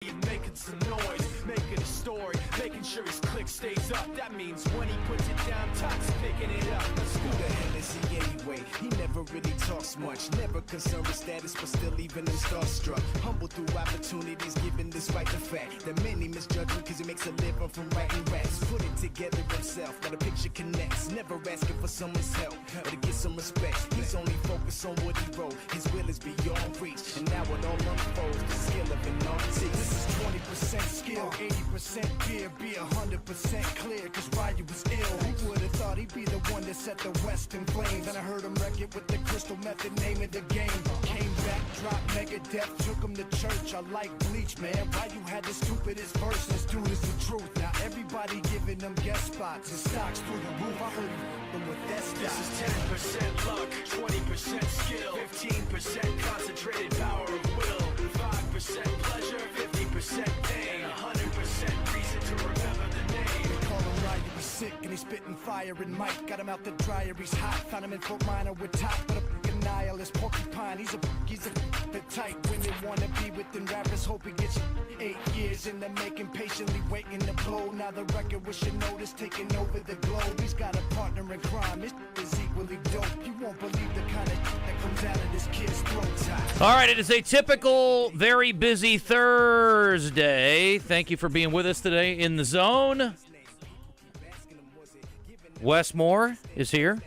Making some noise, making a story, making sure his click stays up. That means when he puts it down, Todd's picking it up. Let's go. Who the hell is he anyway? He never really talks much, never concerned with status, but still leaving him starstruck. Humble through opportunities, given despite the fact that many misjudge him because he makes a living from writing raps. Put it together himself, now the picture connects. Never asking for someone's help or to get some respect. He's only focused on what he wrote. His will is beyond reach, and now it all unfolds. The skill of an artist. This is 20% skill, 80% fear, be 100% clear, cause Ryu was ill. Who would've thought he'd be the one that set the West in flames? And I heard him wreck it with the crystal method, name of the game. Came back, dropped Megadeth, took him to church. I like Bleach, man. Ryu had the stupidest verse, this dude is the truth. Now everybody giving them guest spots and stocks through the roof. I heard them with that stock. This is 10% luck, 20% skill, 15% concentrated power of will, 5% pleasure, 50% pain, 100% reason to remember the name. They call him Ryu, he's sick and he's spitting fire and Mike got him out the dryer, he's hot. Found him in Fort Minor with top, but a fucking nihilist porcupine. He's a the type when they wanna be within rappers, hope he gets 8 years in the making, patiently waiting to blow. Now the record with your notice taking over the globe. He's got a partner in crime, his is equally dope. You won't believe the kind of that comes out of this kid's throat. All right, it is a typical, very busy Thursday. Thank you for being with us today in the zone. Wes Moore is here.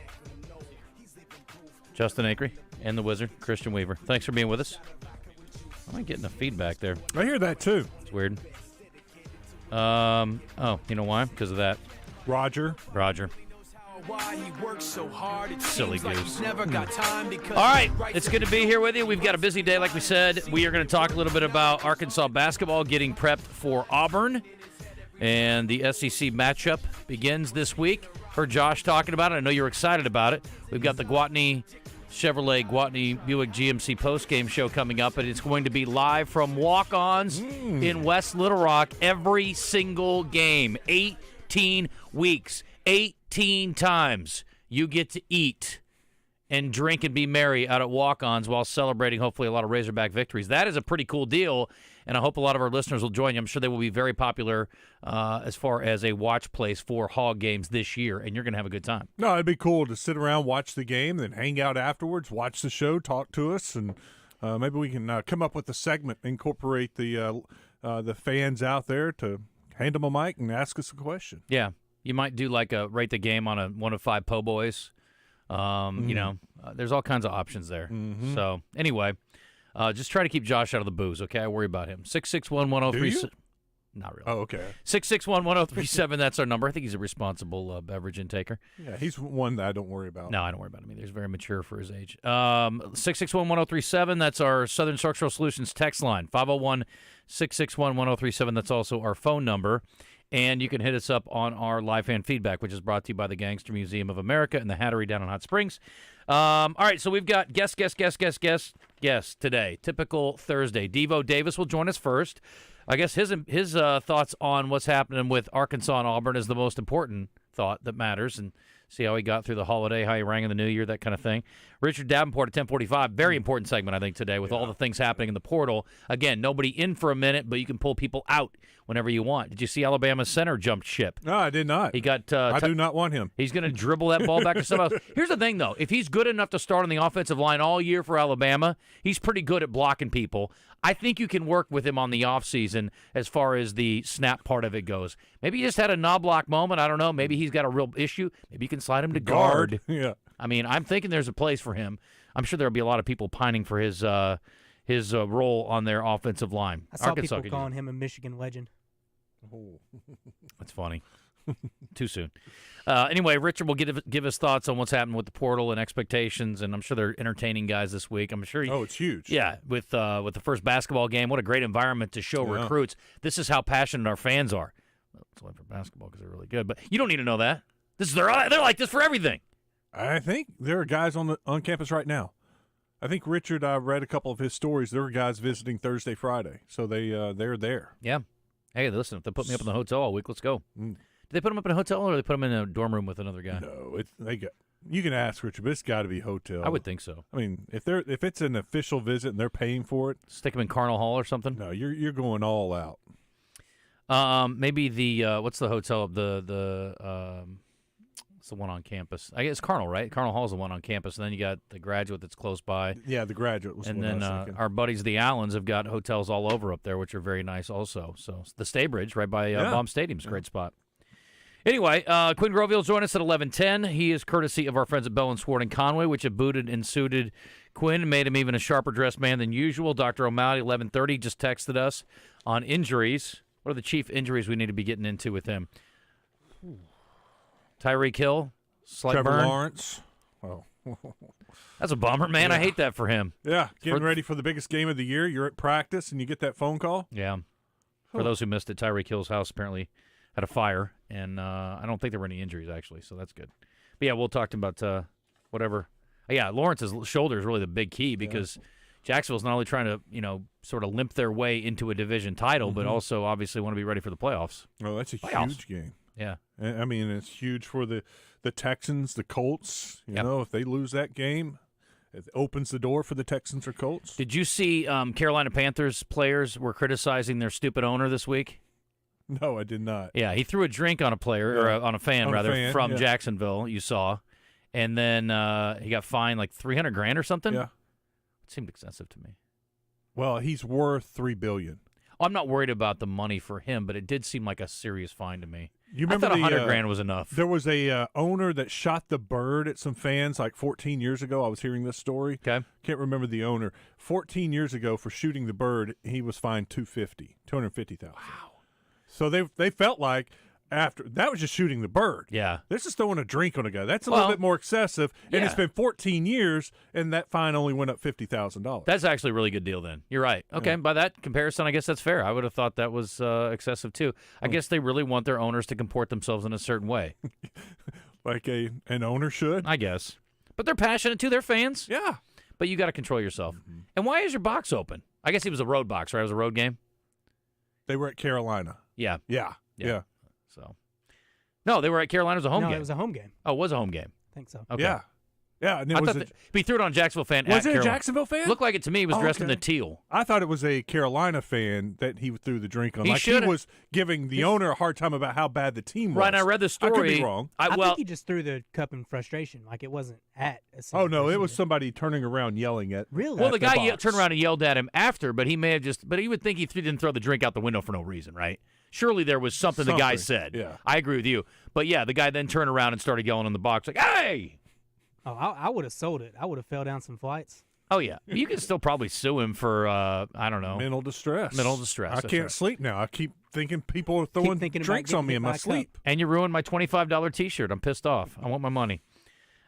Justin Acree and the Wizard, Christian Weaver. Thanks for being with us. I'm not getting the feedback there. I hear that too. It's weird. Oh, you know why? Because of that. Roger. Why he works so hard, it Silly seems like goose. he's never got time because All right, he writes it's good to be here with you. We've got a busy day, like we said. We are going to talk a little bit about Arkansas basketball getting prepped for Auburn. And the SEC matchup begins this week. Heard Josh talking about it. I know you're excited about it. We've got the Gwatney Buick GMC postgame show coming up, and it's going to be live from walk-ons in West Little Rock every single game. 18 weeks, 18 times you get to eat and drink and be merry out at walk-ons while celebrating, hopefully, a lot of Razorback victories. That is a pretty cool deal, and I hope a lot of our listeners will join you. I'm sure they will be very popular as far as a watch place for Hog games this year, and you're going to have a good time. No, it'd be cool to sit around, watch the game, then hang out afterwards, watch the show, talk to us, and maybe we can come up with a segment, incorporate the fans out there to hand them a mic and ask us a question. Yeah, you might do like a rate the game on a 1 of 5 po' boys. You know, there's all kinds of options there. So, anyway, just try to keep Josh out of the booze, okay? I worry about him. 661-1037. Not really. Oh, okay. 661-1037, that's our number. I think he's a responsible beverage intaker. Yeah, he's one that I don't worry about. No, I don't worry about him either. He's very mature for his age. 661-1037, that's our Southern Structural Solutions text line. 501-661-1037, that's also our phone number. And you can hit us up on our live fan feedback, which is brought to you by the Gangster Museum of America and the Hattery down in Hot Springs. All right, so we've got guest today. Typical Thursday. Devo Davis will join us first. I guess his thoughts on what's happening with Arkansas and Auburn is the most important thought that matters, and see how he got through the holiday, how he rang in the new year, that kind of thing. Richard Davenport at 10:45, very important segment, I think, today with all the things happening in the portal. Again, nobody in for a minute, but you can pull people out whenever you want. Did you see Alabama's center jumped ship? No, I did not. He got. I do not want him. He's going to dribble that ball back to someone else. Here's the thing, though. If he's good enough to start on the offensive line all year for Alabama, he's pretty good at blocking people. I think you can work with him on the offseason as far as the snap part of it goes. Maybe he just had a knob block moment. I don't know. Maybe he's got a real issue. Maybe you can slide him to guard. Yeah. I mean, I'm thinking there's a place for him. I'm sure there'll be a lot of people pining for his role on their offensive line. I saw people calling him a Michigan legend. Oh. That's funny. Too soon. Anyway, Richard will give us thoughts on what's happening with the portal and expectations, and I'm sure they're entertaining guys this week. I'm sure. It's huge. Yeah, with the first basketball game, what a great environment to show recruits. This is how passionate our fans are. Well, it's only for basketball because they're really good, but you don't need to know that. They're like this for everything. I think there are guys on campus right now. I think Richard, I read a couple of his stories. There were guys visiting Thursday, Friday, so they're there. Yeah. Hey, listen, if they put me up in the hotel all week, let's go. Did they put him up in a hotel or did they put him in a dorm room with another guy? No, You can ask Richard, but it's got to be hotel. I would think so. I mean, if it's an official visit and they're paying for it, Stick them in Carnal Hall or something. no, you're going all out. Maybe the what's the hotel? It's the one on campus. I guess Carnal, right? Carnal Hall's the one on campus, and then you got the Graduate that's close by. Yeah, the Graduate was. And the one then I was thinking. our buddies, the Allens, have got hotels all over up there, which are very nice also. So the Staybridge, right by Baum Stadium, is a great spot. Anyway, Quinn Grovey will join us at 11:10. He is courtesy of our friends at Bell and Sward in Conway, which have booted and suited Quinn, made him even a sharper dressed man than usual. Dr. O'Malley, 11:30, just texted us on injuries. What are the chief injuries we need to be getting into with him? Tyreek Hill, slight Trevor burn. Lawrence. Oh. That's a bummer, man. I hate that for him. Yeah, getting ready for the biggest game of the year. You're at practice and you get that phone call. Yeah. For those who missed it, Tyreek Hill's house apparently had a fire, and I don't think there were any injuries, actually, so that's good. But, yeah, we'll talk about whatever. Yeah, Lawrence's shoulder is really the big key because Jacksonville's not only trying to, sort of limp their way into a division title, but also obviously want to be ready for the playoffs. Oh, that's a huge game. Yeah. I mean, it's huge for the Texans, the Colts. You know, if they lose that game, it opens the door for the Texans or Colts. Did you see Carolina Panthers players were criticizing their stupid owner this week? No, I did not. Yeah, he threw a drink on a player, or on a fan, from Jacksonville, you saw. And then he got fined like $300,000 or something. Yeah. It seemed excessive to me. Well, he's worth $3 billion. I'm not worried about the money for him, but it did seem like a serious fine to me. You remember I thought $100,000 was enough. There was a owner that shot the bird at some fans like 14 years ago. I was hearing this story. Okay. Can't remember the owner. 14 years ago for shooting the bird, he was fined $250,000. Wow. So they felt like after that was just shooting the bird. Yeah. This is throwing a drink on a guy. That's a little bit more excessive. And it's been 14 years, and that fine only went up $50,000. That's actually a really good deal then. You're right. Okay, by that comparison, I guess that's fair. I would have thought that was excessive too. I guess they really want their owners to comport themselves in a certain way. Like an owner should? I guess. But they're passionate too. They're fans. Yeah. But you got to control yourself. And why is your box open? I guess it was a road box, right? It was a road game? They were at Carolina. Yeah. Yeah. So, no, they were at Carolina. It was a home game. No, it was a home game. Oh, it was a home game. I think so. Okay. Yeah. Yeah. And he threw it on a Jacksonville fan. Was at it Carolina. a Jacksonville fan? Looked like it to me. He was dressed in the teal. I thought it was a Carolina fan that he threw the drink on. He He was giving the owner a hard time about how bad the team was. Right, and I read the story. I could be wrong. I think he just threw the cup in frustration. Like, it wasn't at a single Oh, no, it person. was somebody turning around yelling at Really? Well, the guy box. turned around and yelled at him after, but he may have just – but he would think he didn't throw the drink out the window for no reason, right? Surely there was something the guy said. Yeah. I agree with you. But, yeah, the guy then turned around and started yelling in the box like, hey! Oh, I would have sold it. I would have fell down some flights. Oh, yeah. You can still probably sue him for, I don't know. mental distress. Mental distress. I That's can't right. sleep now. I keep thinking people are throwing thinking about drinks on getting me hit in by my a cup. sleep. And you ruined my $25 T-shirt. I'm pissed off. I want my money.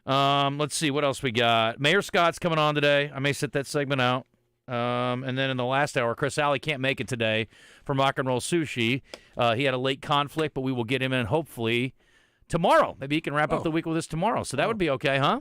Let's see. What else we got? Mayor Scott's coming on today. I may sit that segment out. And then in the last hour, Chris Alley can't make it today from Rock and Roll Sushi. He had a late conflict, but we will get him in hopefully tomorrow. Maybe he can wrap up the week with us tomorrow. So that would be okay, huh?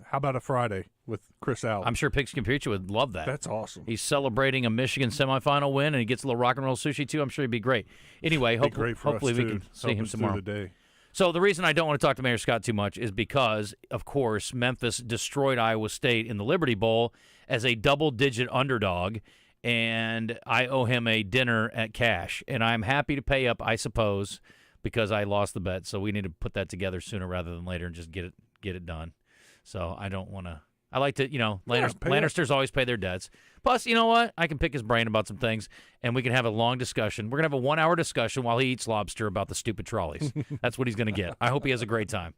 How about a Friday with Chris Allen? I'm sure Pigs Computer would love that. That's awesome. He's celebrating a Michigan semifinal win, and he gets a little Rock and Roll Sushi, too. I'm sure he'd be great. Anyway, Be great for hopefully us, we too. can see Help him us through tomorrow. the day. So the reason I don't want to talk to Mayor Scott too much is because, of course, Memphis destroyed Iowa State in the Liberty Bowl as a double-digit underdog, and I owe him a dinner at Cash. And I'm happy to pay up, I suppose, because I lost the bet. So we need to put that together sooner rather than later and just get it done. So I don't want to. I like to, Lannisters always pay their debts. Plus, you know what? I can pick his brain about some things, and we can have a long discussion. We're going to have a 1-hour discussion while he eats lobster about the stupid trolleys. That's what he's going to get. I hope he has a great time.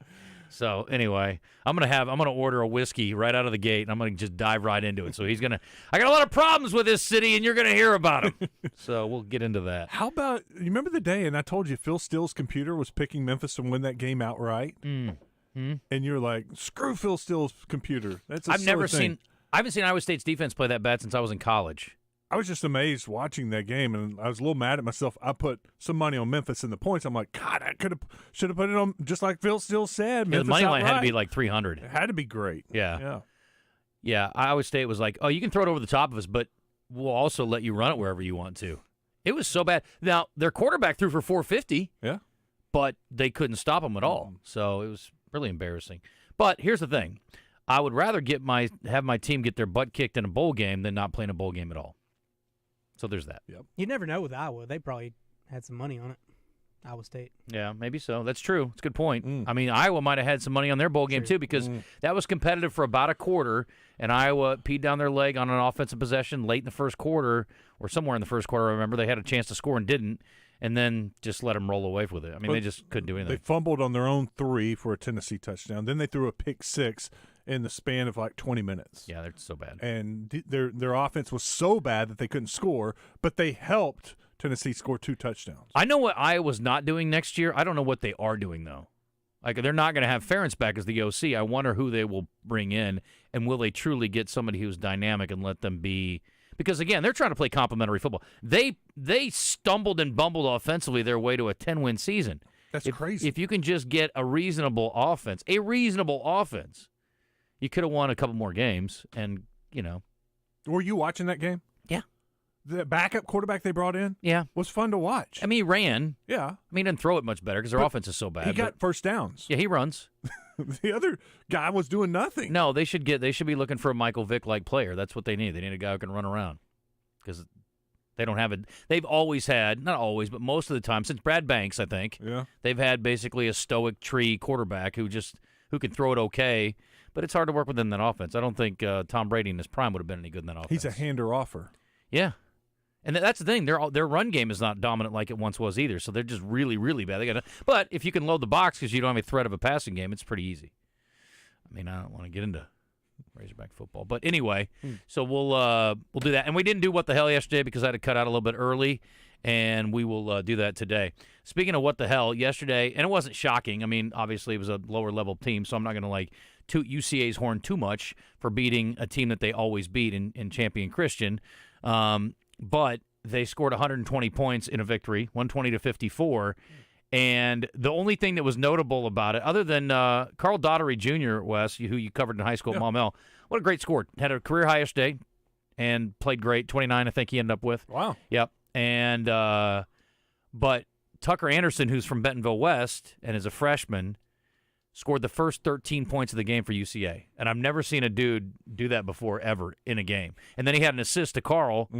So anyway, I'm going to order a whiskey right out of the gate, and I'm going to just dive right into it. So he's going to. I got a lot of problems with this city, and you're going to hear about them. So we'll get into that. How about you remember the day, and I told you Phil Steele's computer was picking Memphis to win that game outright? And you're like, screw Phil Steele's computer. That's a silly thing. I haven't seen Iowa State's defense play that bad since I was in college. I was just amazed watching that game, and I was a little mad at myself. I put some money on Memphis in the points. I'm like, God, I should have put it on just like Phil Steele said. Yeah, the Memphis money line had to outright. be like 300. It had to be great. Yeah. Iowa State was like, oh, you can throw it over the top of us, but we'll also let you run it wherever you want to. It was so bad. Now, their quarterback threw for 450. Yeah. But they couldn't stop him at all. So it was Really embarrassing. But here's the thing. I would rather have my team get their butt kicked in a bowl game than not playing a bowl game at all. So there's that. Yep. You never know with Iowa. They probably had some money on it. Iowa State. Yeah, maybe so. That's true. It's a good point. I mean, Iowa might have had some money on their bowl game, too, because that was competitive for about a quarter, and Iowa peed down their leg on an offensive possession late in the first quarter, or somewhere in the first quarter, I remember. They had a chance to score and didn't, and then just let them roll away with it. I mean, they just couldn't do anything. They fumbled on their own 3 for a Tennessee touchdown. Then they threw a pick 6 in the span of like 20 minutes. Yeah, they're so bad. And their offense was so bad that they couldn't score, but they helped Tennessee score 2 touchdowns. I know what Iowa's not doing next year. I don't know what they are doing, though. Like, they're not going to have Ferentz back as the OC. I wonder who they will bring in, and will they truly get somebody who's dynamic and let them be – because, again, they're trying to play complementary football. They stumbled and bumbled offensively their way to a 10-win season. That's crazy. If you can just get a reasonable offense, you could have won a couple more games, and, you know. Were you watching that game? Yeah. The backup quarterback they brought in was fun to watch. I mean, he ran. Yeah. I mean, he didn't throw it much better because their offense is so bad. He got first downs. Yeah, he runs. The other guy was doing nothing. No, they should be looking for a Michael Vick-like player. That's what they need. They need a guy who can run around because they don't have it. They've always had, not always, but most of the time, since Brad Banks, I think, they've had basically a stoic tree quarterback who can throw it okay, but it's hard to work within that offense. I don't think Tom Brady in his prime would have been any good in that offense. He's a hander-offer. Yeah. And that's the thing. Their run game is not dominant like it once was either, so they're just really, really bad. But if you can load the box because you don't have a threat of a passing game, it's pretty easy. I mean, I don't want to get into Razorback football. But anyway, so we'll do that. And we didn't do What the Hell yesterday because I had to cut out a little bit early, and we will do that today. Speaking of What the Hell, yesterday, and it wasn't shocking. I mean, obviously it was a lower-level team, so I'm not going to, toot UCA's horn too much for beating a team that they always beat in Champion Christian. But they scored 120 points in a victory, 120-54. And the only thing that was notable about it, other than Carl Daughtery Jr., Wes, who you covered in high school at Maumelle, what a great score. Had a career high yesterday and played great. 29, I think he ended up with. Wow. Yep. And but Tucker Anderson, who's from Bentonville West and is a freshman, scored the first 13 points of the game for UCA. And I've never seen a dude do that before ever in a game. And then he had an assist to Carl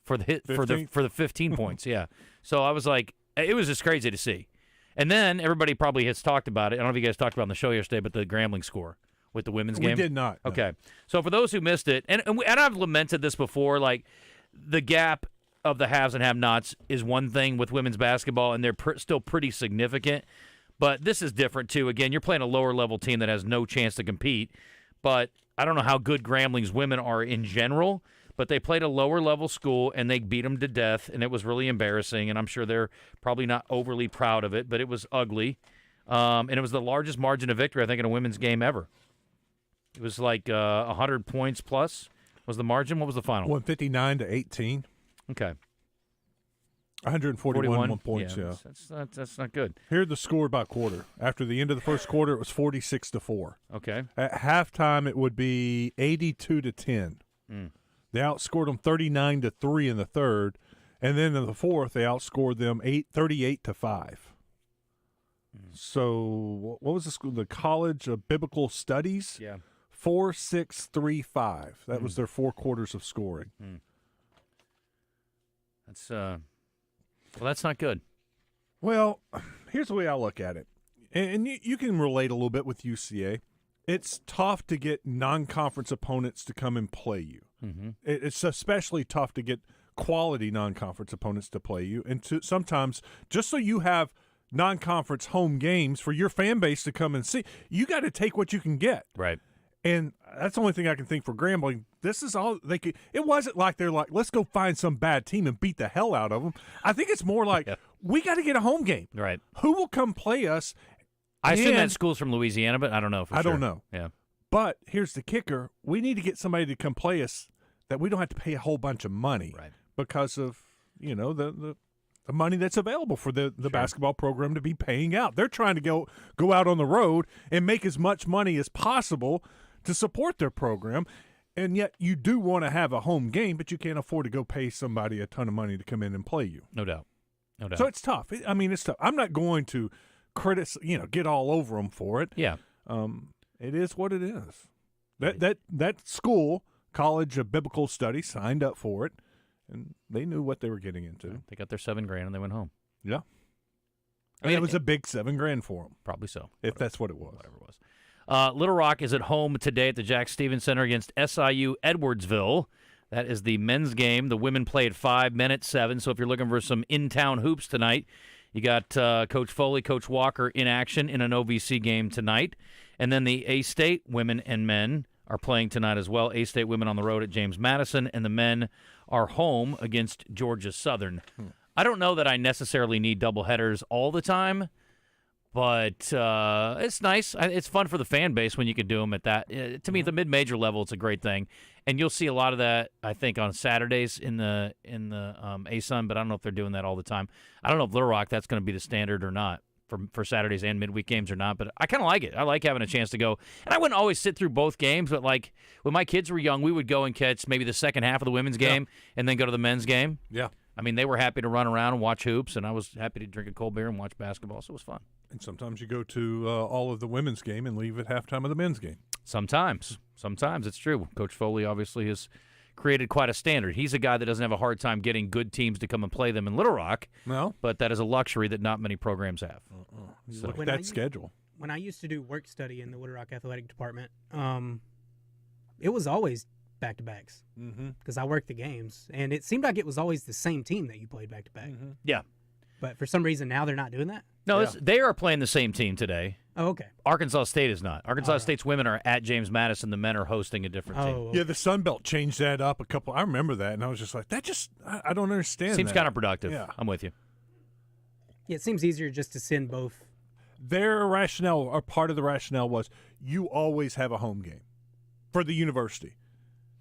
for the hit 15? for the 15 points. Yeah. So I was like, it was just crazy to see. And then everybody probably has talked about it. I don't know if you guys talked about it on the show yesterday, but the Grambling score with the women's game. We did not. No. Okay. So for those who missed it, and I've lamented this before, like the gap of the haves and have-nots is one thing with women's basketball, and they're still pretty significant. But this is different, too. Again, you're playing a lower-level team that has no chance to compete. But I don't know how good Grambling's women are in general, but they played a lower-level school, and they beat them to death, and it was really embarrassing. And I'm sure they're probably not overly proud of it, but it was ugly. And it was the largest margin of victory, I think, in a women's game ever. It was like 100 points plus was the margin. What was the final? 159-18. Okay. 141 points, yeah. That's not good. Here's the score by quarter. After the end of the first quarter, it was 46-4. Okay. At halftime, it would be 82-10. They outscored them 39-3 in the third, and then in the fourth, they outscored them 38-5. So, what was the school? The College of Biblical Studies. Yeah. 4-6-3-5. That was their 4 quarters of scoring. That's not good. Well, here's the way I look at it. And you can relate a little bit with UCA. It's tough to get non-conference opponents to come and play you. It's especially tough to get quality non-conference opponents to play you. And sometimes, just so you have non-conference home games for your fan base to come and see, you got to take what you can get. Right. And that's the only thing I can think for Grambling. This is all they could. It wasn't like they're like, let's go find some bad team and beat the hell out of them. I think it's more like we got to get a home game. Right. Who will come play us? I assume that school's from Louisiana, but I don't know for sure. I don't know. Yeah. But here's the kicker. We need to get somebody to come play us that we don't have to pay a whole bunch of money because of, the money that's available for the basketball program to be paying out. They're trying to go out on the road and make as much money as possible to support their program. And yet you do want to have a home game, but you can't afford to go pay somebody a ton of money to come in and play you. No doubt. So it's tough. I mean, it's tough. I'm not going to get all over them for it. Yeah. it is what it is. That school, College of Biblical Studies, signed up for it, and they knew what they were getting into. They got their $7,000 and they went home. Yeah. I mean, it was a big $7,000 for them. Probably so. If that's what it was. Whatever it was. Little Rock is at home today at the Jack Stevens Center against SIU Edwardsville. That is the men's game. The women play at 5, men at 7. So if you're looking for some in-town hoops tonight, you got Coach Foley, Coach Walker in action in an OVC game tonight. And then the A-State women and men are playing tonight as well. A-State women on the road at James Madison, and the men are home against Georgia Southern. I don't know that I necessarily need doubleheaders all the time, but it's nice. It's fun for the fan base when you can do them at that. To me, at the mid-major level, it's a great thing, and you'll see a lot of that, I think, on Saturdays in the ASUN, but I don't know if they're doing that all the time. I don't know if Little Rock, that's going to be the standard or not for Saturdays and midweek games or not, but I kind of like it. I like having a chance to go, and I wouldn't always sit through both games, but like when my kids were young, we would go and catch maybe the second half of the women's game and then go to the men's game. Yeah. I mean, they were happy to run around and watch hoops, and I was happy to drink a cold beer and watch basketball, so it was fun. And sometimes you go to all of the women's game and leave at halftime of the men's game. Sometimes it's true. Coach Foley obviously has created quite a standard. He's a guy that doesn't have a hard time getting good teams to come and play them in Little Rock. No. But that is a luxury that not many programs have. So look at that schedule. When I used to do work study in the Little Rock Athletic Department, it was always back-to-backs because I worked the games, and it seemed like it was always the same team that you played back-to-back. Yeah. But for some reason now they're not doing that? No, they are playing the same team today. Oh, okay. Arkansas State is not. Arkansas State's women are at James Madison. The men are hosting a different team. Oh, Yeah, the Sun Belt changed that up a couple. I remember that, and I was just like, I don't understand. Seems that. counterproductive. Yeah. I'm with you. Yeah, it seems easier just to send both. Their rationale, or part of the rationale, was you always have a home game for the university.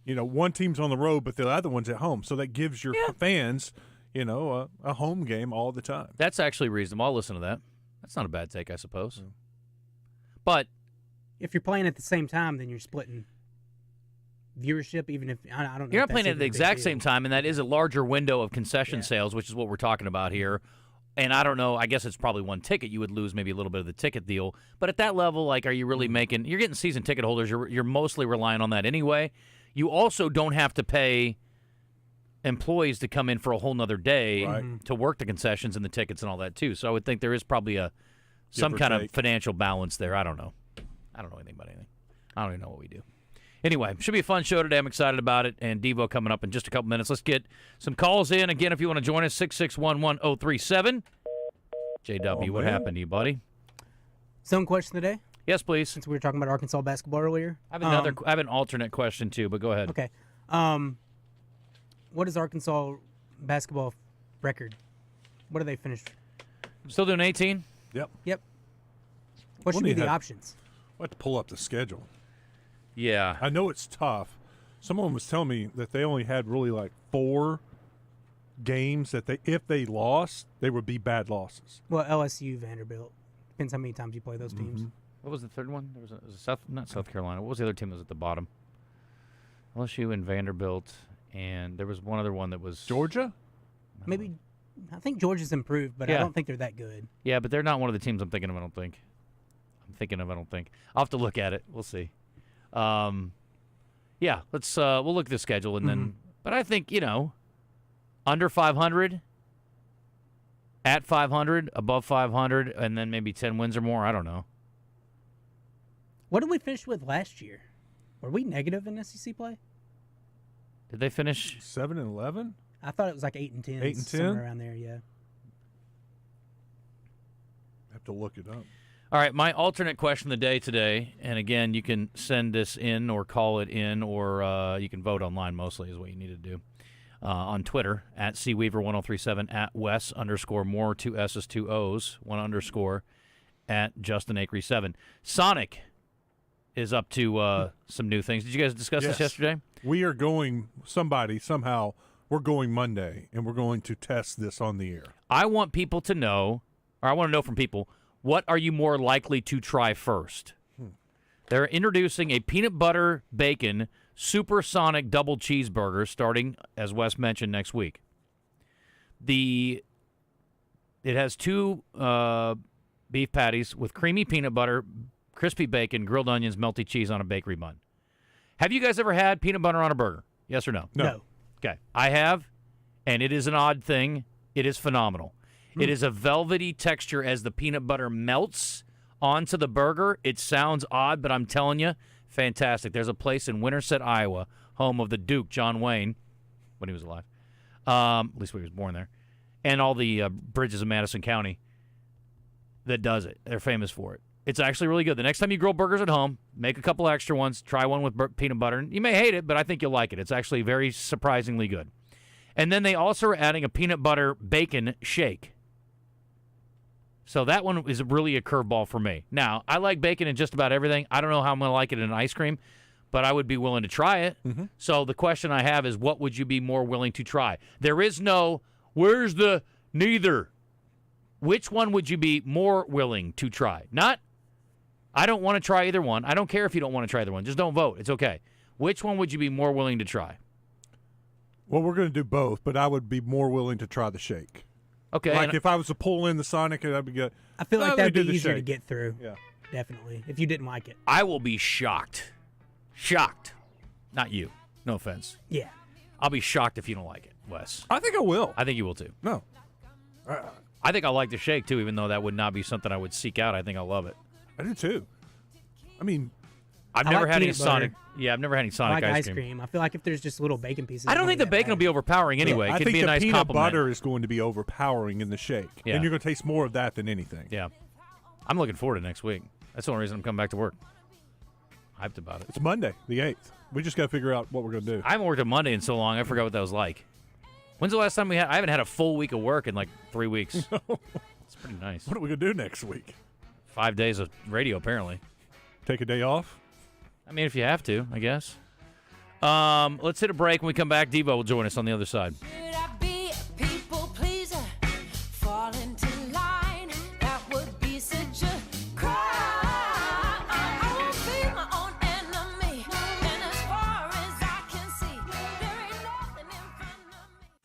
You know, one team's on the road, but the other one's at home, so that gives your fans, a home game all the time. That's actually reasonable. I'll listen to that. That's not a bad take, I suppose. But If you're playing at the same time, then you're splitting viewership, even if I don't know. you're if not playing that's at the even a big exact deal. same time, and that is a larger window of concession sales, which is what we're talking about here. And I don't know, I guess it's probably one ticket. You would lose maybe a little bit of the ticket deal. But at that level, like, are you really making – you're getting season ticket holders. You're mostly relying on that anyway. You also don't have to pay employees to come in for a whole nother day to work the concessions and the tickets and all that too. So I would think there is probably some kind of financial balance there. I don't know. I don't know anything about anything. I don't even know what we do. Anyway, should be a fun show today. I'm excited about it. And Devo coming up in just a couple minutes. Let's get some calls in. Again, if you want to join us, 6611037. JW, what happened to you, buddy? Zone question today, Yes, please. since we were talking about Arkansas basketball earlier. I have an alternate question too, but go ahead. Okay. What is Arkansas basketball record? What do they finish? Still doing 18? Yep. Yep. What should do be you the have? options? I'll have to pull up the schedule. Yeah. I know it's tough. Someone was telling me that they only had really like 4 games that if they lost, they would be bad losses. Well, LSU, Vanderbilt. Depends how many times you play those teams. What was the third one? There was not South Carolina. What was the other team that was at the bottom? LSU and Vanderbilt, and there was one other one that was Georgia? Maybe, I think Georgia's improved, but I Yeah. don't think they're that good. Yeah, but they're not one of the teams I'm thinking of. I don't think. I'll have to look at it. We'll see. Yeah, let's we'll look at the schedule and then. But I think under 500, at 500, above 500, and then maybe 10 wins or more. I don't know. What did we finish with last year? Were we negative in SEC play? Did they finish? 7-11? I thought it was like 8 and 10. 8 and 10? Somewhere around there, yeah. Have to look it up. All right, my alternate question of the day today, and again, you can send this in or call it in, or you can vote online mostly is what you need to do. On Twitter, at CWeaver1037, at Wes_more, 2 S's, 2 O's, 1_ at Justin Acree 7. Sonic is up to some new things. Did you guys discuss this yesterday? We are going, somehow, we're going Monday, and we're going to test this on the air. I want people to know, or I want to know from people, what are you more likely to try first? They're introducing a peanut butter bacon supersonic double cheeseburger starting, as Wes mentioned, next week. It has 2 beef patties with creamy peanut butter, crispy bacon, grilled onions, melty cheese on a bakery bun. Have you guys ever had peanut butter on a burger? Yes or no? No. Okay. I have, and it is an odd thing. It is phenomenal. It is a velvety texture as the peanut butter melts onto the burger. It sounds odd, but I'm telling you, fantastic. There's a place in Winterset, Iowa, home of the Duke, John Wayne, when he was alive. At least when he was born there. And all the bridges of Madison County that does it. They're famous for it. It's actually really good. The next time you grill burgers at home, make a couple extra ones. Try one with peanut butter. You may hate it, but I think you'll like it. It's actually very surprisingly good. And then they also are adding a peanut butter bacon shake. So that one is really a curveball for me. Now, I like bacon in just about everything. I don't know how I'm going to like it in ice cream, but I would be willing to try it. Mm-hmm. So the question I have is, what would you be more willing to try? There is no, where's the neither? Which one would you be more willing to try? Not, I don't want to try either one. I don't care if you don't want to try either one. Just don't vote. It's okay. Which one would you be more willing to try? Well, we're going to do both, but I would be more willing to try the shake. Okay. Like if I was to pull in the Sonic, that'd be good. I feel like that'd be easier to shake. get through. Yeah. Definitely. If you didn't like it. I will be shocked. Shocked. Not you. No offense. Yeah. I'll be shocked if you don't like it, Wes. I think I will. I think you will too. No. I think I'll like the shake too, even though that would not be something I would seek out. I think I'll love it. I do too. I mean, I've I never like had any peanut butter. Sonic. Yeah, I've never had any I Sonic like ice cream. I feel like if there's just little bacon pieces. I don't think the bacon will be overpowering anyway. It I could think be a the nice peanut compliment. butter is going to be overpowering in the shake. Yeah. And you're going to taste more of that than anything. Yeah. I'm looking forward to next week. That's the only reason I'm coming back to work. Hyped about it. It's Monday, the 8th. We just got to figure out what we're going to do. I haven't worked a Monday in so long, I forgot what that was like. When's the last time I haven't had a full week of work in like 3 weeks. It's pretty nice. What are we going to do next week? 5 days of radio, apparently. Take a day off? I mean, if you have to, I guess. Let's hit a break. When we come back, Devo will join us on the other side. Should I be a people pleaser? Fall into line, that would be such a crime. I won't be my own enemy, and as far as I can see, there ain't nothing in front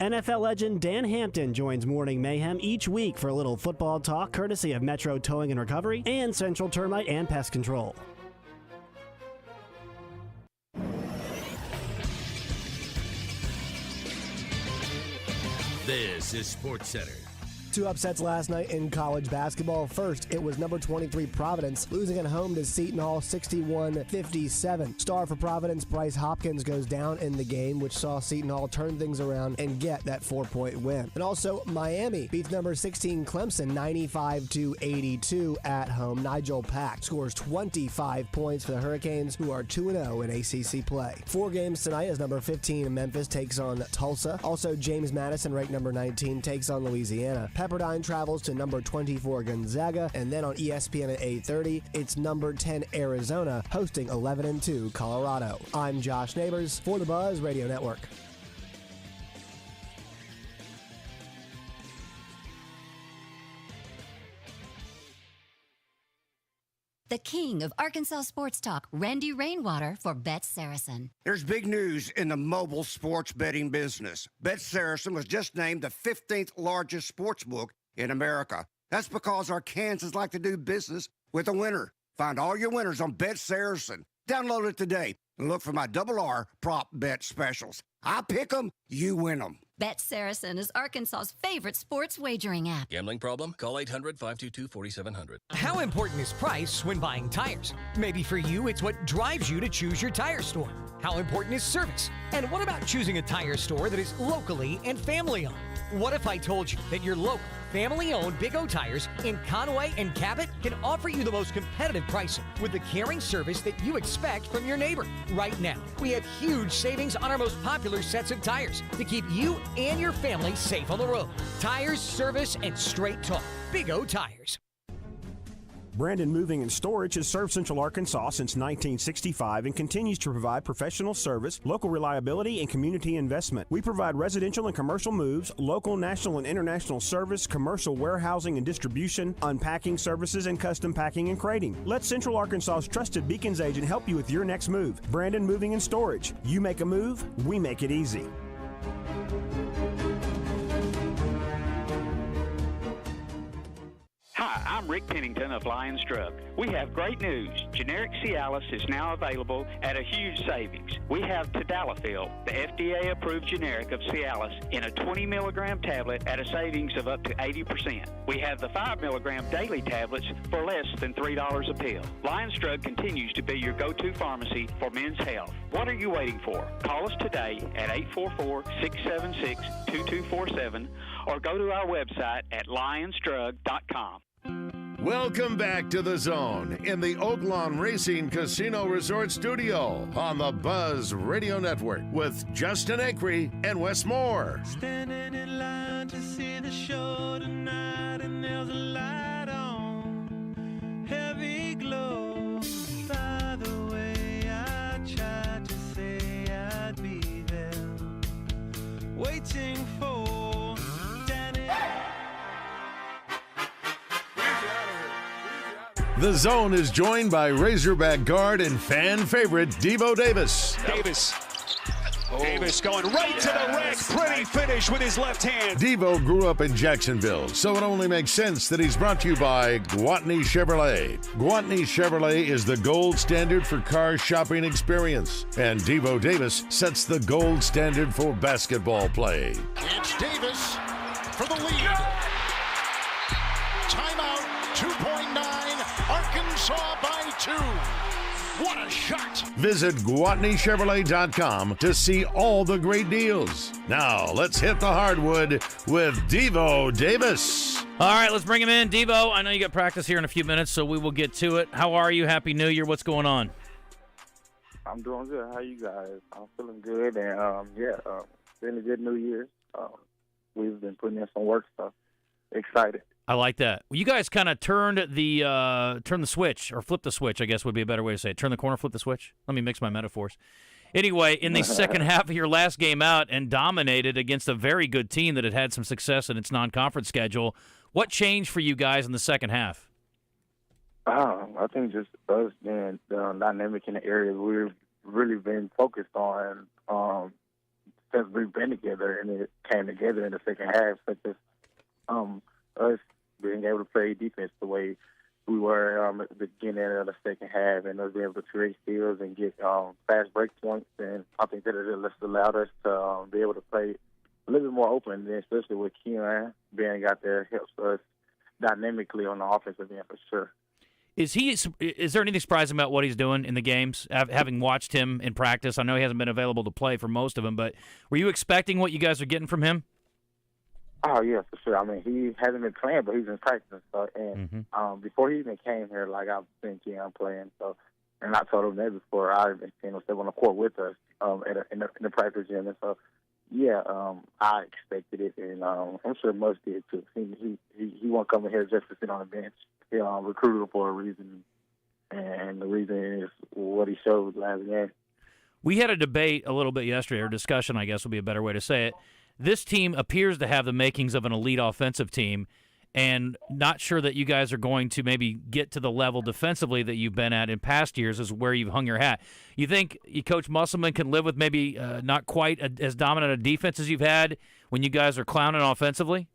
of me. NFL legend Dan Hampton joins Morning Mayhem each week for a little football talk, courtesy of Metro Towing and Recovery and Central Termite and Pest Control. This is SportsCenter. Two upsets last night in college basketball. First, it was number 23 Providence losing at home to Seton Hall 61-57. Star for Providence, Bryce Hopkins, goes down in the game, which saw Seton Hall turn things around and get that 4-point win. And also, Miami beats number 16 Clemson 95-82 at home. Nigel Pack scores 25 points for the Hurricanes, who are 2-0 in ACC play. 4 games tonight as number 15 Memphis takes on Tulsa. Also, James Madison, ranked number 19, takes on Louisiana. Pepperdine travels to number 24 Gonzaga, and then on ESPN at 8:30, it's number 10 Arizona hosting 11-2 Colorado. I'm Josh Neighbors for the Buzz Radio Network. The king of Arkansas sports talk, Randy Rainwater for Bet Saracen. There's big news in the mobile sports betting business. Bet Saracen was just named the 15th largest sports book in America. That's because Arkansans like to do business with a winner. Find all your winners on Bet Saracen. Download it today and look for my R prop bet specials. I pick them, you win them. Bet Saracen is Arkansas's favorite sports wagering app. Gambling problem? Call 800-522-4700. How important is price when buying tires? Maybe for you, it's what drives you to choose your tire store. How important is service? And what about choosing a tire store that is locally and family-owned? What if I told you that your local, family-owned Big O Tires in Conway and Cabot can offer you the most competitive pricing with the caring service that you expect from your neighbor? Right now, we have huge savings on our most popular sets of tires to keep you and your family safe on the road. Tires, service, and straight talk. Big O Tires. Brandon Moving and Storage has served Central Arkansas since 1965 and continues to provide professional service, local reliability, and community investment. We provide residential and commercial moves, local, national, and international service, commercial warehousing and distribution, unpacking services, and custom packing and crating. Let Central Arkansas's trusted Beacons agent help you with your next move. Brandon Moving and Storage. You make a move, we make it easy. Hi, Hi, I'm Rick Pennington of Lions Drug. We have great news. Generic Cialis is now available at a huge savings. We have Tadalafil, the FDA-approved generic of Cialis, in a 20-milligram tablet at a savings of up to 80%. We have the 5-milligram daily tablets for less than $3 a pill. Lions Drug continues to be your go-to pharmacy for men's health. What are you waiting for? Call us today at 844-676-2247 or go to our website at lionsdrug.com. Welcome back to The Zone in the Oaklawn Racing Casino Resort Studio on the Buzz Radio Network with Justin Acree and Wes Moore. Standing in line to see the show tonight, and there's a light on, heavy glow. By the way, I tried to say I'd be there, waiting for Danny. The Zone is joined by Razorback guard and fan favorite Devo Davis. Davis going right to the rack. Pretty finish with his left hand. Devo grew up in Jacksonville, so it only makes sense that he's brought to you by Gwatney Chevrolet. Gwatney Chevrolet is the gold standard for car shopping experience, and Devo Davis sets the gold standard for basketball play. It's Davis for the lead. Timeout, 2.9. Arkansas by 2. What a shot! Visit GwatneyChevrolet.com to see all the great deals. Now, let's hit the hardwood with Devo Davis. All right, let's bring him in. Devo, I know you got practice here in a few minutes, so we will get to it. How are you? Happy New Year. What's going on? I'm doing good. How you guys? I'm feeling good, and been a good New Year. We've been putting in some work, so excited. I like that. Well, you guys kind of turned the switch, or flipped the switch, I guess would be a better way to say it. Turn the corner, flip the switch. Let me mix my metaphors. Anyway, in the second half of your last game out and dominated against a very good team that had some success in its non-conference schedule, what changed for you guys in the second half? I think just us being dynamic in the area we've really been focused on since we've been together, and it came together in the second half, such as us being able to play defense the way we were at the beginning of the second half, and us being able to create steals and get fast break points. And I think that it just allowed us to be able to play a little bit more open, especially with Quinn being out there, helps us dynamically on the offensive end for sure. Is there anything surprising about what he's doing in the games, having watched him in practice? I know he hasn't been available to play for most of them, but were you expecting what you guys are getting from him? Oh, yeah, for sure. I mean, he hasn't been playing, but he's been practicing. So, and before he even came here, like, I've seen Keon playing. So, and I told him that before I even seen him step on the court with us in the practice gym. And so, yeah, I expected it, and I'm sure most did too. He won't come in here just to sit on the bench. He recruited for a reason, and the reason is what he showed last game. We had a debate a little bit yesterday, or discussion, I guess would be a better way to say it. This team appears to have the makings of an elite offensive team, and not sure that you guys are going to maybe get to the level defensively that you've been at in past years is where you've hung your hat. You think Coach Musselman can live with maybe not quite as dominant a defense as you've had when you guys are clowning offensively?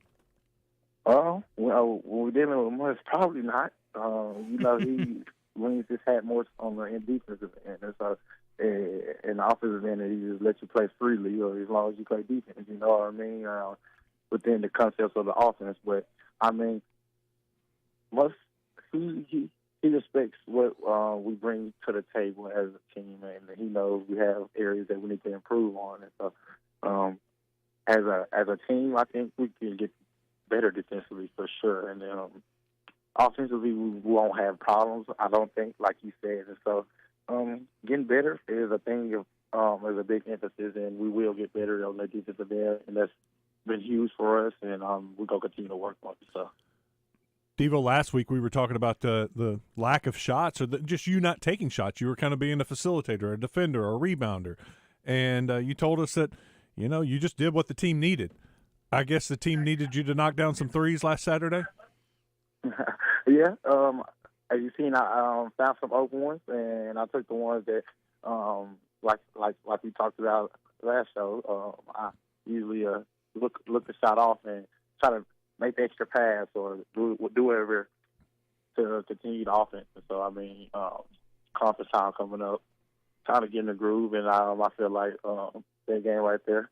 Well, when we're dealing with Muss, probably not. He leans his hat more on the defensive end. And so, in the offensive end, he just lets you play freely, or as long as you play defense, you know what I mean, within the concepts of the offense. But, I mean, Muss, he respects what we bring to the table as a team, and he knows we have areas that we need to improve on. And so, as a team, I think we can get better defensively for sure. And then offensively, we won't have problems, I don't think, like you said. And so, getting better is a thing is a big emphasis, and we will get better on the defensive end, and that's been huge for us, and we're going to continue to work on it. So, Devo, last week we were talking about the lack of shots, or just you not taking shots. You were kind of being a facilitator, a defender, a rebounder, and you told us that, you just did what the team needed. I guess the team needed you to knock down some threes last Saturday? Yeah. As you've seen, I found some open ones, and I took the ones that, like we talked about last show, I usually look the shot off and try to make the extra pass or do whatever to continue the offense. And so, I mean, conference time coming up, kind of getting the groove, and I feel like that game right there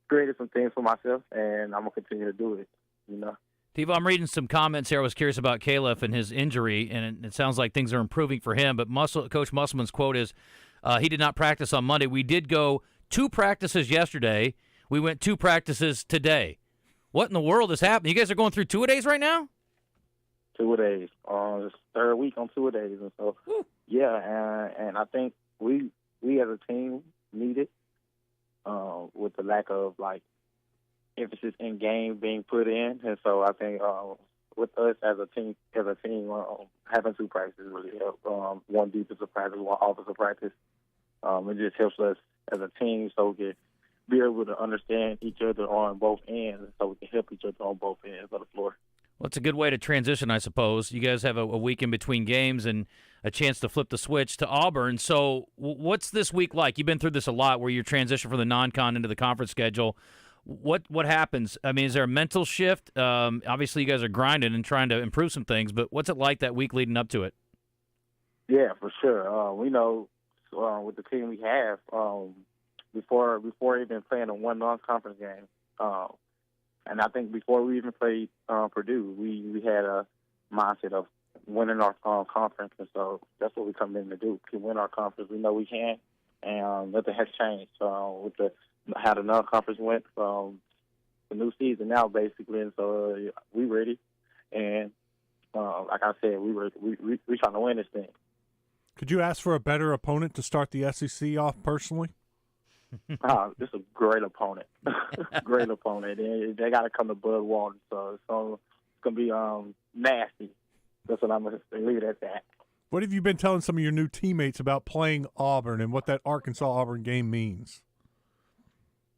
created some things for myself, and I'm going to continue to do it, you know. Devo, I'm reading some comments here. I was curious about Caleb and his injury, and it sounds like things are improving for him. But Coach Musselman's quote is, he did not practice on Monday. We did go 2 practices yesterday. We went 2 practices today. What in the world is happening? You guys are going through 2-a-days right now? 2-a-days. It's third week on 2-a-days. And so, yeah, and I think we as a team need it with the lack of, like, emphasis in game being put in. And so I think with us as a team, having 2 practices really help. One defensive practice, one offensive practice. It just helps us as a team so we can be able to understand each other on both ends, so we can help each other on both ends of the floor. Well, it's a good way to transition, I suppose. You guys have a week in between games and a chance to flip the switch to Auburn. So what's this week like? You've been through this a lot where you transition from the non-con into the conference schedule. What happens? I mean, is there a mental shift? Obviously, you guys are grinding and trying to improve some things, but what's it like that week leading up to it? Yeah, for sure. We know with the team we have, before even playing a one non-conference game, and I think before we even played Purdue, we had a mindset of winning our conference, and so that's what we come in to do, to win our conference. We know we can, and nothing has changed with how the non-conference went from the new season now, basically, and so we ready. And like I said, we trying to win this thing. Could you ask for a better opponent to start the SEC off personally? This is a great opponent. Great opponent. They got to come to Budwater, so it's going to be nasty. That's what I'm going to leave it at that. What have you been telling some of your new teammates about playing Auburn and what that Arkansas-Auburn game means?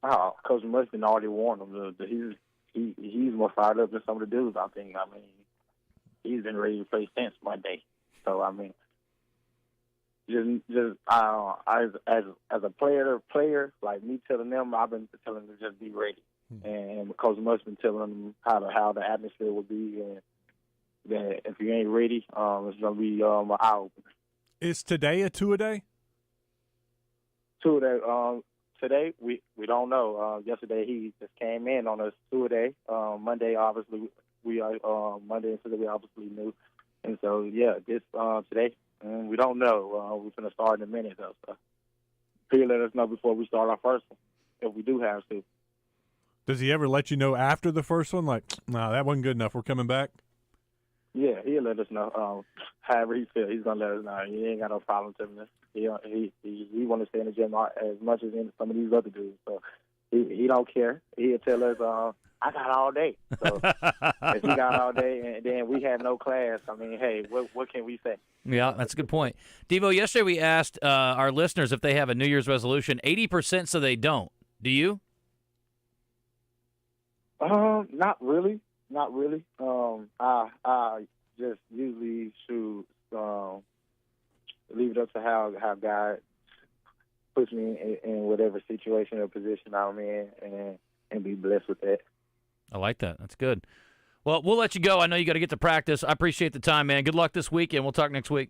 Coach Musselman already warned him. He's more fired up than some of the dudes, I think. I mean, he's been ready to play since Monday. So, I mean, just as a player, like me telling them, I've been telling them to just be ready. And Coach Musselman telling them how the atmosphere will be, and that if you ain't ready, it's gonna be an eye opener. Is today a 2-a-day? 2-a-day. Today we don't know. Yesterday he just came in on us 2-a-day. Monday obviously Monday and Tuesday we obviously knew, and so yeah, this today. We don't know. We're going to start in a minute, though. So he'll let us know before we start our first one, if we do have to. Does he ever let you know after the first one? Like, no, that wasn't good enough. We're coming back? Yeah, he'll let us know. However he feels, he's going to let us know. He ain't got no problem telling us. He want to stay in the gym as much as some of these other dudes. So he don't care. He'll tell us, I got all day. So if he got all day and then we have no class, I mean, hey, what can we say? Yeah, that's a good point. Devo, yesterday we asked our listeners if they have a New Year's resolution. 80% say they don't. Do you? Not really. Not really. I just usually should leave it up to how God puts me in whatever situation or position I'm in and be blessed with that. I like that. That's good. Well, we'll let you go. I know you got to get to practice. I appreciate the time, man. Good luck this weekend. We'll talk next week.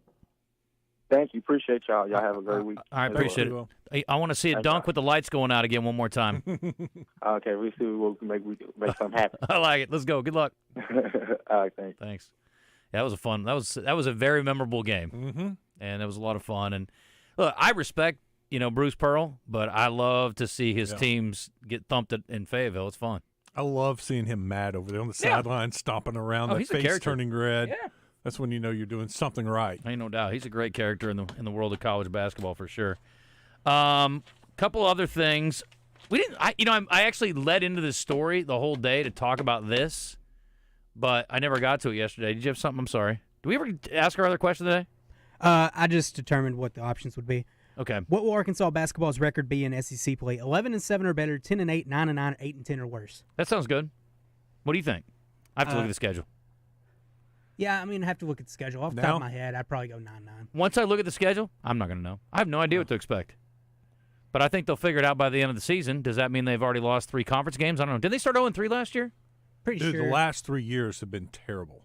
Thank you. Appreciate y'all. Y'all have a great week. I appreciate it. Hey, I want to see a dunk with the lights going out again one more time. Okay, we see what we can make something happen. I like it. Let's go. Good luck. All right, thanks. Thanks. Yeah, that was a fun. That was a very memorable game, and it was a lot of fun. And look, I respect Bruce Pearl, but I love to see his teams get thumped in Fayetteville. It's fun. I love seeing him mad over there on the sideline, stomping around, that face turning red. Yeah. That's when you know you're doing something right. Ain't no doubt. He's a great character in the world of college basketball for sure. Couple other things. I actually led into this story the whole day to talk about this, but I never got to it yesterday. Did you have something? I'm sorry. Did we ever ask our other question today? I just determined what the options would be. Okay. What will Arkansas basketball's record be in SEC play? 11-7 or better, 10-8, 9-9, 8-10 or worse. That sounds good. What do you think? I have to look at the schedule. Yeah, I mean, I have to look at the schedule. Off the top of my head, I'd probably go 9-9. Once I look at the schedule, I'm not going to know. I have no idea what to expect. But I think they'll figure it out by the end of the season. Does that mean they've already lost 3 conference games? I don't know. Did they start 0-3 last year? Pretty sure. The last 3 years have been terrible.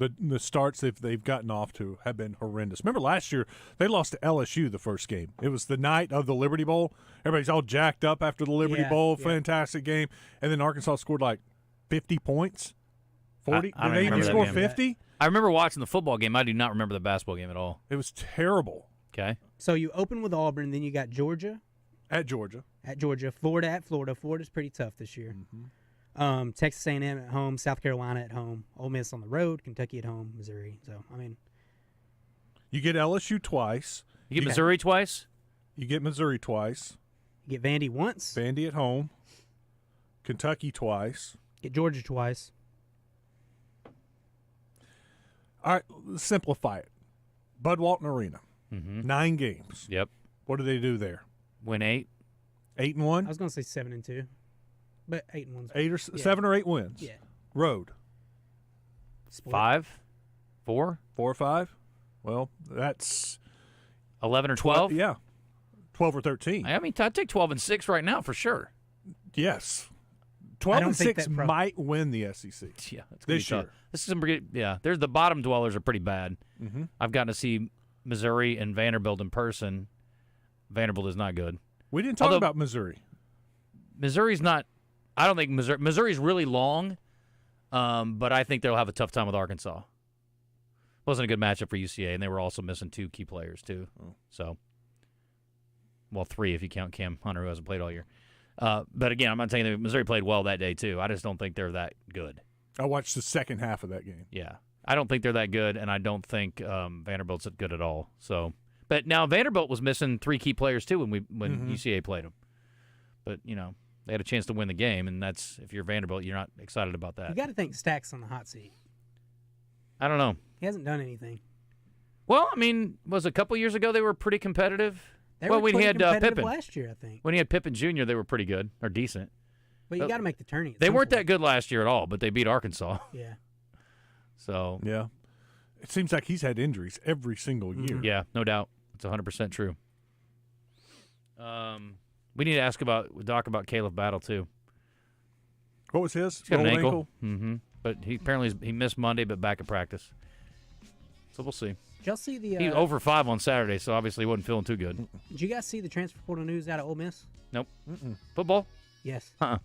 The starts they've gotten off to have been horrendous. Remember last year they lost to LSU the first game. It was the night of the Liberty Bowl. Everybody's all jacked up after the Liberty Bowl. Fantastic game. And then Arkansas scored like 50 points. 40? I Did they even score 50? I remember watching the football game. I do not remember the basketball game at all. It was terrible. Okay. So you open with Auburn, then you got Georgia. At Georgia. Florida at Florida. Florida's pretty tough this year. Texas A&M at home, South Carolina at home, Ole Miss on the road, Kentucky at home, Missouri. So, I mean. You get LSU twice. You get Missouri twice? You get Missouri twice. You get Vandy once. Vandy at home. Kentucky twice. Get Georgia twice. All right, let's simplify it. Bud Walton Arena. 9 games. Yep. What do they do there? Win 8. 8-1? I was going to say 7-2. But 8-1's 8 or 7 or 8 wins. Yeah. Road. Split. 5? 4? 4 or 5? Well, that's 11 or 12? Yeah. 12 or 13. I mean, I'd take 12 and 6 right now for sure. Yes. 12 and 6 might win the SEC. Yeah, that's this year. This is there's the bottom dwellers are pretty bad. I've gotten to see Missouri and Vanderbilt in person. Vanderbilt is not good. We didn't talk about Missouri. Missouri's not. I don't think Missouri's really long, but I think they'll have a tough time with Arkansas. Wasn't a good matchup for UCA, and they were also missing 2 key players too. So, well, 3 if you count Cam Hunter, who hasn't played all year. But again, I'm not saying that Missouri played well that day too. I just don't think they're that good. I watched the second half of that game. Yeah, I don't think they're that good, and I don't think Vanderbilt's good at all. So, but now Vanderbilt was missing 3 key players too when UCA played them. But they had a chance to win the game, and that's if you're Vanderbilt, you're not excited about that. You got to think Stack's on the hot seat. I don't know. He hasn't done anything. Well, I mean, was a couple years ago they were pretty competitive. They were when he had competitive Pippen last year, I think. When he had Pippen Jr., they were pretty good or decent. But you got to make the tourney. They weren't that good last year at all, but they beat Arkansas. Yeah. So yeah, it seems like he's had injuries every single year. Yeah, no doubt. It's 100% true. We need to ask Doc about Caleb Battle too. What was his? He's got an ankle. But he apparently he missed Monday, but back at practice. So we'll see. Did y'all see the? He was over 5 on Saturday, so obviously he wasn't feeling too good. Did you guys see the transfer portal news out of Ole Miss? Nope. Football? Yes. Uh-uh.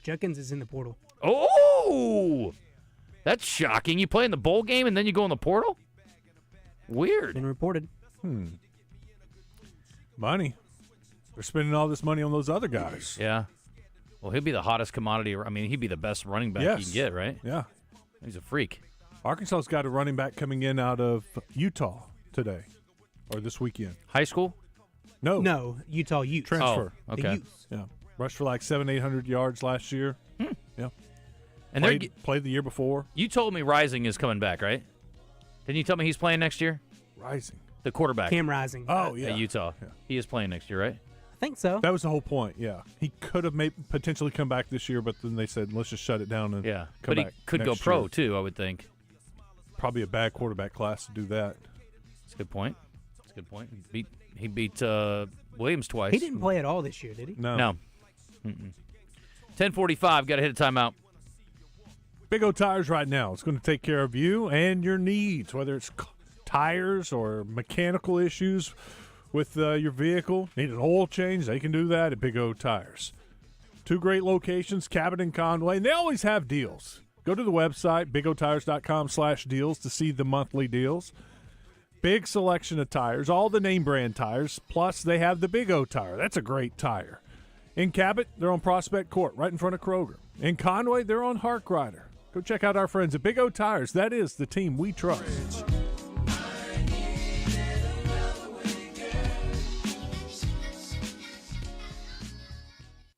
Judkins is in the portal. Oh, that's shocking. You play in the bowl game and then you go in the portal? Weird. Been reported. Money. They're spending all this money on those other guys. Yeah. Well, he'll be the hottest commodity. I mean, he'd be the best running back you can get, right? Yeah. He's a freak. Arkansas's got a running back coming in out of Utah today or this weekend. High school? No, Utah Utes. Transfer. Oh, okay. The Utes. Yeah. Rushed for like 700-800 yards last year. Yeah. And played the year before. You told me Rising is coming back, right? Didn't you tell me he's playing next year? Rising. The quarterback. Cam Rising. Oh, yeah. At Utah. Yeah. He is playing next year, right? I think so. That was the whole point, yeah. He could have potentially come back this year, but then they said, let's just shut it down and come but he back could go next pro, year. too, I would think. Probably a bad quarterback class to do that. That's a good point. He beat Williams twice. He didn't play at all this year, did he? No. 10:45, got to hit a timeout. Big O Tires right now. It's going to take care of you and your needs, whether it's tires or mechanical issues with your vehicle. Need an oil change? They can do that at Big O Tires. 2 great locations, Cabot and Conway, and they always have deals. Go to the website, bigotires.com/deals to see the monthly deals. Big selection of tires, all the name brand tires, plus they have the Big O tire. That's a great tire. In Cabot, they're on Prospect Court, right in front of Kroger. In Conway, they're on Harkrider. Go check out our friends at Big O Tires. That is the team we trust.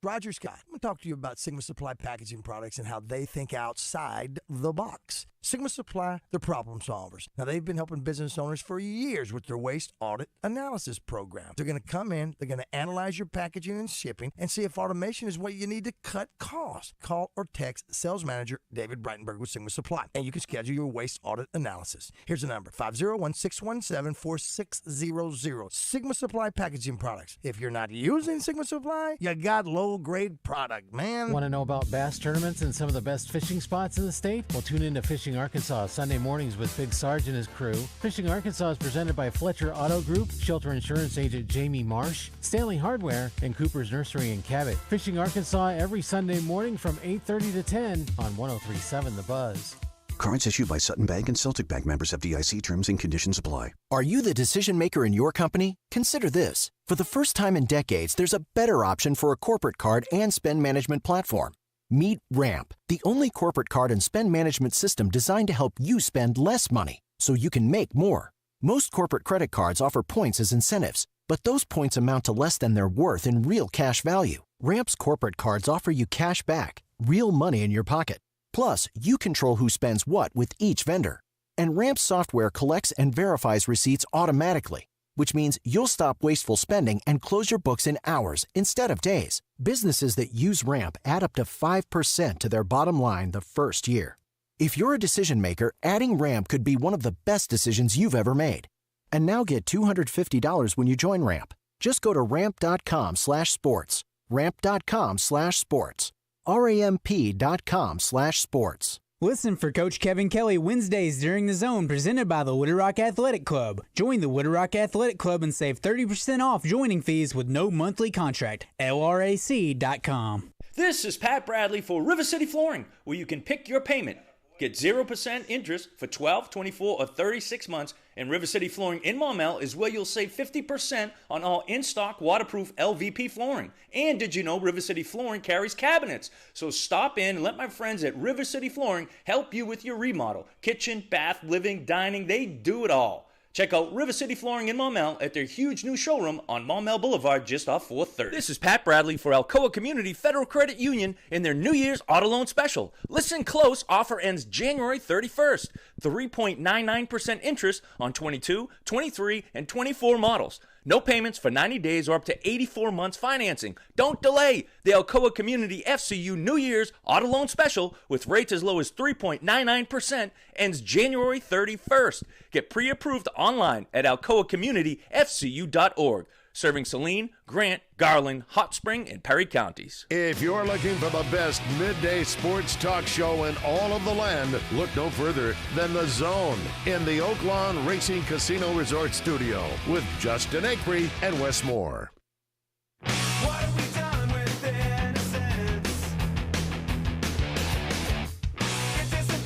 Roger Scott. I'm going to talk to you about Sigma Supply Packaging Products and how they think outside the box. Sigma Supply, they're problem solvers. Now, they've been helping business owners for years with their waste audit analysis program. They're going to come in, they're going to analyze your packaging and shipping and see if automation is what you need to cut costs. Call or text Sales Manager David Breitenberg with Sigma Supply, and you can schedule your waste audit analysis. Here's the number, 501-617-4600. Sigma Supply Packaging Products. If you're not using Sigma Supply, you got low-grade product. product, man. Want to know about bass tournaments and some of the best fishing spots in the state? Well, tune in to Fishing Arkansas Sunday mornings with Big Sarge and his crew. Fishing Arkansas is presented by Fletcher Auto Group, Shelter Insurance Agent Jamie Marsh, Stanley Hardware, and Cooper's Nursery in Cabot. Fishing Arkansas every Sunday morning from 8:30 to 10 on 103.7 The Buzz. Cards issued by Sutton Bank and Celtic Bank, members of FDIC. Terms and conditions apply. Are you the decision maker in your company? Consider this. For the first time in decades, there's a better option for a corporate card and spend management platform. Meet Ramp, the only corporate card and spend management system designed to help you spend less money so you can make more. Most corporate credit cards offer points as incentives, but those points amount to less than their worth in real cash value. Ramp's corporate cards offer you cash back, real money in your pocket. Plus, you control who spends what with each vendor. And Ramp software collects and verifies receipts automatically, which means you'll stop wasteful spending and close your books in hours instead of days. Businesses that use Ramp add up to 5% to their bottom line the first year. If you're a decision maker, adding Ramp could be one of the best decisions you've ever made. And now get $250 when you join Ramp. Just go to ramp.com/sports. Ramp.com/sports. ramp.com/sports. Listen for Coach Kevin Kelly Wednesdays during The Zone, presented by the Wooded Rock Athletic Club. Join the Wooded Rock Athletic Club and save 30% off joining fees with no monthly contract. LRAC.com. This is Pat Bradley for River City Flooring, where you can pick your payment. Get 0% interest for 12, 24, or 36 months, and River City Flooring in Maumelle is where you'll save 50% on all in-stock waterproof LVP flooring. And did you know River City Flooring carries cabinets? So stop in and let my friends at River City Flooring help you with your remodel. Kitchen, bath, living, dining, they do it all. Check out River City Flooring in Maumelle at their huge new showroom on Maumelle Boulevard just off 430. This is Pat Bradley for Alcoa Community Federal Credit Union in their New Year's Auto Loan Special. Listen close, offer ends January 31st. 3.99% interest on 22, 23, and 24 models. No payments for 90 days or up to 84 months financing. Don't delay. The Alcoa Community FCU New Year's Auto Loan Special with rates as low as 3.99% ends January 31st. Get pre-approved online at alcoacommunityfcu.org. Serving Saline, Grant, Garland, Hot Spring, and Perry counties. If you're looking for the best midday sports talk show in all of the land, look no further than The Zone in the Oaklawn Racing Casino Resort Studio with Justin Acree and Wes Moore.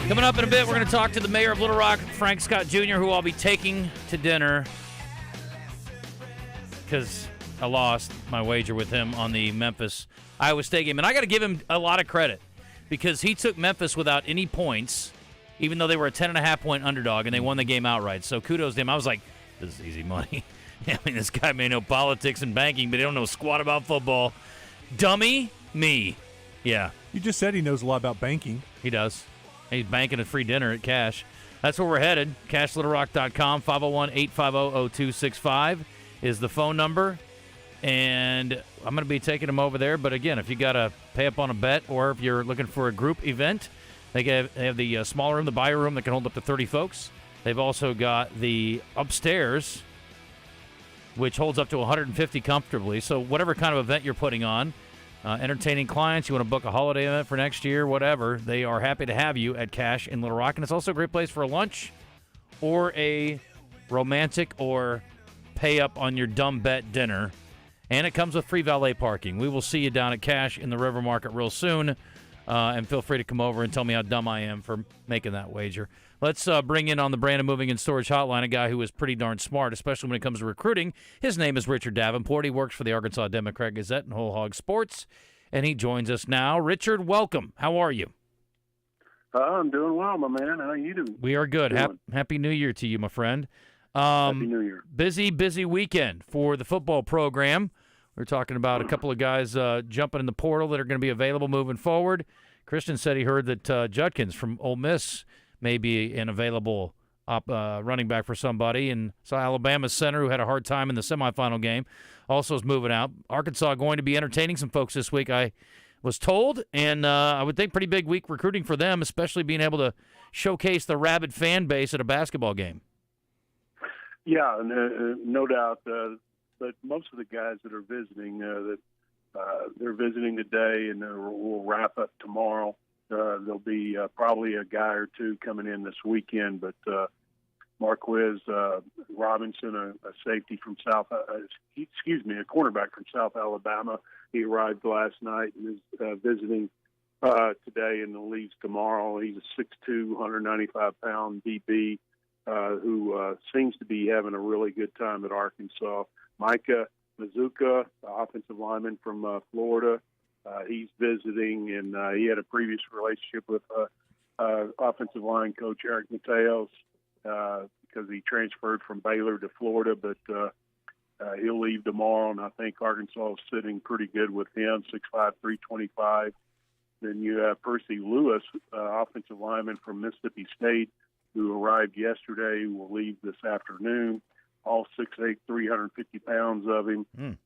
Coming up in a bit, we're going to talk to the mayor of Little Rock, Frank Scott Jr., who I'll be taking to dinner because I lost my wager with him on the Memphis-Iowa State game. And I got to give him a lot of credit because he took Memphis without any points, even though they were a 10.5-point underdog, and they won the game outright. So kudos to him. I was like, this is easy money. I mean, this guy may know politics and banking, but he don't know squat about football. Dummy, me. Yeah. You just said he knows a lot about banking. He does. He's banking a free dinner at Cash. That's where we're headed. CashLittleRock.com, 501-850-0265 is the phone number. And I'm going to be taking him over there. But, again, if you got to pay up on a bet or if you're looking for a group event, they have the small room, the bio room that can hold up to 30 folks. They've also got the upstairs, which holds up to 150 comfortably. So whatever kind of event you're putting on, entertaining clients, you want to book a holiday event for next year, whatever, they are happy to have you at Cash in Little Rock. And it's also a great place for a lunch or a romantic or pay up on your dumb bet dinner. And it comes with free valet parking. We will see you down at Cash in the River Market real soon. And feel free to come over and tell me how dumb I am for making that wager. Let's bring in on the Brandon Moving and Storage Hotline a guy who is pretty darn smart, especially when it comes to recruiting. His name is Richard Davenport. He works for the Arkansas Democrat Gazette and Whole Hog Sports, and he joins us now. Richard, welcome. How are you? I'm doing well, my man. How are you doing? We are good. Happy New Year to you, my friend. Happy New Year. Busy weekend for the football program. We're talking about a couple of guys jumping in the portal that are going to be available moving forward. Christian said he heard that Judkins from Ole Miss may be an available running back for somebody. And so Alabama's center, who had a hard time in the semifinal game, also is moving out. Arkansas going to be entertaining some folks this week, I was told. And I would think pretty big week recruiting for them, especially being able to showcase the rabid fan base at a basketball game. Yeah, no doubt. But most of the guys that are visiting that they're visiting today, and we'll wrap up tomorrow. There'll be probably a guy or two coming in this weekend, but Marquez Robinson, a safety from a cornerback from South Alabama. He arrived last night and is visiting today and leaves tomorrow. He's a 6'2", 195-pound DB who seems to be having a really good time at Arkansas. Micah Mazuka, the offensive lineman from Florida, he's visiting, and he had a previous relationship with offensive line coach Eric Mateos because he transferred from Baylor to Florida, but he'll leave tomorrow, and I think Arkansas is sitting pretty good with him, 6'5", 325. Then you have Percy Lewis, offensive lineman from Mississippi State, who arrived yesterday, will leave this afternoon. All 6'8", 350 pounds of him.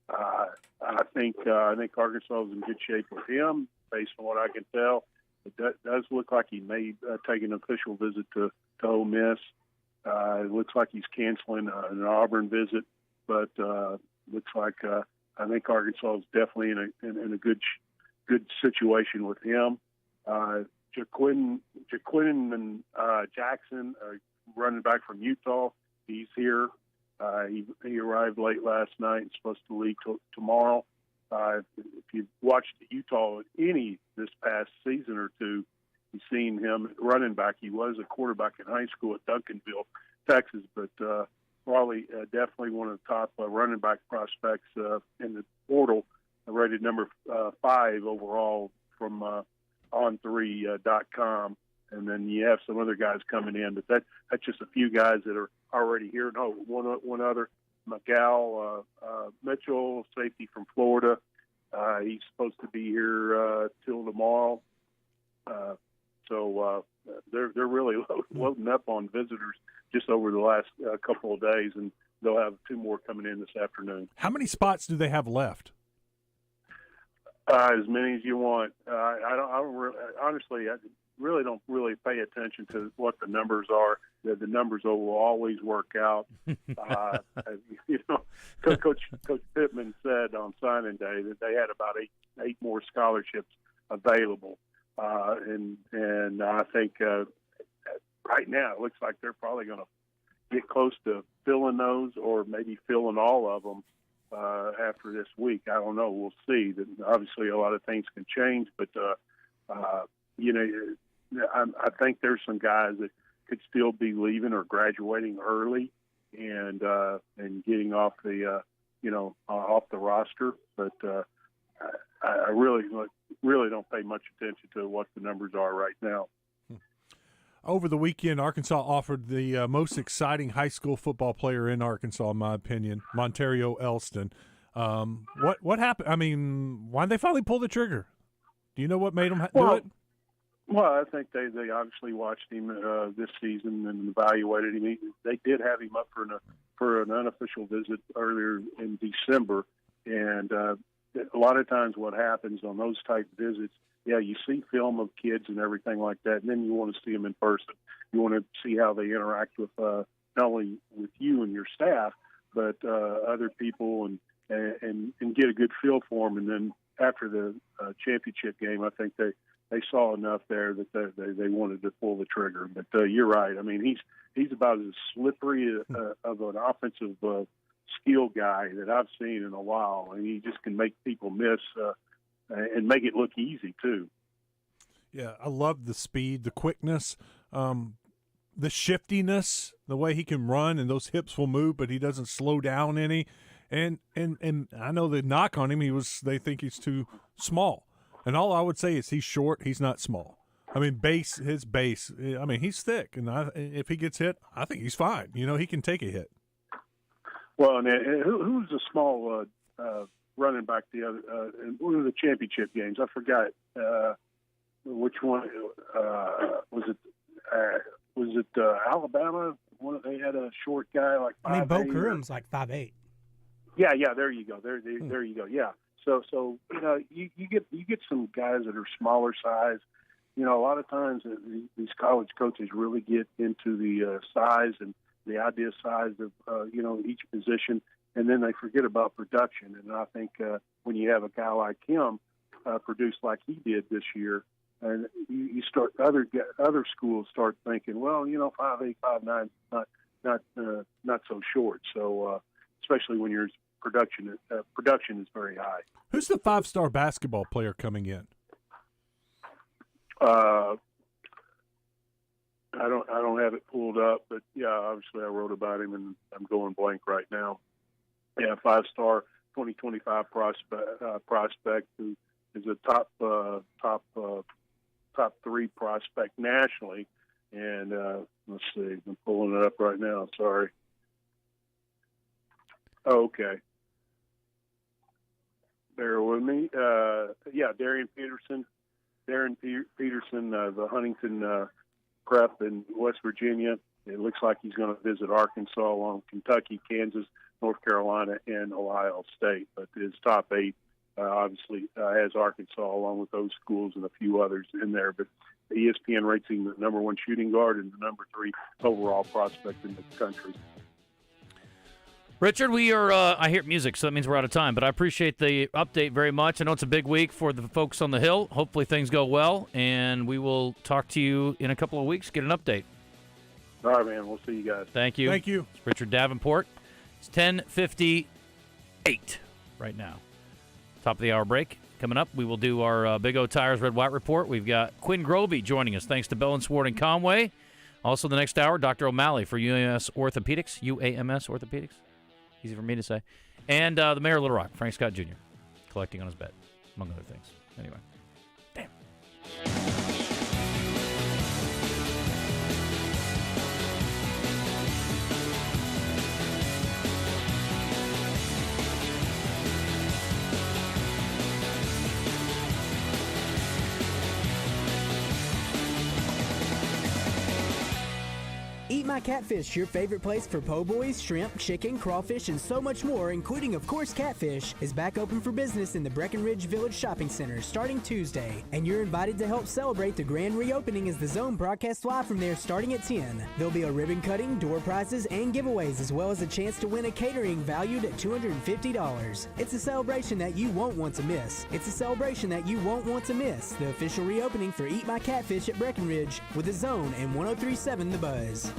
I think Arkansas is in good shape with him, based on what I can tell. It does look like he may take an official visit to Ole Miss. It looks like he's canceling an Auburn visit, but looks like I think Arkansas is definitely in a good situation with him. Quinn and Jackson, running back from Utah, he's here. He arrived late last night and supposed to leave tomorrow. If you've watched Utah any this past season or two, you've seen him running back. He was a quarterback in high school at Duncanville, Texas, but probably definitely one of the top running back prospects in the portal, rated number 5 overall from on3.com. And then you have some other guys coming in, but that's just a few guys that are already here. No, one other, McGow Mitchell, safety from Florida. He's supposed to be here till tomorrow. So they're really loading up on visitors just over the last couple of days, and they'll have 2 more coming in this afternoon. How many spots do they have left? As many as you want. Honestly, I really don't pay attention to what the numbers are. The numbers will always work out. Coach Pittman said on signing day that they had about eight more scholarships available, and I think right now it looks like they're probably going to get close to filling those, or maybe filling all of them after this week. I don't know. We'll see. Obviously, a lot of things can change, but I think there's some guys that could still be leaving or graduating early and getting off the off the roster. But I really don't pay much attention to what the numbers are right now. Over the weekend, Arkansas offered the most exciting high school football player in Arkansas, in my opinion, Montario Elston. What happened? I mean, why did they finally pull the trigger? Do you know what made them do it? Well, I think they obviously watched him this season and evaluated him. They did have him up for an unofficial visit earlier in December, and a lot of times what happens on those type visits, you see film of kids and everything like that, and then you want to see them in person. You want to see how they interact with not only with you and your staff, but other people, and get a good feel for them. And then after the championship game, I think they saw enough there that they wanted to pull the trigger. But you're right. I mean, he's about as slippery of an offensive skill guy that I've seen in a while, and he just can make people miss and make it look easy too. Yeah, I love the speed, the quickness, the shiftiness, the way he can run, and those hips will move, but he doesn't slow down any. And I know the knock on him, they think he's too small. And all I would say is he's short, he's not small. I mean, his base, I mean, he's thick, and if he gets hit, I think he's fine. He can take a hit. Well, and who's the small running back the other in one of the championship games? I forgot which one was it. Was it Alabama? They had a short guy like 5'8". Bo Curum's like 5'8". Yeah. There you go. There you go. Yeah. So you get some guys that are smaller size. A lot of times these college coaches really get into the size and the ideal size of each position, and then they forget about production. And I think when you have a guy like him produce like he did this year, and you start other schools start thinking, well, 5'8", 5'9", not so short. So especially when your production is very high. Who's the 5-star basketball player coming in? I don't have it pulled up, but yeah, obviously I wrote about him, and I'm going blank right now. Yeah, 5-star 2025 prospect who is a top 3 prospect nationally. And let's see, I'm pulling it up right now. Sorry. Okay. Bear with me. Darian Peterson. The Huntington Prep in West Virginia. It looks like he's going to visit Arkansas, along with Kentucky, Kansas, North Carolina, and Ohio State. But his top 8 obviously has Arkansas, along with those schools and a few others in there. But ESPN rates him the number 1 shooting guard and the number 3 overall prospect in the country. Richard, we are, I hear music, so that means we're out of time, but I appreciate the update very much. I know it's a big week for the folks on the Hill. Hopefully things go well, and we will talk to you in a couple of weeks, get an update. All right, man. We'll see you guys. Thank you. Thank you. It's Richard Davenport. It's 10:58 right now. Top of the hour break. Coming up, we will do our Big O Tires Red White Report. We've got Quinn Grovey joining us, thanks to Bell and Sward and Conway. Also, the next hour, Dr. O'Malley for UAMS Orthopedics. Easy for me to say. And the mayor of Little Rock, Frank Scott Jr., collecting on his bet, among other things. Anyway. Damn. Eat My Catfish, your favorite place for po' boys, shrimp, chicken, crawfish, and so much more, including, of course, catfish, is back open for business in the Breckenridge Village Shopping Center starting Tuesday. And you're invited to help celebrate the grand reopening as the Zone broadcasts live from there starting at 10. There'll be a ribbon cutting, door prizes, and giveaways, as well as a chance to win a catering valued at $250. It's a celebration that you won't want to miss. It's a celebration that you won't want to miss. The official reopening for Eat My Catfish at Breckenridge with the Zone and 103.7 The Buzz.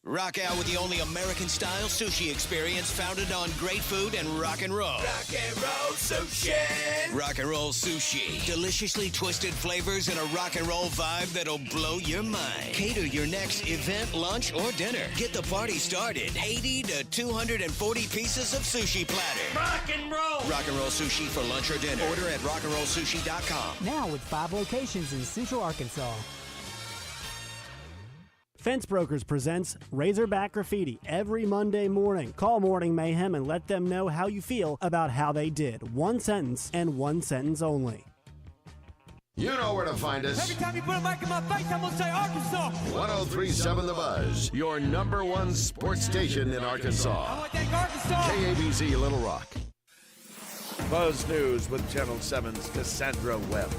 Rock out with the only American-style sushi experience founded on great food and rock and roll. Rock and roll sushi. Rock and roll sushi. Deliciously twisted flavors and a rock and roll vibe that'll blow your mind. Cater your next event, lunch, or dinner. Get the party started. 80 to 240 pieces of sushi platter. Rock and roll. Rock and roll sushi for lunch or dinner. Order at rockandrollsushi.com. Now with 5 locations in Central Arkansas. Fence Brokers presents Razorback Graffiti every Monday morning. Call Morning Mayhem and let them know how you feel about how they did. One sentence and one sentence only. You know where to find us. Every time you put a mic in my face, I'm going to say Arkansas. 103.7 The Buzz, your number 1 sports station in Arkansas. I want to thank Arkansas. KABZ Little Rock. Buzz News with Channel 7's Cassandra Webb.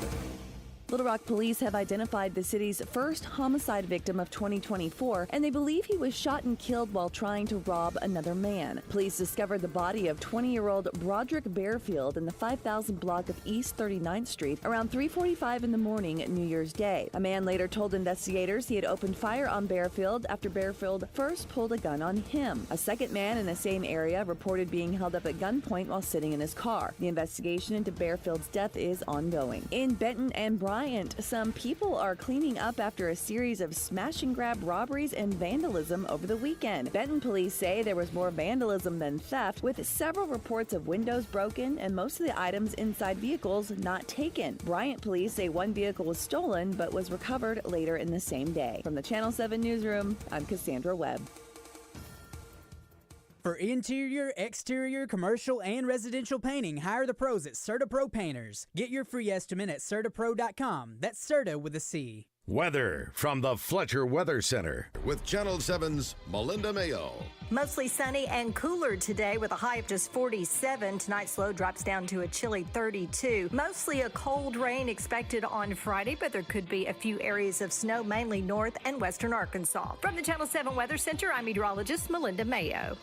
Little Rock police have identified the city's first homicide victim of 2024, and they believe he was shot and killed while trying to rob another man. Police discovered the body of 20-year-old Broderick Bearfield in the 5000 block of East 39th Street around 3:45 in the morning New Year's Day. A man later told investigators he had opened fire on Bearfield after Bearfield first pulled a gun on him. A second man in the same area reported being held up at gunpoint while sitting in his car. The investigation into Bearfield's death is ongoing. In Benton and Bryant, some people are cleaning up after a series of smash-and-grab robberies and vandalism over the weekend. Benton police say there was more vandalism than theft, with several reports of windows broken and most of the items inside vehicles not taken. Bryant police say one vehicle was stolen but was recovered later in the same day. From the Channel 7 newsroom, I'm Cassandra Webb. For interior, exterior, commercial, and residential painting, hire the pros at Serta Pro Painters. Get your free estimate at CertaPro.com. That's Serta with a C. Weather from the Fletcher Weather Center with Channel 7's Melinda Mayo. Mostly sunny and cooler today with a high of just 47. Tonight's low drops down to a chilly 32. Mostly a cold rain expected on Friday, but there could be a few areas of snow, mainly north and western Arkansas. From the Channel 7 Weather Center, I'm meteorologist Melinda Mayo.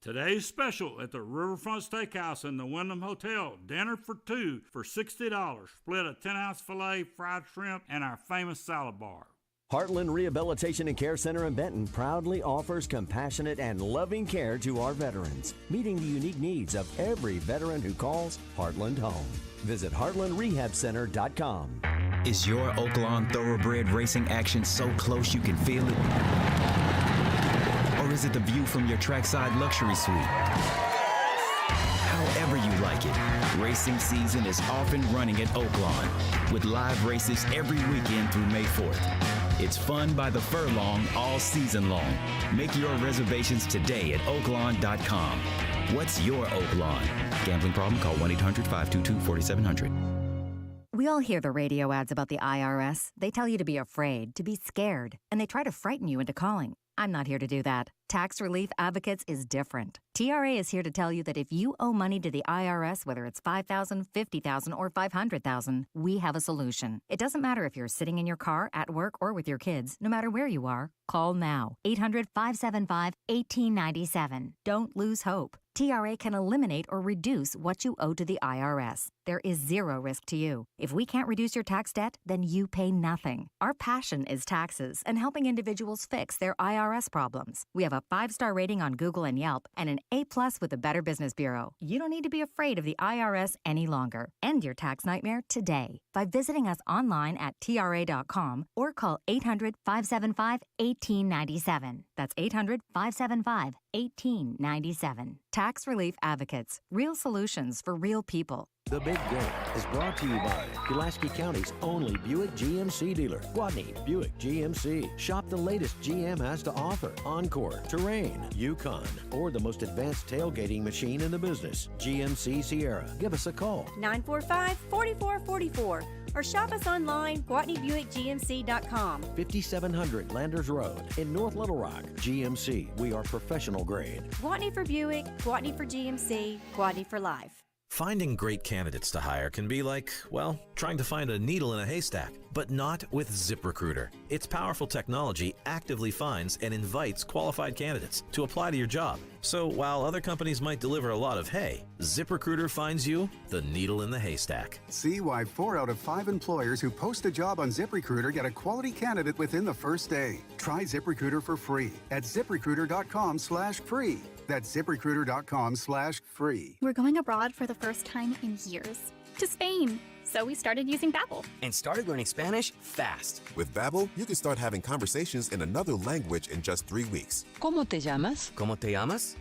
Today's special at the Riverfront Steakhouse in the Wyndham Hotel. Dinner for two for $60. Split a 10-ounce filet, fried shrimp, and our famous salad bar. Heartland Rehabilitation and Care Center in Benton proudly offers compassionate and loving care to our veterans, meeting the unique needs of every veteran who calls Heartland home. Visit heartlandrehabcenter.com. Is your Oaklawn Thoroughbred racing action so close you can feel it? Or is it the view from your trackside luxury suite? However you like it, racing season is off and running at Oaklawn with live races every weekend through May 4th. It's fun by the furlong all season long. Make your reservations today at oaklawn.com. What's your Oaklawn? Gambling problem? Call 1-800-522-4700. We all hear the radio ads about the IRS. They tell you to be afraid, to be scared, and they try to frighten you into calling. I'm not here to do that. Tax Relief Advocates is different. TRA is here to tell you that if you owe money to the IRS, whether it's $5,000, $50,000, or $500,000, we have a solution. It doesn't matter if you're sitting in your car, at work, or with your kids. No matter where you are, call now. 800-575-1897. Don't lose hope. TRA can eliminate or reduce what you owe to the IRS. There is zero risk to you. If we can't reduce your tax debt, then you pay nothing. Our passion is taxes and helping individuals fix their IRS problems. We have a 5-star rating on Google and Yelp and an A+ with the Better Business Bureau. You don't need to be afraid of the IRS any longer. End your tax nightmare today by visiting us online at TRA.com or call 800-575-1897. That's 800-575-1897. Tax Relief Advocates. Real solutions for real people. The Big Game is brought to you by Pulaski County's only Buick GMC dealer, Gwatney Buick GMC. Shop the latest GM has to offer. Encore, Terrain, Yukon, or the most advanced tailgating machine in the business, GMC Sierra. Give us a call. 945-4444 or shop us online, GwatneyBuickGMC.com. 5700 Landers Road in North Little Rock. GMC, we are professional grade. Gwatney for Buick, Gwatney for GMC, Gwatney for life. Finding great candidates to hire can be like, well, trying to find a needle in a haystack, but not with ZipRecruiter. Its powerful technology actively finds and invites qualified candidates to apply to your job. So while other companies might deliver a lot of hay, ZipRecruiter finds you the needle in the haystack. See why 4 out of 5 employers who post a job on ZipRecruiter get a quality candidate within the first day. Try ZipRecruiter for free at ZipRecruiter.com/free. That's ZipRecruiter.com/free. We're going abroad for the first time in years. To Spain. So we started using Babbel. And started learning Spanish fast. With Babbel, you can start having conversations in another language in just 3 weeks. ¿Cómo te llamas? ¿Cómo te llamas?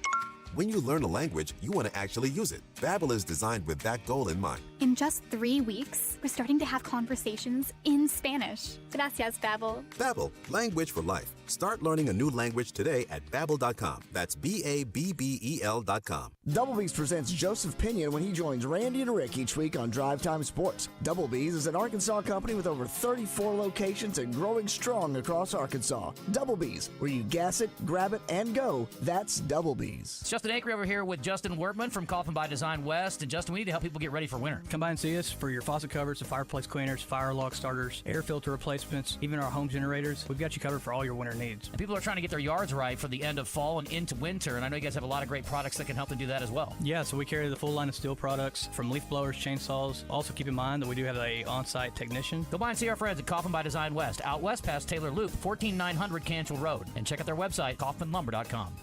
When you learn a language, you want to actually use it. Babbel is designed with that goal in mind. In just 3 weeks, we're starting to have conversations in Spanish. Gracias, Babbel. Babbel, language for life. Start learning a new language today at Babbel.com. That's BABBEL.com. Double B's presents Joseph Pinion when he joins Randy and Rick each week on Drive Time Sports. Double B's is an Arkansas company with over 34 locations and growing strong across Arkansas. Double B's, where you gas it, grab it, and go. That's Double B's. Justin Acre over here with Justin Workman from Coffin by Design West. And Justin, we need to help people get ready for winter. Come by and see us for your faucet covers, and fireplace cleaners, fire log starters, air filter replacements, even our home generators. We've got you covered for all your winter needs. And people are trying to get their yards right for the end of fall and into winter, and I know you guys have a lot of great products that can help them do that as well. Yeah, so we carry the full line of steel products, from leaf blowers, chainsaws. Also keep in mind that we do have an on-site technician. Go by and see our friends at Coffin by Design West, out west past Taylor Loop, 14900 Cantrell Road, and check out their website, kaufmanlumber.com.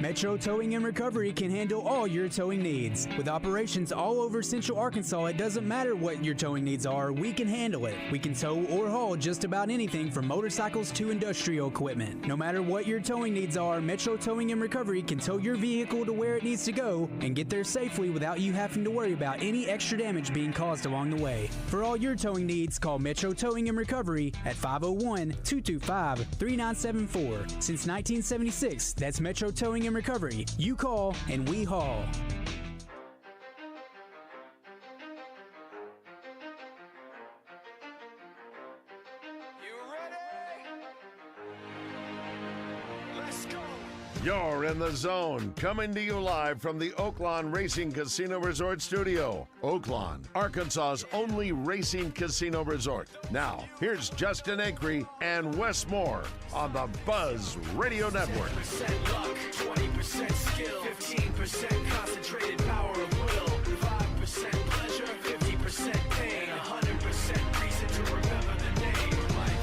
Metro Towing and Recovery can handle all your towing needs. With operations all over Central Arkansas, it doesn't matter what your towing needs are, we can handle it. We can tow or haul just about anything from motorcycles to industrial equipment. No matter what your towing needs are, Metro Towing and Recovery can tow your vehicle to where it needs to go and get there safely without you having to worry about any extra damage being caused along the way. For all your towing needs, call Metro Towing and Recovery at 501-225-3974. Since 1976, that's Metro Towing and Recovery. You call and we haul. You're in the zone, coming to you live from the Oaklawn Racing Casino Resort Studio. Oaklawn, Arkansas's only racing casino resort. Now, here's Justin Acre and Wes Moore on the Buzz Radio Network. 10% luck, 20% skill. skill, 15% concentrated power of will, 5% pleasure, 50% pain, 100% reason to remember the name. Like,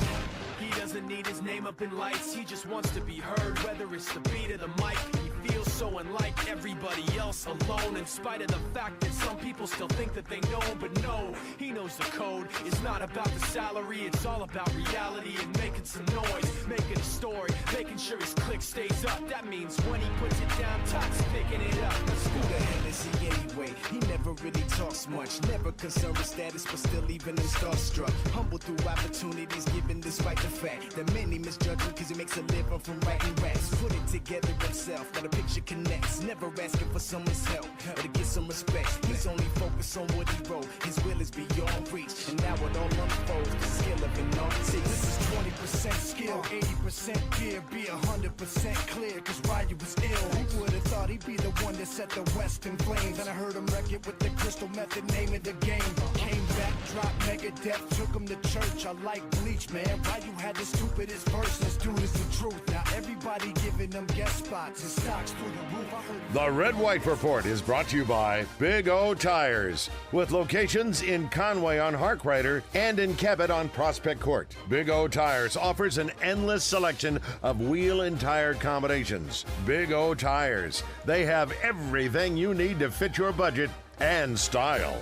he doesn't need his name up in lights, he just wants to be heard, whether it's the beat of the mic. He feels so unlike everybody else, alone, in spite of the fact that some people still think that they know him, but no, he knows the code. It's not about the salary, it's all about reality and making some noise, making a story, making sure his click stays up. That means when he puts it down, Todd's picking it up. Let's go. Who the hell is he anyway? He never really talks much, never concerned with status, but still even him starstruck. Humble through opportunities, given despite the fact that many misjudge him because he makes a living from writing raps. Put it together himself, now the picture connects. Never asking for someone's help or to get some respect. He's only focused on what he wrote. His will is beyond reach, and now it all unfolds. The skill of an artist. This is 20% skill, 80% gear, be 100% clear, cause Ryu was ill. Who would've thought he'd be the one that set the West in flames? And I heard him wreck it with the crystal method, name of the game. Came back, dropped Megadeth, took him to church. I like Bleach, man. Ryu had the stupidest verse, this dude is the truth. Now everybody giving them guest spots and stocks through the roof. The Red White Report is brought to you by Big O Tires, with locations in Conway on Harkrider and in Cabot on Prospect Court. Big O Tires offers an endless selection of wheel and tire combinations. Big O Tires, they have everything you need to fit your budget and style.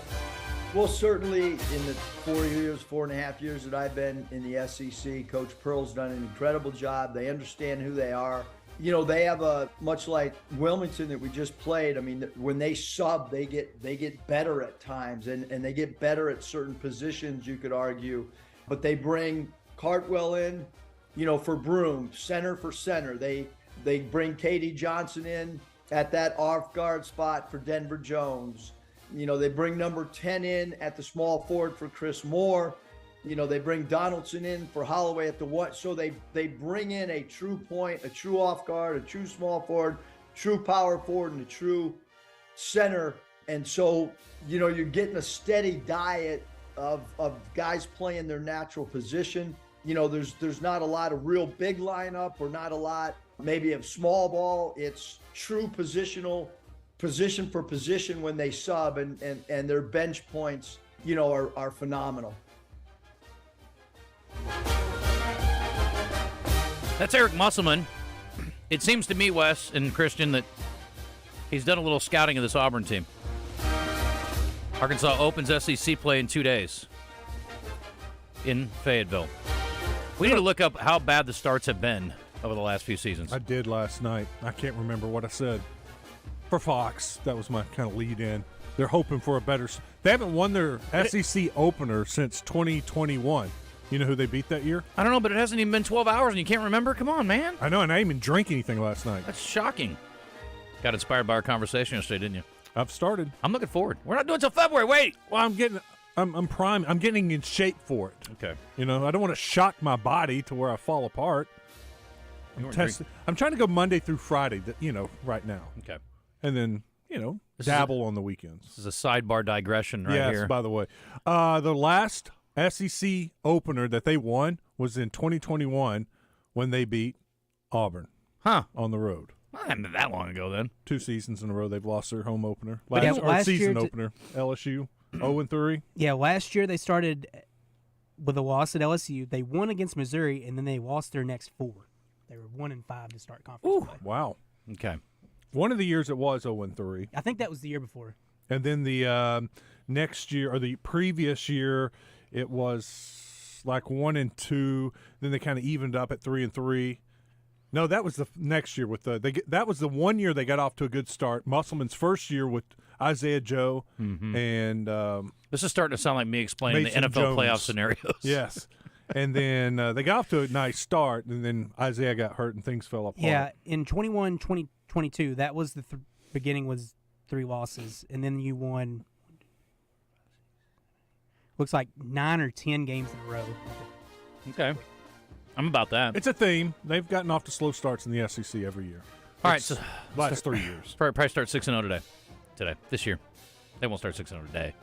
Well, certainly in the 4.5 years that I've been in the SEC, Coach Pearl's done an incredible job. They understand who they are. You know, they have a, much like Wilmington that we just played, I mean, when they sub, they get better at times, and they get better at certain positions, you could argue. But they bring Cartwell in, you know, for Broom, center for center. They bring Katie Johnson in at that off guard spot for Denver Jones. You know, they bring number 10 in at the small forward for Chris Moore. You know, they bring Donaldson in for Holloway at the one. So they bring in a true point, a true off guard, a true small forward, true power forward, and a true center. And so, you know, you're getting a steady diet of guys playing their natural position. You know, there's not a lot of real big lineup, or not a lot maybe of small ball. It's true positional, position for position when they sub, and their bench points, you know, are phenomenal. That's Eric Musselman. It seems to me, Wes and Christian, that he's done a little scouting of this Auburn team. Arkansas opens SEC play in 2 days in Fayetteville. We need to look up how bad the starts have been over the last few seasons. I did last night. I can't remember what I said. For Fox, that was my kind of lead in. They're hoping for a better. They haven't won their SEC opener since 2021. You know who they beat that year? I don't know, but it hasn't even been 12 hours and you can't remember? Come on, man. I know, and I didn't even drink anything last night. That's shocking. Got inspired by our conversation yesterday, didn't you? I've started. I'm looking forward. We're not doing until February. Wait. Well, I'm prime. I'm getting in shape for it. Okay. You know, I don't want to shock my body to where I fall apart. I'm trying to go Monday through Friday, you know, right now. Okay. And then, you know, dabble on the weekends. This is a sidebar digression right here. Yes, by the way. The last SEC opener that they won was in 2021 when they beat Auburn. On the road. Well, that hadn't been that long ago then. 2 seasons in a row they've lost their home opener. Last season year opener. LSU 0-3. Yeah, last year they started with a loss at LSU. They won against Missouri, and then they lost their next 4. They were 1-5 to start conference play. Wow. Okay. One of the years it was 0-3. I think that was the year before. And then the next year, or the previous year, it was like 1-2. Then they kind of evened up at 3-3. No, that was the next year with that was the one year they got off to a good start. Musselman's first year with Isaiah Joe and this is starting to sound like me explaining Mason the NFL Jones. playoff scenarios. Yes. And then they got off to a nice start, and then Isaiah got hurt and things fell apart. Yeah, in 2021-2022, that was the beginning was 3 losses, and then you won, looks like 9 or 10 games in a row. Okay. I'm about that. It's a theme. They've gotten off to slow starts in the SEC every year. All right, so last 3 years. Probably start 6-0 today, this year. They won't start 6-0 today.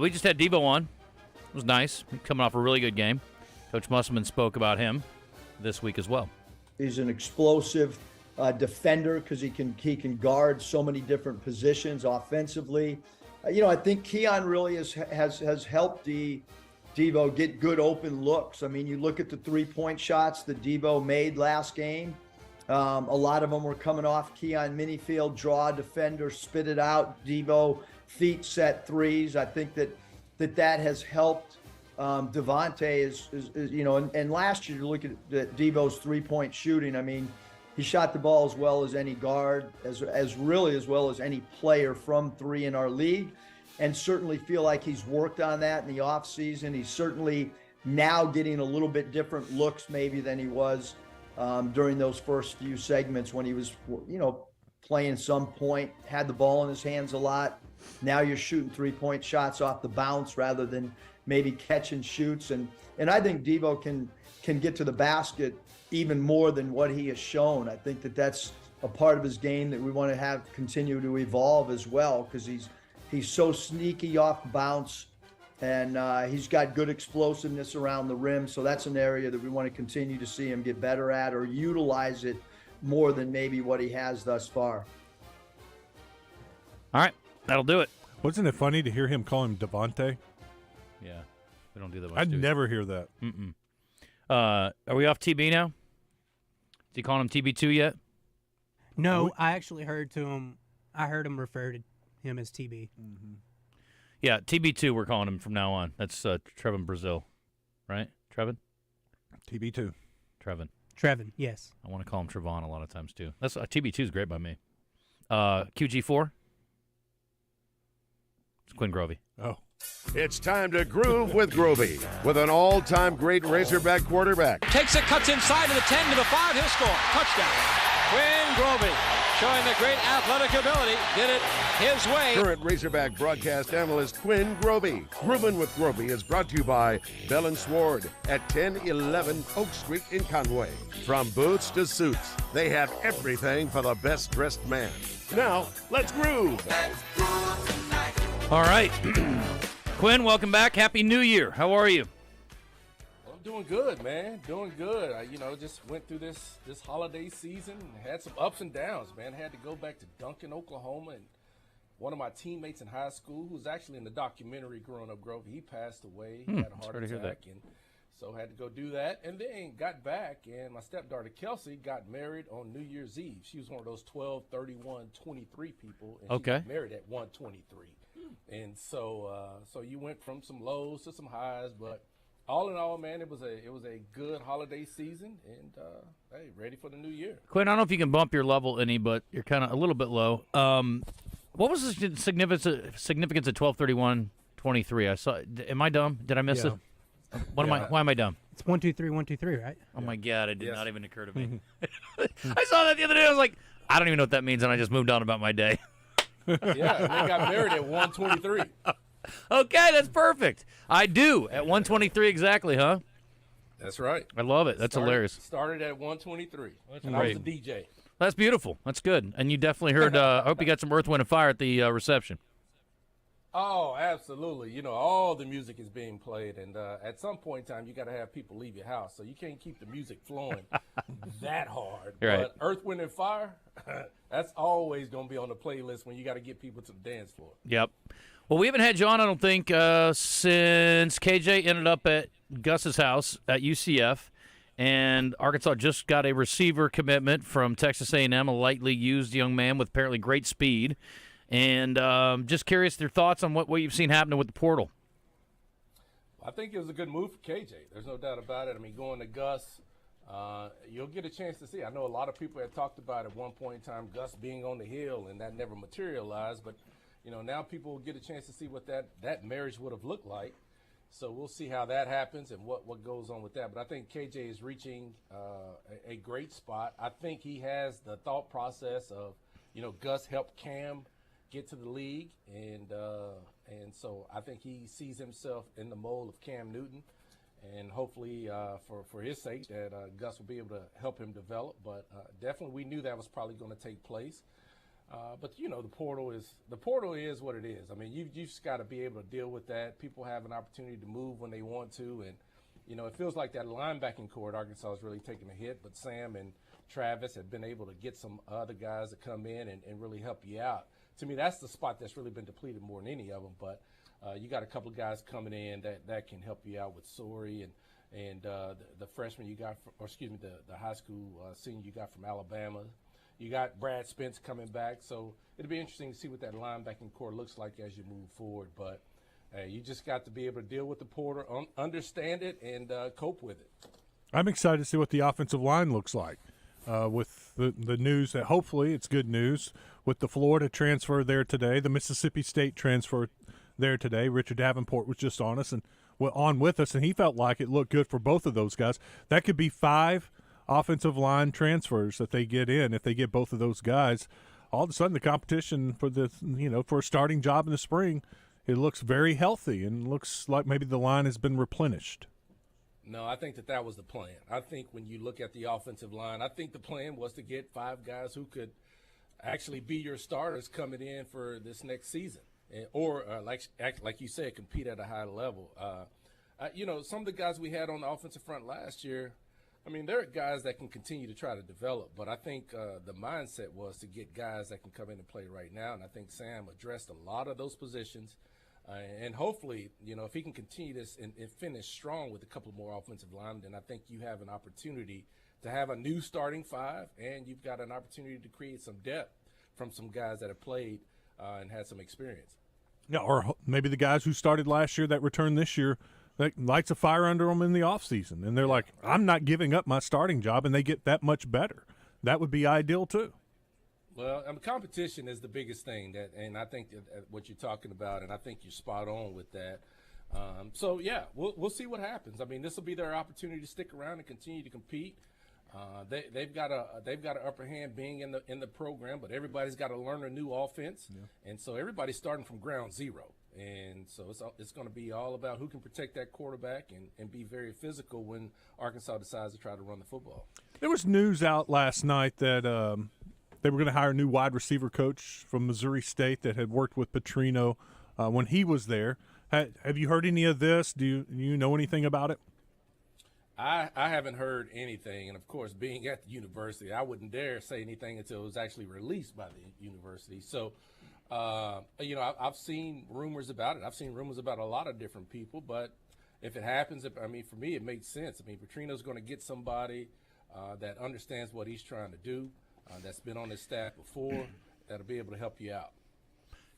We just had Devo on. It was nice. Coming off a really good game. Coach Musselman spoke about him this week as well. He's an explosive defender because he can guard so many different positions offensively. I think Keon really has helped Devo get good open looks. I mean, you look at the 3-point shots that Devo made last game. A lot of them were coming off Keon Minifield, draw defender, spit it out. Devo feet set threes. I think that has helped. Devontae is and last year you look at Devo's 3-point shooting. I mean, he shot the ball as well as any guard, as well as any player from 3 in our league, and certainly feel like he's worked on that in the offseason. He's certainly now getting a little bit different looks maybe than he was during those first few segments when he was, playing some point, had the ball in his hands a lot. Now you're shooting 3-point shots off the bounce rather than maybe catch and shoots. And I think Devo can get to the basket even more than what he has shown. I think that's a part of his game that we want to have continue to evolve as well, because he's so sneaky off bounce, and he's got good explosiveness around the rim. So that's an area that we want to continue to see him get better at, or utilize it more than maybe what he has thus far. All right, that'll do it. Wasn't it funny to hear him call him Devontae? Yeah, we don't do that much. I'd never hear that. Are we off TB now? Is he calling him TB2 yet? No, I actually heard him refer to him as TB. Mm-hmm. Yeah, TB2 we're calling him from now on. That's Trevin Brazil, right? Trevin? TB2. Trevin, yes. I want to call him Trevon a lot of times too. That's TB2 is great by me. QG4? It's Quinn Grovey. Oh. It's time to groove with Grovey, with an all-time great Razorback quarterback. Takes it, cuts inside to the 10 to the 5. He'll score. Touchdown. Quinn Grovey, showing the great athletic ability, did it his way. Current Razorback broadcast analyst Quinn Grovey. Groovin' with Grovey is brought to you by Bell and Sward at 1011 Oak Street in Conway. From boots to suits, they have everything for the best dressed man. Now, let's groove. All right. Quinn, welcome back. Happy New Year. How are you? Well, I'm doing good, man. Doing good. I, just went through this holiday season and had some ups and downs, man. Had to go back to Duncan, Oklahoma, and one of my teammates in high school, who was actually in the documentary Growing Up Grovey, he passed away. He had a heart attack, and so had to go do that. And then got back, and my stepdaughter Kelsey got married on New Year's Eve. She was one of those 12, 31, 23 people, and she got married at 123. And so you went from some lows to some highs, but all in all, man, it was a good holiday season, and hey, ready for the new year. Quinn, I don't know if you can bump your level any, but you're kind of a little bit low. What was the significance of 12/31/23? I saw. Am I dumb? Did I miss it? Why am I dumb? It's 1 2 3 1 2 3, right? Oh my God! It did not even occur to me. I saw that the other day. I was like, I don't even know what that means, and I just moved on about my day. Yeah, and they got married at 123. Okay, that's perfect. I do at 123 exactly, huh? That's right. I love it. That's hilarious. Started at 123. That's and great. I was the DJ. That's beautiful. That's good. And you definitely heard. I hope you got some Earth, Wind, and Fire at the reception. Oh, absolutely. All the music is being played, and at some point in time, you got to have people leave your house, so you can't keep the music flowing that hard. Right. But Earth, Wind, and Fire, that's always going to be on the playlist when you got to get people to the dance floor. Yep. Well, we haven't had John, I don't think, since KJ ended up at Gus's house at UCF, and Arkansas just got a receiver commitment from Texas A&M, a lightly used young man with apparently great speed. And just curious your thoughts on what you've seen happening with the portal. I think it was a good move for KJ. There's no doubt about it. I mean, going to Gus, you'll get a chance to see. I know a lot of people had talked about at one point in time Gus being on the hill, and that never materialized. But, now people will get a chance to see what that marriage would have looked like. So we'll see how that happens and what goes on with that. But I think KJ is reaching a great spot. I think he has the thought process of, Gus helped Cam get to the league, and so I think he sees himself in the mold of Cam Newton, and hopefully for his sake that Gus will be able to help him develop. But definitely we knew that was probably going to take place. But the portal is what it is. I mean, you just got to be able to deal with that. People have an opportunity to move when they want to, and it feels like that linebacking core at Arkansas is really taking a hit, but Sam and Travis have been able to get some other guys to come in and really help you out. To me, that's the spot that's really been depleted more than any of them, but you got a couple of guys coming in that can help you out with Sori and the freshman you got, the high school senior you got from Alabama. You got Brad Spence coming back, so it'll be interesting to see what that linebacking core looks like as you move forward. But you just got to be able to deal with the portal, understand it, and cope with it. I'm excited to see what the offensive line looks like with the news that hopefully it's good news with the Florida transfer there today, the Mississippi State transfer there today. Richard Davenport was just on with us, and he felt like it looked good for both of those guys. That could be 5 offensive line transfers that they get in. If they get both of those guys, all of a sudden the competition for for a starting job in the spring, it looks very healthy and looks like maybe the line has been replenished. No, I think that was the plan. I think when you look at the offensive line, I think the plan was to get 5 guys who could actually be your starters coming in for this next season, or like you said, compete at a high level. Some of the guys we had on the offensive front last year, I mean, there are guys that can continue to try to develop, but I think the mindset was to get guys that can come in and play right now, and I think Sam addressed a lot of those positions. And hopefully, if he can continue this and finish strong with a couple more offensive linemen, then I think you have an opportunity to have a new starting 5, and you've got an opportunity to create some depth from some guys that have played and had some experience. Yeah, or maybe the guys who started last year that returned this year, that lights a fire under them in the offseason, and they're like, I'm not giving up my starting job, and they get that much better. That would be ideal too. Well, competition is the biggest thing, and I think that what you're talking about, and I think you're spot on with that. So yeah, we'll see what happens. I mean, this will be their opportunity to stick around and continue to compete. They've got an upper hand being in the program, but everybody's got to learn a new offense, and so everybody's starting from ground zero. And so it's going to be all about who can protect that quarterback and be very physical when Arkansas decides to try to run the football. There was news out last night that they were going to hire a new wide receiver coach from Missouri State that had worked with Petrino when he was there. Have you heard any of this? Do you know anything about it? I haven't heard anything, and of course, being at the university, I wouldn't dare say anything until it was actually released by the university. So, I've seen rumors about it. I've seen rumors about a lot of different people, but if it happens, for me, it makes sense. I mean, Petrino's going to get somebody that understands what he's trying to do, that's been on his staff before, that'll be able to help you out.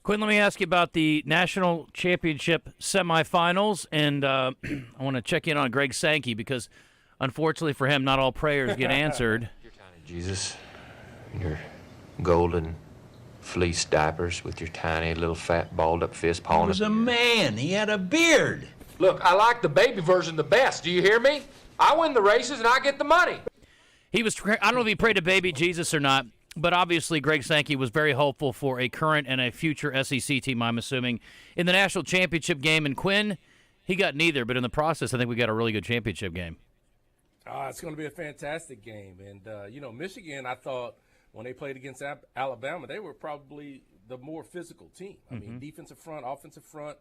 Quinn, let me ask you about the national championship semifinals, and I want to check in on Greg Sankey because, unfortunately for him, not all prayers get answered. Your tiny Jesus, your golden fleece diapers with your tiny little fat balled-up fist pawing. He was a man. He had a beard. Look, I like the baby version the best. Do you hear me? I win the races and I get the money. I don't know if he prayed to baby Jesus or not, but obviously Greg Sankey was very hopeful for a current and a future SEC team, I'm assuming, in the national championship game. And Quinn, he got neither, but in the process, I think we got a really good championship game. It's going to be a fantastic game. And, Michigan, I thought when they played against Alabama, they were probably the more physical team. I mean, defensive front, offensive front.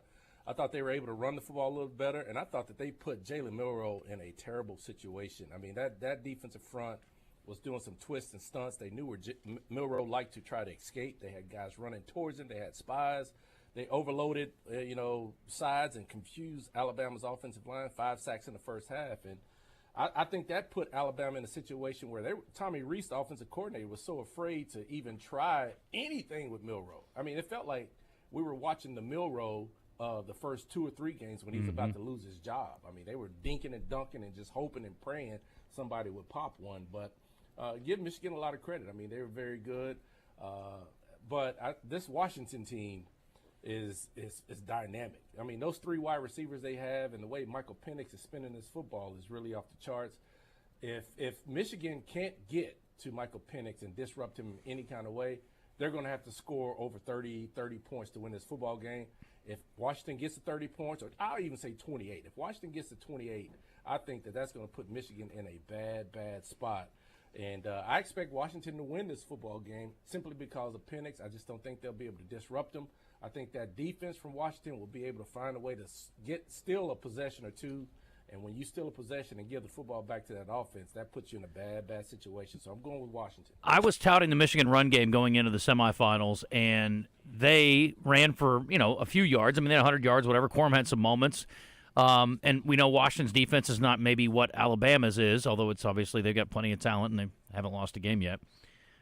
I thought they were able to run the football a little better, and I thought that they put Jalen Milroe in a terrible situation. I mean, that defensive front was doing some twists and stunts. They knew where Milroe liked to try to escape. They had guys running towards him. They had spies. They overloaded, sides and confused Alabama's offensive line, 5 sacks in the first half. And I think that put Alabama in a situation where Tommy Rees, the offensive coordinator, was so afraid to even try anything with Milroe. I mean, it felt like we were watching the Milroe the first 2 or 3 games when he was about to lose his job. I mean, they were dinking and dunking and just hoping and praying somebody would pop one. But give Michigan a lot of credit. I mean, they were very good. But this Washington team is dynamic. I mean, those 3 wide receivers they have and the way Michael Penix is spinning his football is really off the charts. If Michigan can't get to Michael Penix and disrupt him in any kind of way, they're going to have to score over 30 points to win this football game. If Washington gets to 30 points, or I'll even say 28. If Washington gets to 28, I think that's going to put Michigan in a bad spot. And I expect Washington to win this football game simply because of Penix. I just don't think they'll be able to disrupt them. I think that defense from Washington will be able to find a way to steal a possession or 2 And when you steal a possession and give the football back to that offense, that puts you in a bad situation. So I'm going with Washington. I was touting the Michigan run game going into the semifinals, and they ran for, a few yards. I mean, they had 100 yards, whatever. Quorum had some moments. And we know Washington's defense is not maybe what Alabama's is, although it's obviously they've got plenty of talent and they haven't lost a game yet.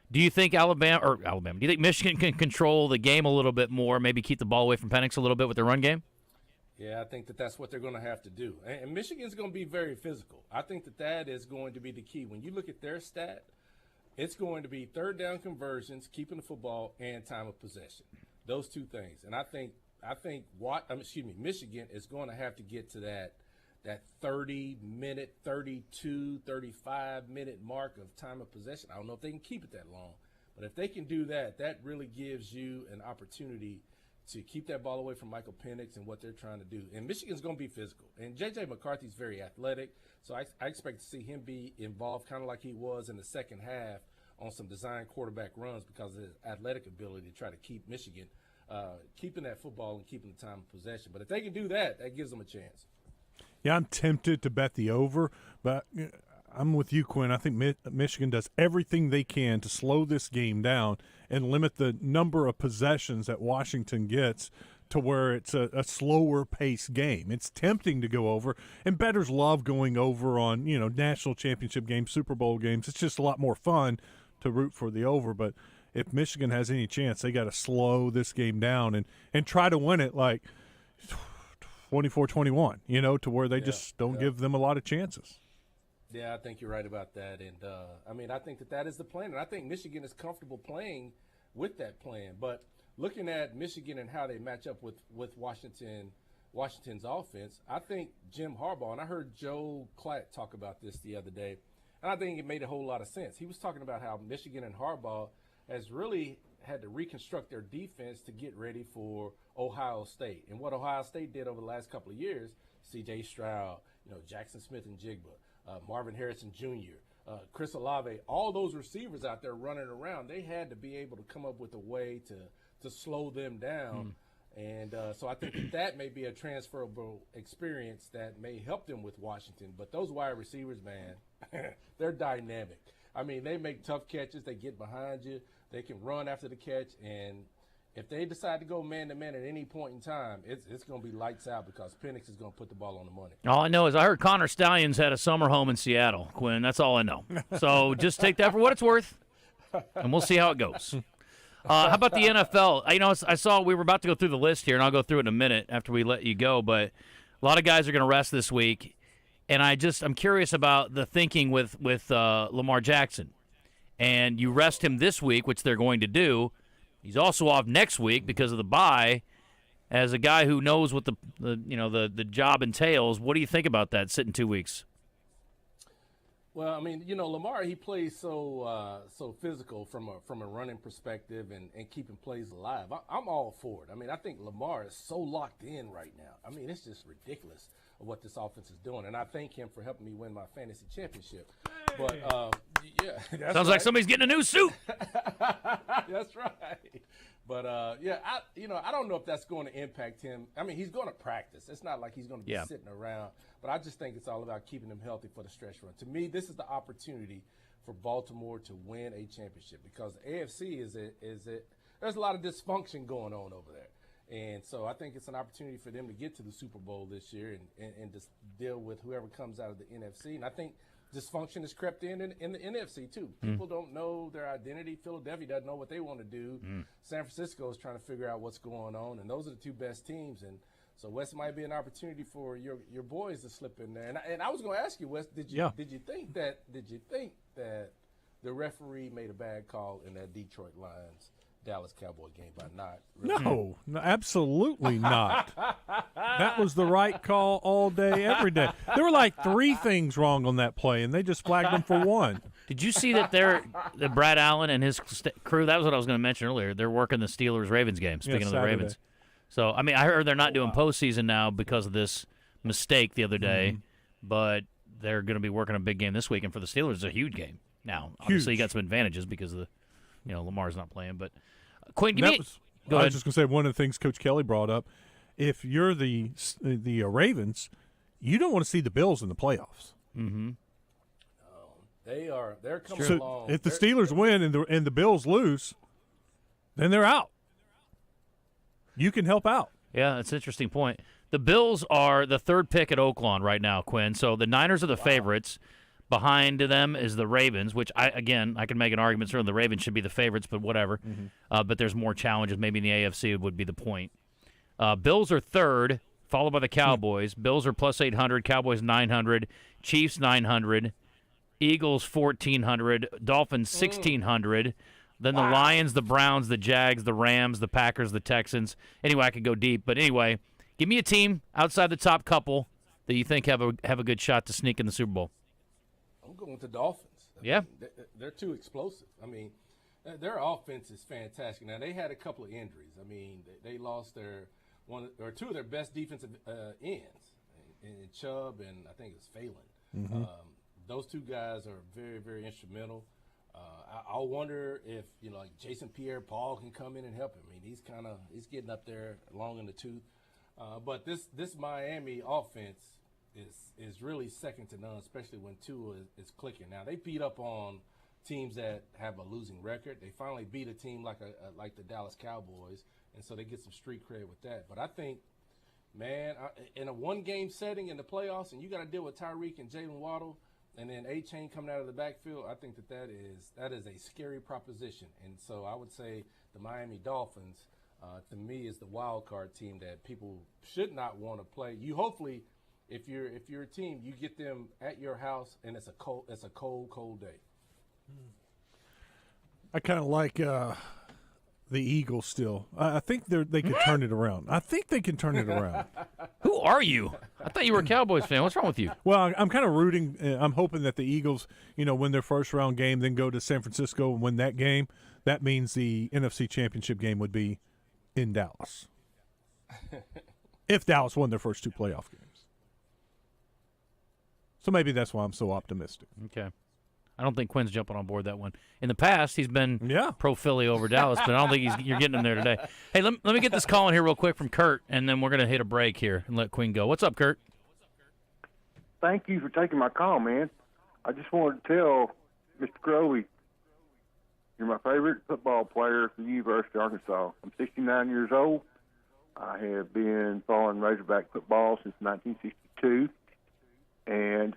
Do you think do you think Michigan can control the game a little bit more, maybe keep the ball away from Penix a little bit with their run game? Yeah, I think that's what they're going to have to do. And Michigan's going to be very physical. I think that is going to be the key. When you look at their stat, it's going to be third down conversions, keeping the football, and time of possession. Those two things. And I think Michigan is going to have to get to that 30-minute, 32, 35-minute mark of time of possession. I don't know if they can keep it that long. But if they can do that, that really gives you an opportunity to keep that ball away from Michael Penix and what they're trying to do. And Michigan's going to be physical. And J.J. McCarthy's very athletic, so I expect to see him be involved kind of like he was in the second half on some design quarterback runs because of his athletic ability to try to keep Michigan keeping that football and keeping the time of possession. But if they can do that, that gives them a chance. Yeah, I'm tempted to bet the over, but I'm with you, Quinn. I think Michigan does everything they can to slow this game down and limit the number of possessions that Washington gets to where it's a slower pace game. It's tempting to go over, and bettors love going over on, national championship games, Super Bowl games. It's just a lot more fun to root for the over. But if Michigan has any chance, they got to slow this game down and try to win it like 24-21, to where they just don't give them a lot of chances. Yeah, I think you're right about that. And, I think that is the plan. And I think Michigan is comfortable playing with that plan. But looking at Michigan and how they match up with Washington's offense, I think Jim Harbaugh, and I heard Joe Klatt talk about this the other day, and I think it made a whole lot of sense. He was talking about how Michigan and Harbaugh has really had to reconstruct their defense to get ready for Ohio State. And what Ohio State did over the last couple of years, C.J. Stroud, Jackson Smith and Jigba, Marvin Harrison Jr., Chris Olave, all those receivers out there running around, they had to be able to come up with a way to slow them down. And so I think that may be a transferable experience that may help them with Washington. But those wide receivers, man, they're dynamic. I mean, they make tough catches. They get behind you. They can run after the catch. And if they decide to go man-to-man at any point in time, it's going to be lights out because Penix is going to put the ball on the money. All I know is I heard Connor Stallions had a summer home in Seattle, Quinn. That's all I know. So just take that for what it's worth, and we'll see how it goes. How about the NFL? I saw we were about to go through the list here, and I'll go through it in a minute after we let you go, but a lot of guys are going to rest this week, and I'm curious about the thinking with Lamar Jackson. And you rest him this week, which they're going to do. He's also off next week because of the bye. As a guy who knows what the job entails, what do you think about that, sitting 2 weeks? Well, I mean, Lamar, he plays so physical from a running perspective and keeping plays alive. I'm all for it. I mean, I think Lamar is so locked in right now. I mean, it's just ridiculous of what this offense is doing, and I thank him for helping me win my fantasy championship. But yeah, sounds like somebody's getting a new suit. That's right. But I don't know if that's going to impact him. I mean, he's going to practice. It's not like he's going to be sitting around. But I just think it's all about keeping him healthy for the stretch run. To me, this is the opportunity for Baltimore to win a championship because the AFC there's a lot of dysfunction going on over there. And so I think it's an opportunity for them to get to the Super Bowl this year and just deal with whoever comes out of the NFC. And I think dysfunction has crept in the NFC too. People don't know their identity. Philadelphia doesn't know what they want to do. San Francisco is trying to figure out what's going on. And those are the two best teams. And so Wes might be an opportunity for your boys to slip in there. And I was going to ask you, Wes, did you think that the referee made a bad call in that Detroit Lions Dallas Cowboy game by not? No, absolutely not. That was the right call all day, every day. There were like 3 things wrong on that play, and they just flagged them for 1. Did you see that that Brad Allen and his crew, that was what I was going to mention earlier, they're working the Steelers-Ravens game, speaking of the Ravens. So, I mean, I heard they're not doing postseason now because of this mistake the other day, but they're going to be working a big game this weekend for the Steelers. It's a huge game. Now, obviously, you got some advantages because of Lamar's not playing. But, Quinn, go ahead. I was just going to say one of the things Coach Kelly brought up, if you're the Ravens, you don't want to see the Bills in the playoffs. Mm-hmm. They're coming So along. if the Steelers win and the Bills lose, then they're out. You can help out. Yeah, that's an interesting point. The Bills are the third pick at Oaklawn right now, Quinn. So the Niners are the favorites. Behind them is the Ravens, which I can make an argument. Certainly the Ravens should be the favorites, but whatever. Mm-hmm. But there's more challenges. Maybe in the AFC would be the point. Bills are third, followed by the Cowboys. Bills are plus 800, Cowboys 900, Chiefs 900, Eagles 1,400, Dolphins 1,600. Then the Lions, the Browns, the Jags, the Rams, the Packers, the Texans. Anyway, I could go deep. But anyway, give me a team outside the top couple that you think have a good shot to sneak in the Super Bowl. I'm going with the Dolphins. Yeah. They're too explosive. I mean, their offense is fantastic. Now, they had a couple of injuries. I mean, they lost two of their best defensive ends, in Chubb and I think it's Phelan. Mm-hmm. Those two guys are very, very instrumental. I wonder if like Jason Pierre-Paul can come in and help him. I mean, he's getting up there long in the tooth. But this Miami offense is really second to none, especially when Tua is clicking. Now they beat up on teams that have a losing record. They finally beat a team like the Dallas Cowboys, and so they get some street cred with that. But I think, man, in a one-game setting in the playoffs, and you got to deal with Tyreek and Jalen Waddle, and then A-Chain coming out of the backfield, I think that is a scary proposition. And so I would say the Miami Dolphins, to me, is the wild card team that people should not want to play. You hopefully, if you're a team, you get them at your house, and it's a cold day. I kind of like the Eagles still. I think they can turn it around. I think they can turn it around. Who are you? I thought you were a Cowboys fan. What's wrong with you? Well, I'm kind of rooting. I'm hoping that the Eagles, win their first round game, then go to San Francisco and win that game. That means the NFC Championship game would be in Dallas. If Dallas won their first two playoff games. So maybe that's why I'm so optimistic. Okay. I don't think Quinn's jumping on board that one. In the past, he's been pro Philly over Dallas, but I don't think you're getting him there today. Hey, let me get this call in here real quick from Kurt, and then we're going to hit a break here and let Quinn go. What's up, Kurt? Thank you for taking my call, man. I just wanted to tell Mr. Grovey, you're my favorite football player for the University of Arkansas. I'm 69 years old. I have been following Razorback football since 1962, and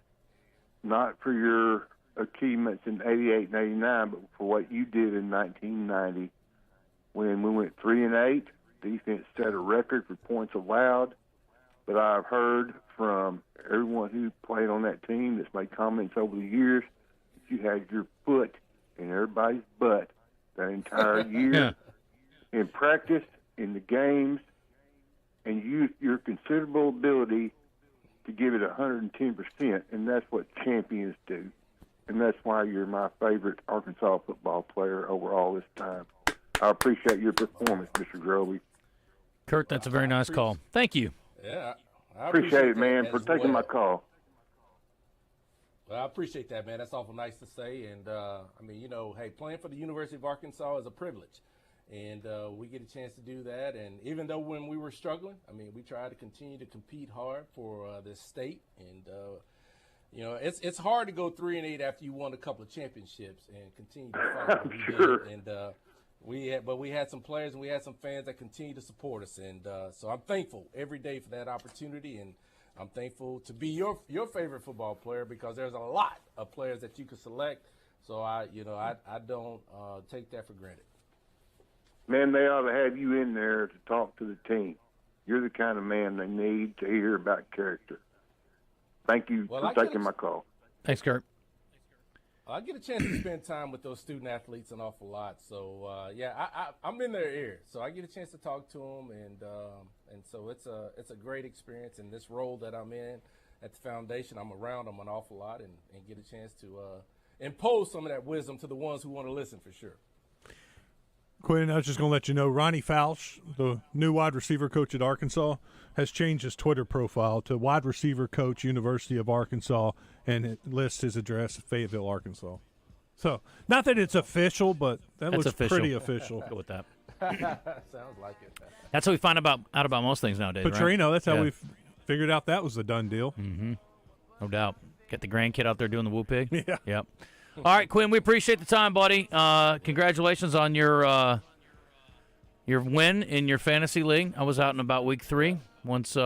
not for your achievements in 88 and 89, but for what you did in 1990 when we went 3-8. Defense set a record for points allowed, but I've heard from everyone who played on that team that's made comments over the years that you had your foot in everybody's butt that entire year in practice, in the games, and used your considerable ability to give it 110%, and that's what champions do. And that's why you're my favorite Arkansas football player over all this time. I appreciate your performance, Mr. Grovey. Kurt, that's a very nice call. Thank you. Yeah, I appreciate it, man, for taking well. my call. Well, I appreciate that, man. That's awful nice to say. And, hey, playing for the University of Arkansas is a privilege. And we get a chance to do that. And even though when we were struggling, we try to continue to compete hard for this state. And, it's hard to go 3-8 after you won a couple of championships and continue to fight. I'm sure. And we had some players and we had some fans that continue to support us. And so I'm thankful every day for that opportunity. And I'm thankful to be your favorite football player because there's a lot of players that you could select. So I don't take that for granted. Man, they ought to have you in there to talk to the team. You're the kind of man they need to hear about character. Thank you for taking my call. Thanks, Kurt. I get a chance to spend time with those student athletes an awful lot. So, I'm in their ear. So I get a chance to talk to them, and so it's a great experience in this role that I'm in at the foundation. I'm around them an awful lot and get a chance to impose some of that wisdom to the ones who want to listen for sure. Quinn, I was just going to let you know, Ronnie Fausch, the new wide receiver coach at Arkansas, has changed his Twitter profile to wide receiver coach, University of Arkansas, and it lists his address, Fayetteville, Arkansas. So, not that it's official, but that looks pretty official. Go with that. Sounds like it. That's how we find out about most things nowadays, Petrino, right? that's how we figured out that was a done deal. Mm-hmm. No doubt. Get the grandkid out there doing the whoop pig. Yeah. Yep. All right, Quinn, we appreciate the time, buddy. Congratulations on your win in your fantasy league. I was out in about week 3 once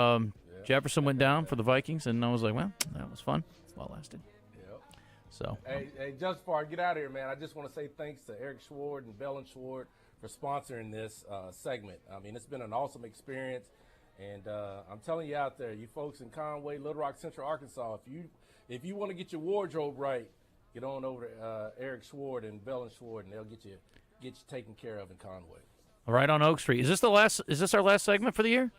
Jefferson went down for the Vikings, and I was like, well, that was fun. Well lasted. Yep. So. Hey, just before I get out of here, man, I just want to say thanks to Eric Sward and Bell and Sward for sponsoring this segment. I mean, it's been an awesome experience, and I'm telling you out there, you folks in Conway, Little Rock, Central Arkansas, if you want to get your wardrobe right, get on over to Eric Sward and Bell and Sward, and they'll get you taken care of in Conway. Right on Oak Street. Is this our last segment for the year?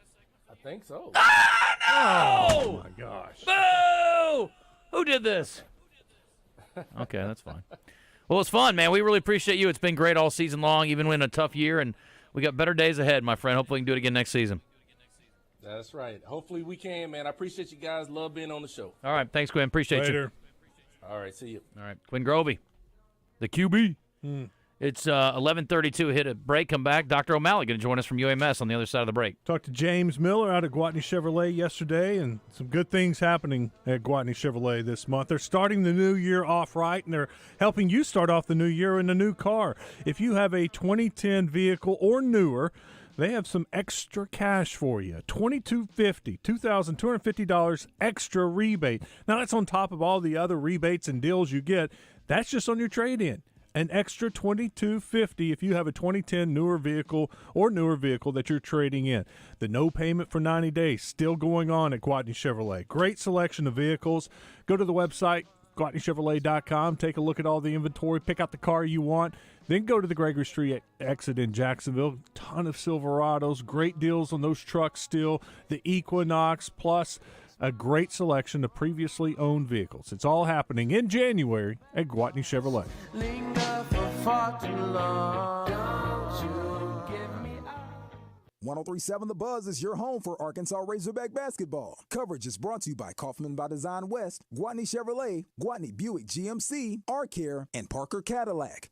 I think so. Ah, no! Oh my gosh. Boo! Who did this? Okay, that's fine. Well, it's fun, man. We really appreciate you. It's been great all season long, even in a tough year, and we got better days ahead, my friend. Hopefully we can do it again next season. That's right. Hopefully we can, man. I appreciate you guys. Love being on the show. All right. Thanks, Quinn. Appreciate Later. you. All right. See you. All right. Quinn Grovey, the QB. It's 11:32. Hit a break. Come back. Dr. O'Malley going to join us from UMS on the other side of the break. Talked to James Miller out at Gwatney Chevrolet yesterday, and some good things happening at Gwatney Chevrolet this month. They're starting the new year off right, and they're helping you start off the new year in a new car. If you have a 2010 vehicle or newer, they have some extra cash for you. $2,250 extra rebate. Now, that's on top of all the other rebates and deals you get. That's just on your trade-in. An extra $2,250 if you have a 2010 newer vehicle or newer vehicle that you're trading in. The no payment for 90 days still going on at Gwatney Chevrolet. Great selection of vehicles. Go to the website, GwatneyChevrolet.com. Take a look at all the inventory. Pick out the car you want. Then go to the Gregory Street exit in Jacksonville. Ton of Silverados. Great deals on those trucks still. The Equinox, plus a great selection of previously owned vehicles. It's all happening in January at Gwatney Chevrolet. Linger for far too long. Don't you give me up. 103.7 The Buzz is your home for Arkansas Razorback basketball. Coverage is brought to you by Kaufman by Design West, Gwatney Chevrolet, Gwatney Buick GMC, R-Care, and Parker Cadillac.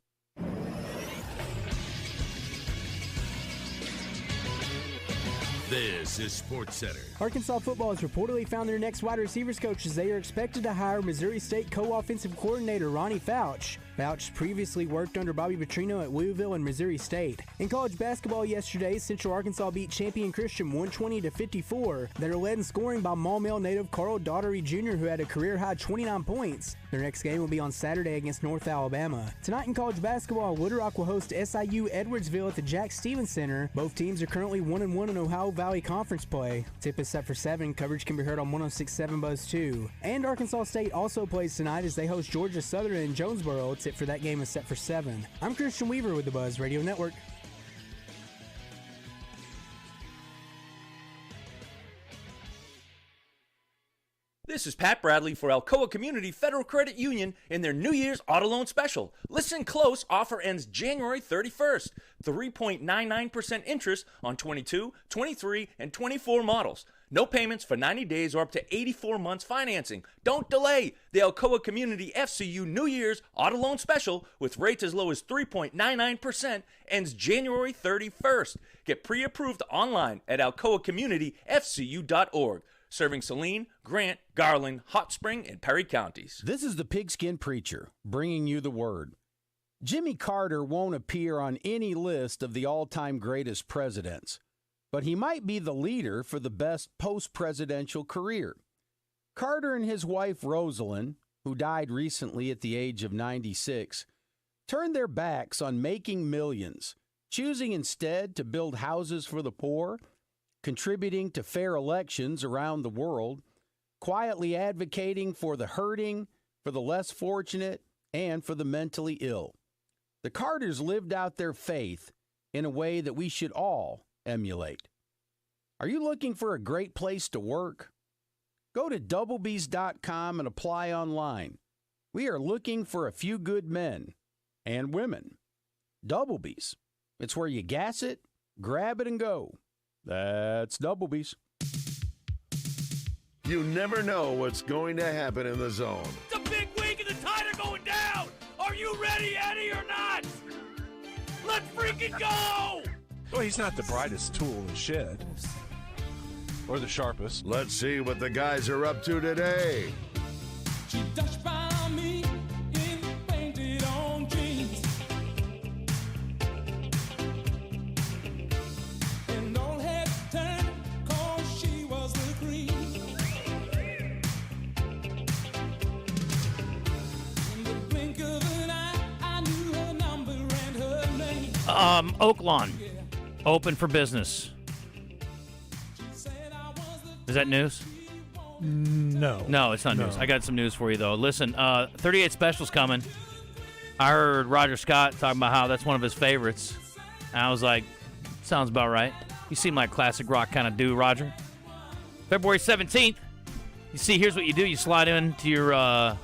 This is Sports Center. Arkansas football has reportedly found their next wide receivers coach as they are expected to hire Missouri State co-offensive coordinator Ronnie Fouch. Fouch previously worked under Bobby Petrino at Louisville and Missouri State. In college basketball yesterday, Central Arkansas beat champion Christian 120-54. They are led in scoring by Maumelle native Carl Daughtery Jr., who had a career-high 29 points. Their next game will be on Saturday against North Alabama. Tonight in college basketball, Little Rock will host SIU Edwardsville at the Jack Stevens Center. Both teams are currently 1-1 in Ohio Valley Conference play. Tip is set for 7. Coverage can be heard on 106.7 Buzz 2. And Arkansas State also plays tonight as they host Georgia Southern in Jonesboro. Tip for that game is set for 7. I'm Christian Weaver with the Buzz Radio Network. This is Pat Bradley for Alcoa Community Federal Credit Union in their New Year's Auto Loan Special. Listen close, offer ends January 31st. 3.99% interest on 22, 23, and 24 models. No payments for 90 days or up to 84 months financing. Don't delay. The Alcoa Community FCU New Year's Auto Loan Special with rates as low as 3.99% ends January 31st. Get pre-approved online at alcoacommunityfcu.org. Serving Saline, Grant, Garland, Hot Spring, and Perry counties. This is the Pigskin Preacher, bringing you the word. Jimmy Carter won't appear on any list of the all-time greatest presidents, but he might be the leader for the best post-presidential career. Carter and his wife Rosalind, who died recently at the age of 96, turned their backs on making millions, choosing instead to build houses for the poor, contributing to fair elections around the world, quietly advocating for the hurting, for the less fortunate, and for the mentally ill. The Carters lived out their faith in a way that we should all emulate. Are you looking for a great place to work? Go to doublebees.com and apply online. We are looking for a few good men and women. Doublebees. It's where you gas it, grab it, and go. That's Doublebees. You never know what's going to happen in the zone. It's a big week and the Tide are going down. Are you ready, Eddie, or not? Let's freaking go! Well, he's not the brightest tool in the shed. Or the sharpest. Let's see what the guys are up to today. She touched by me in painted on jeans. And all heads turned 'cause she was the queen. In the blink of an eye, I knew her number and her name. Oaklawn, open for business. Is that news? No. No, it's not news. No. I got some news for you, though. Listen, 38 Special's coming. I heard Roger Scott talking about how that's one of his favorites. And I was like, sounds about right. You seem like classic rock kind of dude, Roger. February 17th, you see, here's what you do. You slide into your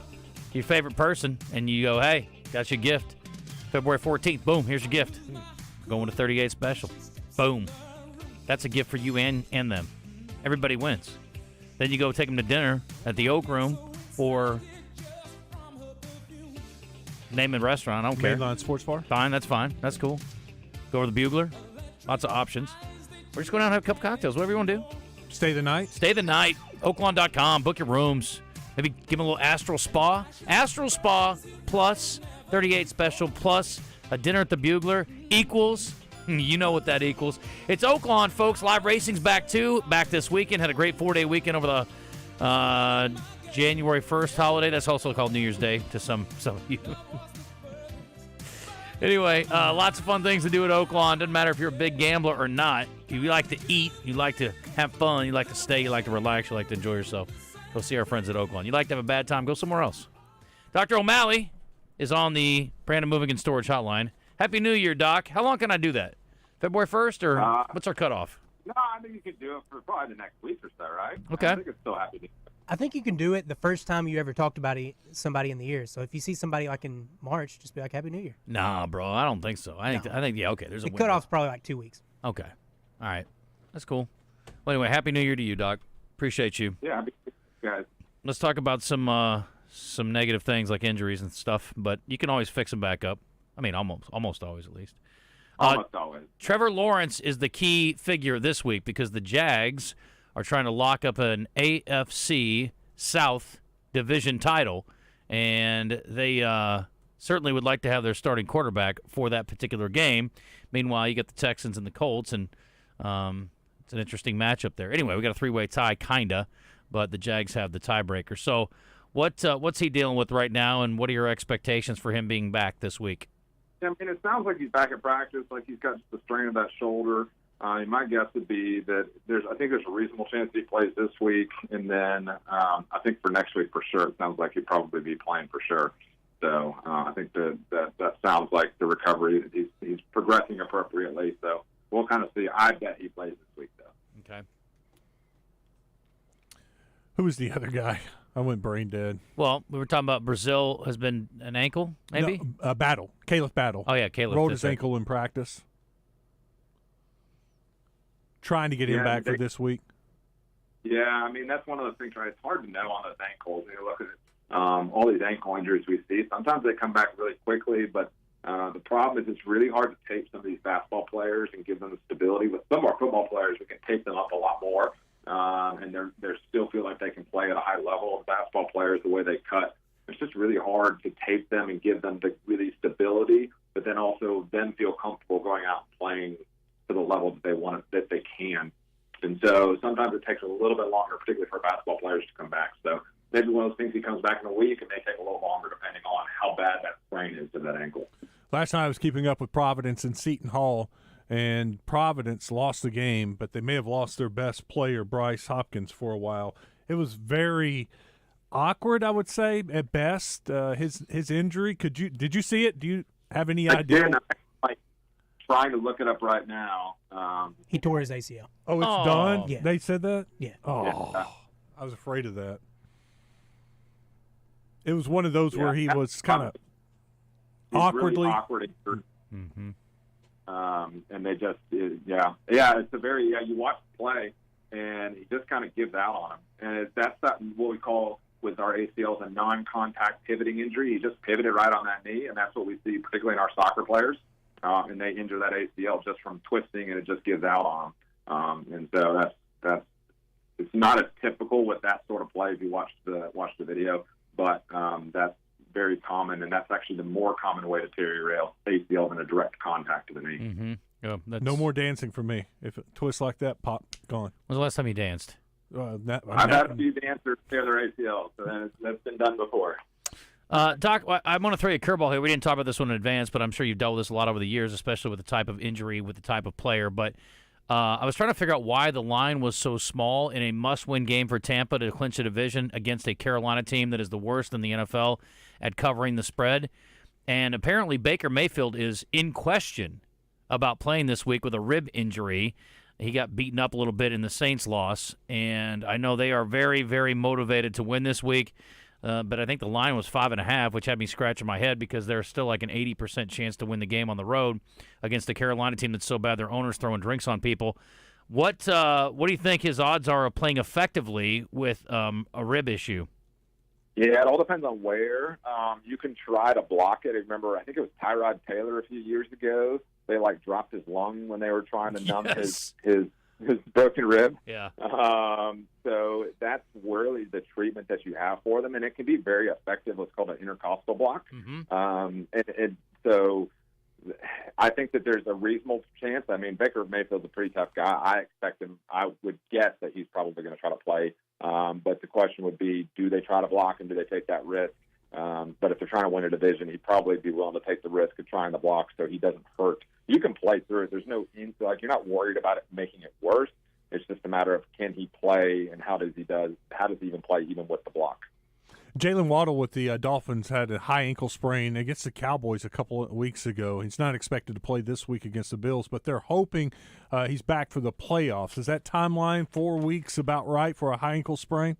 favorite person, and you go, hey, got your gift. February 14th, boom, here's your gift. Going to 38 Special. Boom. That's a gift for you and them. Everybody wins. Then you go take them to dinner at the Oak Room or name a restaurant. I don't care. Mainline Sports Bar. Fine, that's fine. That's cool. Go to the Bugler. Lots of options. We're just going out and have a couple cocktails. Whatever you want to do. Stay the night. Stay the night. Oaklawn.com. Book your rooms. Maybe give them a little Astral Spa. Astral Spa plus 38 Special plus a dinner at the Bugler equals... You know what that equals. It's Oaklawn, folks. Live racing's back, too. Back this weekend. Had a great 4-day weekend over the January 1st holiday. That's also called New Year's Day to some of you. Anyway, lots of fun things to do at Oaklawn. Doesn't matter if you're a big gambler or not. You like to eat. You like to have fun. You like to stay. You like to relax. You like to enjoy yourself. Go see our friends at Oaklawn. You like to have a bad time. Go somewhere else. Dr. O'Malley is on the Brandon Moving and Storage Hotline. Happy New Year, Doc. How long can I do that? February 1st, or what's our cutoff? No, I think you could do it for probably the next week or so, right? Okay. I think it's still happy to. I think you can do it the first time you ever talked about somebody in the year. So if you see somebody like in March, just be like, Happy New Year. Nah, bro, I don't think so. I think yeah, okay. There's a the window. cutoff's probably like 2 weeks. Okay. All right. That's cool. Well, anyway, Happy New Year to you, Doc. Appreciate you. Yeah, guys. Let's talk about some negative things like injuries and stuff, but you can always fix them back up. I mean, almost always at least. Almost always. Trevor Lawrence is the key figure this week because the Jags are trying to lock up an AFC South division title, and they certainly would like to have their starting quarterback for that particular game. Meanwhile, you got the Texans and the Colts, and it's an interesting matchup there. Anyway, we got a three-way tie, kinda, but the Jags have the tiebreaker. So what's he dealing with right now, and what are your expectations for him being back this week? Yeah, I mean, it sounds like he's back at practice, like he's got the strain of that shoulder. My guess would be that I think there's a reasonable chance he plays this week, and then I think for next week for sure, it sounds like he'd probably be playing for sure. So I think that sounds like the recovery. He's progressing appropriately. So we'll kind of see. I bet he plays this week, though. Okay. Who was the other guy? I went brain dead. Well, we were talking about Brazil has been an ankle, maybe? No, Battle. Caleb Battle. Oh, yeah, Caleb. Rolled his ankle in practice. Trying to get him back for this week. Yeah, I mean, that's one of those things, right? It's hard to know on those ankles. You look at all these ankle injuries we see. Sometimes they come back really quickly, but the problem is it's really hard to tape some of these basketball players and give them the stability. With some of our football players, we can tape them up a lot more. And they still feel like they can play at a high level. Basketball players, the way they cut, it's just really hard to tape them and give them the really stability, but then also then feel comfortable going out and playing to the level that they want that they can. And so sometimes it takes a little bit longer, particularly for basketball players to come back. So maybe one of those things, he comes back in a week, and they take a little longer depending on how bad that sprain is to that ankle. Last time I was keeping up with Providence and Seton Hall, and Providence lost the game, but they may have lost their best player, Bryce Hopkins, for a while. It was very awkward, I would say, at best. His injury. Did you see it? Do you have any idea? I'm trying to look it up right now. He tore his ACL. Oh, it's done? Yeah. They said that? Yeah. Oh, yeah. I was afraid of that. It was one of those where he was kind of awkwardly. Really awkward. Mm-hmm. And they just, it's a very, you watch the play, and he just kind of gives out on him. And that's what we call with our ACLs a non-contact pivoting injury. He just pivoted right on that knee, and that's what we see particularly in our soccer players. And they injure that ACL just from twisting, and it just gives out on them. And so that's it's not as typical with that sort of play if you watch the video, but that's very common, and that's actually the more common way to tear your ACL than a direct contact to the knee. Mm-hmm. Yeah, no more dancing for me. If it twists like that, pop, gone. When was the last time you danced? I've had a few dancers tear their ACL, so that's been done before. Doc, I want to throw you a curveball here. We didn't talk about this one in advance, but I'm sure you've dealt with this a lot over the years, especially with the type of injury, with the type of player. But I was trying to figure out why the line was so small in a must-win game for Tampa to clinch a division against a Carolina team that is the worst in the NFL at covering the spread. And apparently Baker Mayfield is in question about playing this week with a rib injury. He got beaten up a little bit in the Saints loss, and I know they are very, very motivated to win this week. But I think the line was 5.5, which had me scratching my head because there's still like an 80% chance to win the game on the road against a Carolina team that's so bad their owner's throwing drinks on people. What do you think his odds are of playing effectively with a rib issue? Yeah, it all depends on where. You can try to block it. I remember, I think it was Tyrod Taylor a few years ago. They dropped his lung when they were trying to numb his broken rib. Yeah. So that's really the treatment that you have for them, and it can be very effective. What's called an intercostal block. Mm-hmm. And so I think that there's a reasonable chance. I mean, Baker Mayfield's a pretty tough guy. I expect him. I would guess that he's probably going to try to play. But the question would be, do they try to block and do they take that risk? But if they're trying to win a division, he'd probably be willing to take the risk of trying to block so he doesn't hurt. You can play through it. There's no you're not worried about it making it worse. It's just a matter of can he play and how does he even play even with the block. Jalen Waddle with the Dolphins had a high ankle sprain against the Cowboys a couple of weeks ago. He's not expected to play this week against the Bills, but they're hoping he's back for the playoffs. Is that timeline 4 weeks about right for a high ankle sprain?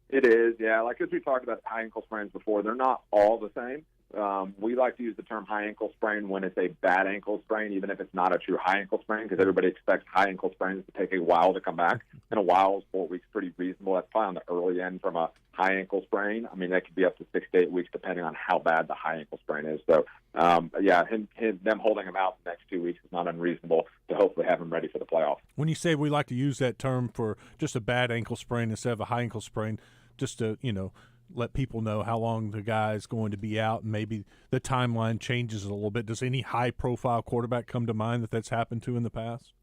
It is, yeah. Like as we talked about high ankle sprains before, they're not all the same. We like to use the term high ankle sprain when it's a bad ankle sprain, even if it's not a true high ankle sprain, because everybody expects high ankle sprains to take a while to come back. And a while is 4 weeks, pretty reasonable. That's probably on the early end from a high ankle sprain. I mean, that could be up to 6 to 8 weeks depending on how bad the high ankle sprain is. So, them holding him out the next 2 weeks is not unreasonable to hopefully have him ready for the playoffs. When you say we like to use that term for just a bad ankle sprain instead of a high ankle sprain, just to, let people know how long the guy is going to be out, and maybe the timeline changes a little bit. Does any high-profile quarterback come to mind that's happened to in the past?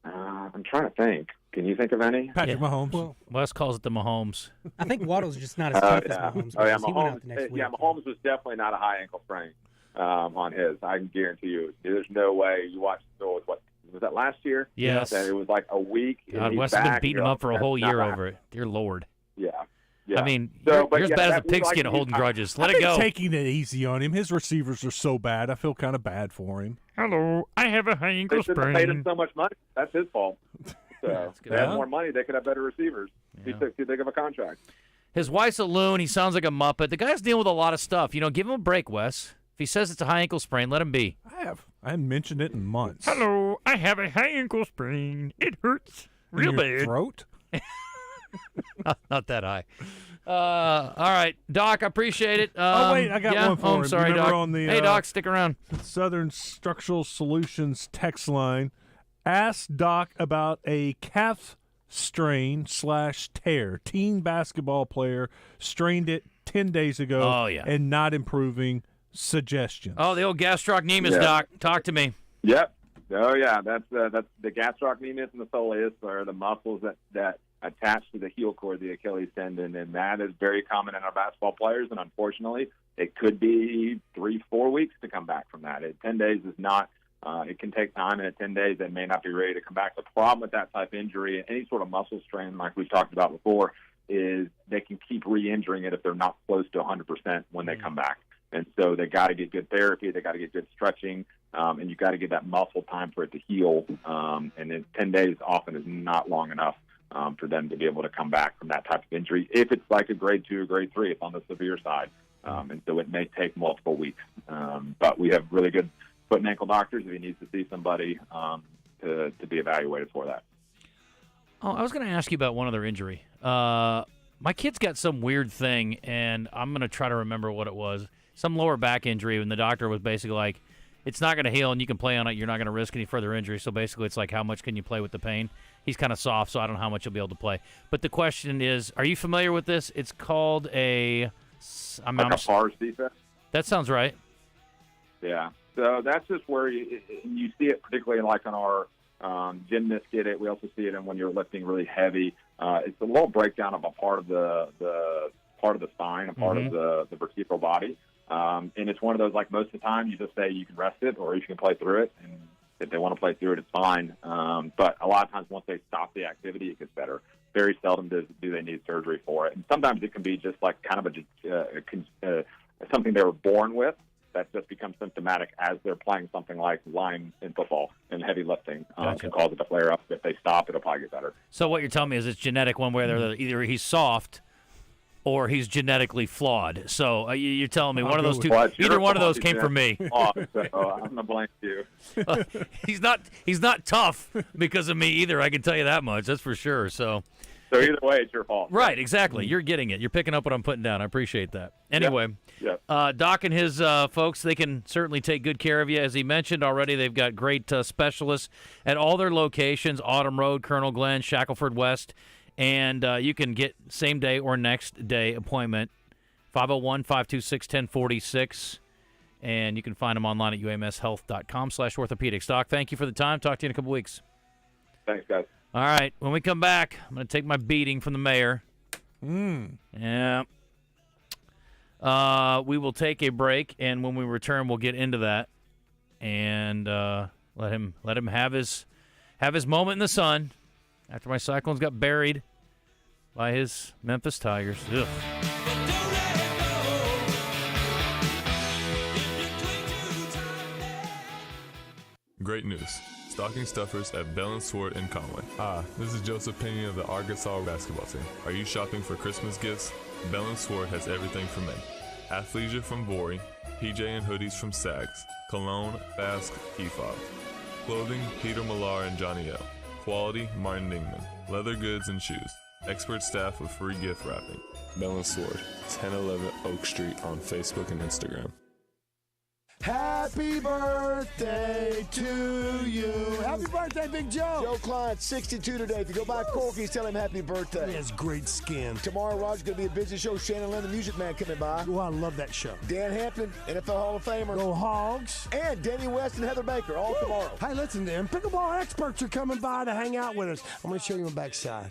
I'm trying to think. Can you think of any? Patrick Mahomes. Well, Wes calls it the Mahomes. I think Waddle's just not as tough as Mahomes. Oh, yeah, He went out the next week. Mahomes was definitely not a high ankle sprain on his. I can guarantee you. There's no way. You watched what was that last year? Yes. It was like a week. God, Wes has been beating him up for a whole year over it. Dear Lord. Yeah. Yeah. I mean, you're as bad as a pigskin at holding grudges. Let it go. Taking it easy on him. His receivers are so bad. I feel kind of bad for him. Hello, I have a high ankle They shouldn't have paid him so much money. That's his fault. So if they had more money, they could have better receivers. He took too big of a contract. His wife's a loon. He sounds like a muppet. The guy's dealing with a lot of stuff. Give him a break, Wes. If he says it's a high ankle sprain, let him be. I haven't mentioned it in months. Hello, I have a high ankle sprain. It hurts real in your bad. Throat? Not that high. All right, Doc, I appreciate it. Wait, I got one for him. I'm sorry, Doc. Hey, Doc, stick around. Southern Structural Solutions text line. Ask Doc about a calf strain / tear. Teen basketball player strained it 10 days ago. Oh, yeah. And not improving. Suggestions. Oh, the old gastrocnemius, Doc. Talk to me. Yep. Oh, yeah. That's the gastrocnemius and the soleus are the muscles that attached to the heel cord, the Achilles tendon, and that is very common in our basketball players, and unfortunately, it could be 3-4 weeks to come back from that. 10 days is not it can take time, and at 10 days, they may not be ready to come back. The problem with that type of injury, any sort of muscle strain like we've talked about before, is they can keep re-injuring it if they're not close to 100% when they come back. And so they got to get good therapy, they got to get good stretching, and you got to get that muscle time for it to heal. And then 10 days often is not long enough for them to be able to come back from that type of injury. If it's like a grade 2 or grade 3, it's on the severe side. And so it may take multiple weeks. But we have really good foot and ankle doctors if he needs to see somebody to be evaluated for that. Oh, I was going to ask you about one other injury. My kid's got some weird thing, and I'm going to try to remember what it was. Some lower back injury, and the doctor was basically like, it's not going to heal, and you can play on it. You're not going to risk any further injury. So basically, it's like, how much can you play with the pain? he's kind of soft, so I don't know how much he'll be able to play. But the question is, are you familiar with this? It's called a PARS defense. That sounds right. Yeah. So that's just where you see it, particularly like on our gymnasts get it. We also see it in when you're lifting really heavy. It's a little breakdown of a part of the spine, a part of the vertebral body. And it's one of those, like, most of the time you just say you can rest it or you can play through it. And if they want to play through it, it's fine. But a lot of times once they stop the activity, it gets better. Very seldom do they need surgery for it. And sometimes it can be just like kind of something they were born with that just becomes symptomatic as they're playing something like line in football and heavy lifting. Can cause it to flare up. If they stop, it'll probably get better. So what you're telling me is it's genetic one way or the other. Either he's soft or he's genetically flawed. So you're telling me one of those two, either one of those came from me. I'm going to blame you. He's not tough because of me either, I can tell you that much. That's for sure. So either way, it's your fault. Right, exactly. You're getting it. You're picking up what I'm putting down. I appreciate that. Anyway, Yep. Doc and his folks, they can certainly take good care of you. As he mentioned already, they've got great specialists at all their locations, Autumn Road, Colonel Glen, Shackelford West, and you can get same-day or next-day appointment, 501-526-1046, and you can find them online at umshealth.com/orthopedics. Doc, thank you for the time. Talk to you in a couple weeks. Thanks, guys. All right, when we come back, I'm going to take my beating from the mayor. Yeah. We will take a break, and when we return, we'll get into that and let him have his moment in the sun after my Cyclones got buried by his Memphis Tigers. Ugh. Great news. Stocking stuffers at Bell & Sword in Conway. This is Joseph Pena of the Arkansas basketball team. Are you shopping for Christmas gifts? Bell & Sword has everything from men. Athleisure from Vori, PJ and hoodies from Sags, Cologne, Basque, Efob. Clothing, Peter Millar and Johnny L. Quality, Martin Dingman. Leather goods and shoes. Expert staff with free gift wrapping. Bell & Sword, 1011 Oak Street on Facebook and Instagram. Happy birthday to you. Happy birthday, Big Joe. Joe Klein, 62 today. If you go by Corky's, tell him happy birthday. He has great skin. Tomorrow, Roger's going to be a busy show. Shannon Lynn, the Music Man, coming by. Oh, I love that show. Dan Hampton, NFL Hall of Famer. Go Hogs. And Danny West and Heather Baker, all tomorrow. Hey, listen, them pickleball experts are coming by to hang out with us. I'm going to show you my backside.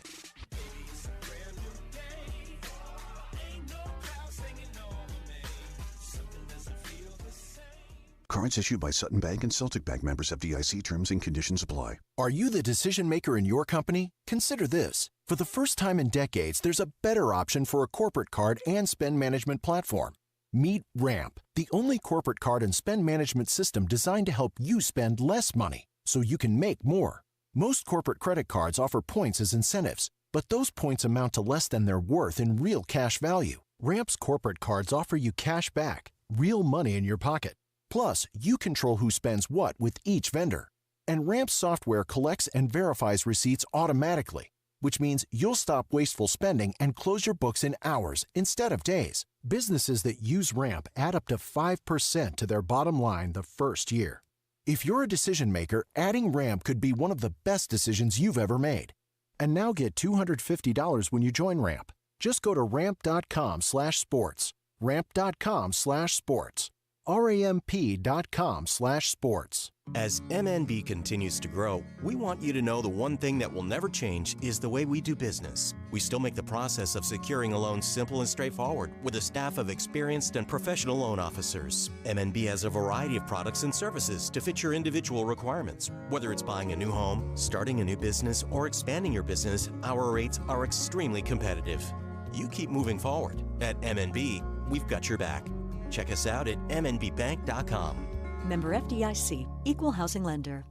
Cards issued by Sutton Bank and Celtic Bank, members FDIC. Terms and conditions apply. Are you the decision maker in your company? Consider this. For the first time in decades, there's a better option for a corporate card and spend management platform. Meet Ramp, the only corporate card and spend management system designed to help you spend less money so you can make more. Most corporate credit cards offer points as incentives, but those points amount to less than their worth in real cash value. Ramp's corporate cards offer you cash back, real money in your pocket. Plus, you control who spends what with each vendor. And Ramp's software collects and verifies receipts automatically, which means you'll stop wasteful spending and close your books in hours instead of days. Businesses that use Ramp add up to 5% to their bottom line the first year. If you're a decision maker, adding Ramp could be one of the best decisions you've ever made. And now get $250 when you join Ramp. Just go to ramp.com/sports. Ramp.com/sports. ramp.com/sports. As MNB continues to grow, we want you to know the one thing that will never change is the way we do business. We still make the process of securing a loan simple and straightforward with a staff of experienced and professional loan officers. MNB has a variety of products and services to fit your individual requirements. Whether it's buying a new home, starting a new business, or expanding your business, our rates are extremely competitive. You keep moving forward. At MNB, we've got your back. Check us out at mnbbank.com. Member FDIC, Equal Housing Lender.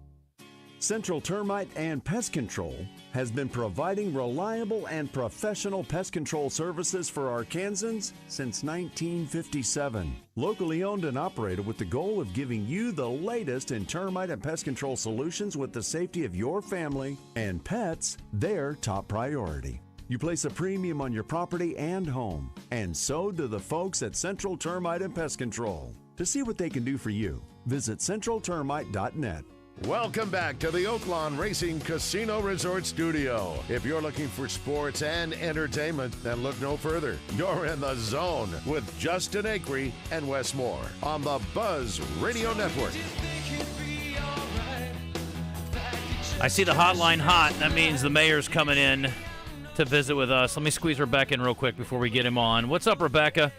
Central Termite and Pest Control has been providing reliable and professional pest control services for Arkansans since 1957. Locally owned and operated with the goal of giving you the latest in termite and pest control solutions with the safety of your family and pets their top priority. You place a premium on your property and home, and so do the folks at Central Termite and Pest Control. To see what they can do for you, visit centraltermite.net Welcome back to the Oaklawn Racing Casino Resort Studio. If you're looking for sports and entertainment, then look no further. You're in the zone with Justin Acree and Wes Moore on the Buzz Radio Network. I see the hotline hot. That means the mayor's coming in to visit with us. Let me squeeze Rebecca in real quick before we get him on. What's up, Rebecca?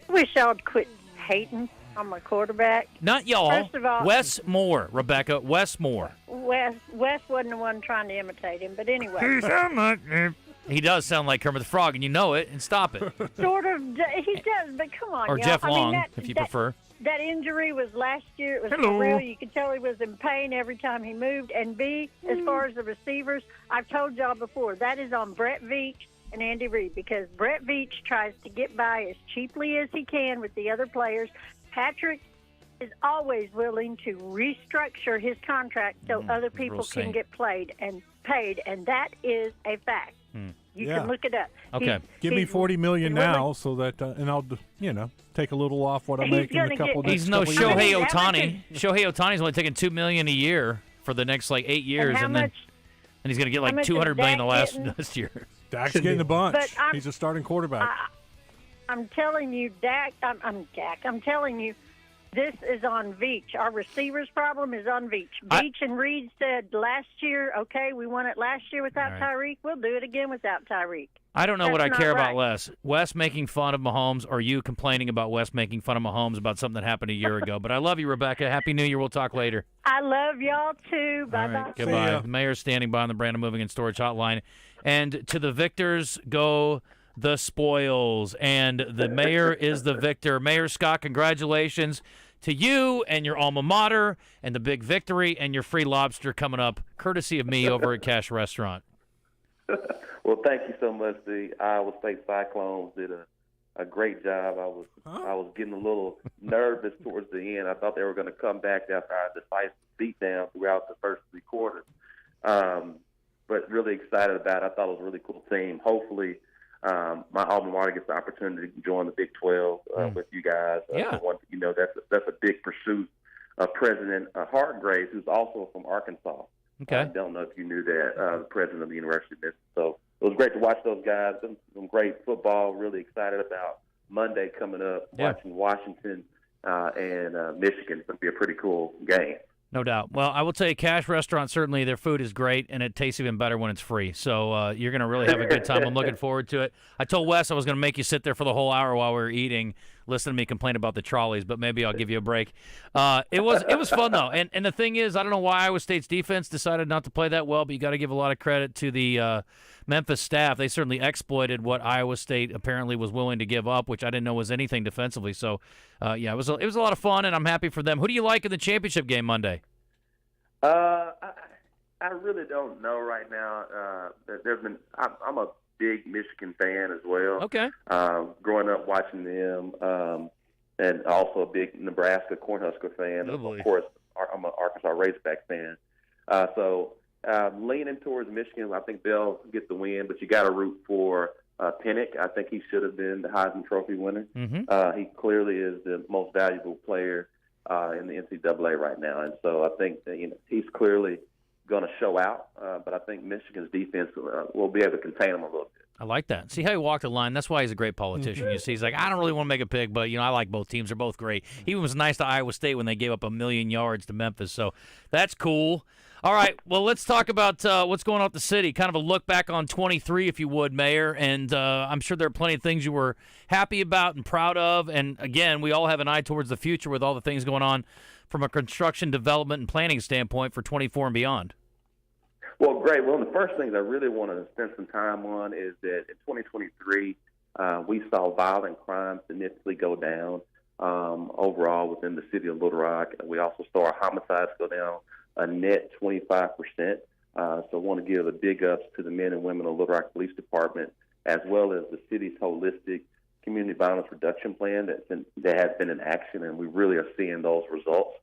Wish y'all would quit hating on my quarterback. Not y'all. First of all, Wes Moore, Rebecca. Wes Moore. Wes wasn't the one trying to imitate him, but anyway. He does sound like Kermit the Frog, and you know it, and stop it. Sort of, he does, but come on, Or y'all. Jeff I mean, Long, if you prefer. That injury was last year. It was Hello. for real. You could tell he was in pain every time he moved. And B, as far as the receivers, I've told y'all before, that is on Brett Veach and Andy Reid, because Brett Veach tries to get by as cheaply as he can with the other players. Patrick is always willing to restructure his contract so other people can get paid, and that is a fact. You can look it up. Okay. Give me $40 million now, so that and I'll take a little off what I make in a couple. He's no Shohei Ohtani. Shohei Ohtani's only taking $2 million a year for the next 8 years, and then he's going to get $200 million last year. Dak's getting a bunch. But He's a starting quarterback. I'm telling you, Dak. I'm telling you, this is on Veach. Our receivers problem is on Veach. Veach and Reed said last year, okay, we won it last year without Tyreek. We'll do it again without Tyreek. I don't know what I That's care not about right. less. Wes making fun of Mahomes, or you complaining about Wes making fun of Mahomes about something that happened a year ago. But I love you, Rebecca. Happy New Year. We'll talk later. I love y'all too. All Bye-bye. right, goodbye. The mayor's standing by on the Brandon Moving and Storage Hotline. And to the victors go the spoils. And the mayor is the victor. Mayor Scott, congratulations to you and your alma mater and the big victory and your free lobster coming up, courtesy of me over at Cash Restaurant. Well, thank you so much. The Iowa State Cyclones did a great job. I was getting a little nervous towards the end. I thought they were going to come back after our decisive beatdown throughout the first 3 quarters. But really excited about it. I thought it was a really cool team. Hopefully, my alma mater gets the opportunity to join the Big 12 with you guys. That's a big pursuit of President Hargraves, who's also from Arkansas. Okay. I don't know if you knew that, the president of the University of Michigan. So it was great to watch those guys. Some great football. Really excited about Monday coming up, watching Washington and Michigan. It's going to be a pretty cool game. No doubt. Well, I will tell you, Cash Restaurant, certainly their food is great, and it tastes even better when it's free. So you're going to really have a good time. I'm looking forward to it. I told Wes I was going to make you sit there for the whole hour while we were eating, listen to me complain about the trolleys, but maybe I'll give you a break. It was fun, though. And the thing is, I don't know why Iowa State's defense decided not to play that well, but you got to give a lot of credit to the Memphis staff. They certainly exploited what Iowa State apparently was willing to give up, which I didn't know was anything defensively. So, it was a lot of fun, and I'm happy for them. Who do you like in the championship game Monday? I really don't know right now. I'm a big Michigan fan as well. Okay. Growing up watching them, and also a big Nebraska Cornhusker fan. Oh, boy. Of course, I'm an Arkansas Razorback fan. So leaning towards Michigan. I think they'll get the win, but you got to root for Pennick. I think he should have been the Heisman Trophy winner. Mm-hmm. He clearly is the most valuable player in the NCAA right now, and so I think that, he's clearly going to show out. But I think Michigan's defense will be able to contain him a little bit. I like that. See how he walked the line? That's why he's a great politician. You see, he's like, I don't really want to make a pick, but, I like both teams. They're both great. He was nice to Iowa State when they gave up 1,000,000 yards to Memphis, so that's cool. All right, well, let's talk about what's going on at the city. Kind of a look back on 23, if you would, Mayor. And I'm sure there are plenty of things you were happy about and proud of. And, again, we all have an eye towards the future with all the things going on from a construction, development, and planning standpoint for 24 and beyond. Well, great. One of the first things I really want to spend some time on is that in 2023, we saw violent crime significantly go down overall within the city of Little Rock. We also saw our homicides go down a net 25%. So I want to give a big ups to the men and women of Little Rock Police Department, as well as the city's holistic community violence reduction plan that has been in action, and we really are seeing those results.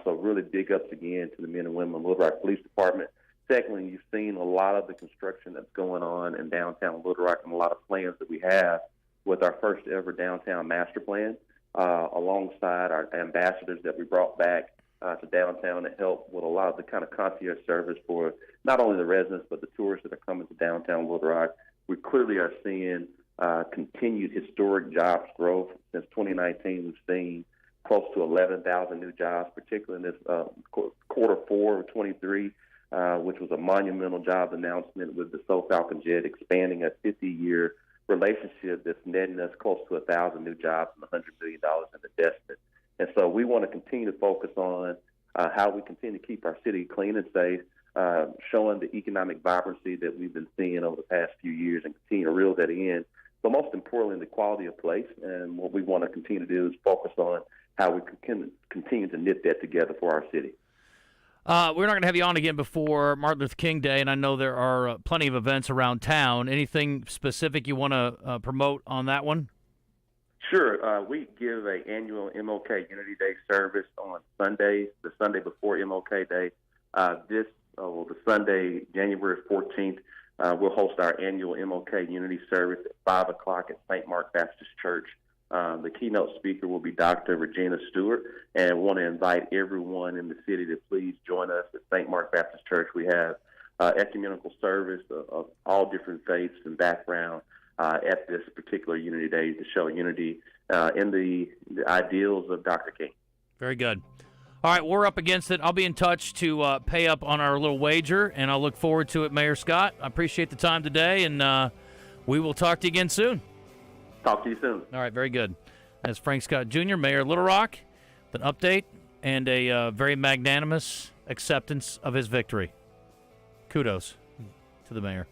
So really big ups again to the men and women of Little Rock Police Department. Secondly, you've seen a lot of the construction that's going on in downtown Little Rock and a lot of plans that we have with our first ever downtown master plan, alongside our ambassadors that we brought back to downtown to help with a lot of the kind of concierge service for not only the residents but the tourists that are coming to downtown Little Rock. We clearly are seeing continued historic jobs growth. Since 2019, we've seen close to 11,000 new jobs, particularly in this quarter four of 23, which was a monumental job announcement with the Soul Falcon Jet expanding a 50-year relationship that's netting us close to 1,000 new jobs and $100 billion in investment. And so we want to continue to focus on how we continue to keep our city clean and safe, showing the economic vibrancy that we've been seeing over the past few years and continue to reel that in. But most importantly, the quality of place. And what we want to continue to do is focus on how we can continue to knit that together for our city. We're not going to have you on again before Martin Luther King Day, and I know there are plenty of events around town. Anything specific you want to promote on that one? Sure. We give an annual MLK Unity Day service on Sundays, the Sunday before MLK Day. The Sunday, January 14th, we'll host our annual MLK Unity service at 5 o'clock at St. Mark Baptist Church. The keynote speaker will be Dr. Regina Stewart, and I want to invite everyone in the city to please join us at St. Mark Baptist Church. We have ecumenical service of all different faiths and backgrounds at this particular Unity Day to show unity in the ideals of Dr. King. Very good. All right, we're up against it. I'll be in touch to pay up on our little wager, and I'll look forward to it, Mayor Scott. I appreciate the time today, and we will talk to you again soon. Talk to you soon. All right, very good. That's Frank Scott Jr., Mayor of Little Rock, with an update and a very magnanimous acceptance of his victory. Kudos to the mayor.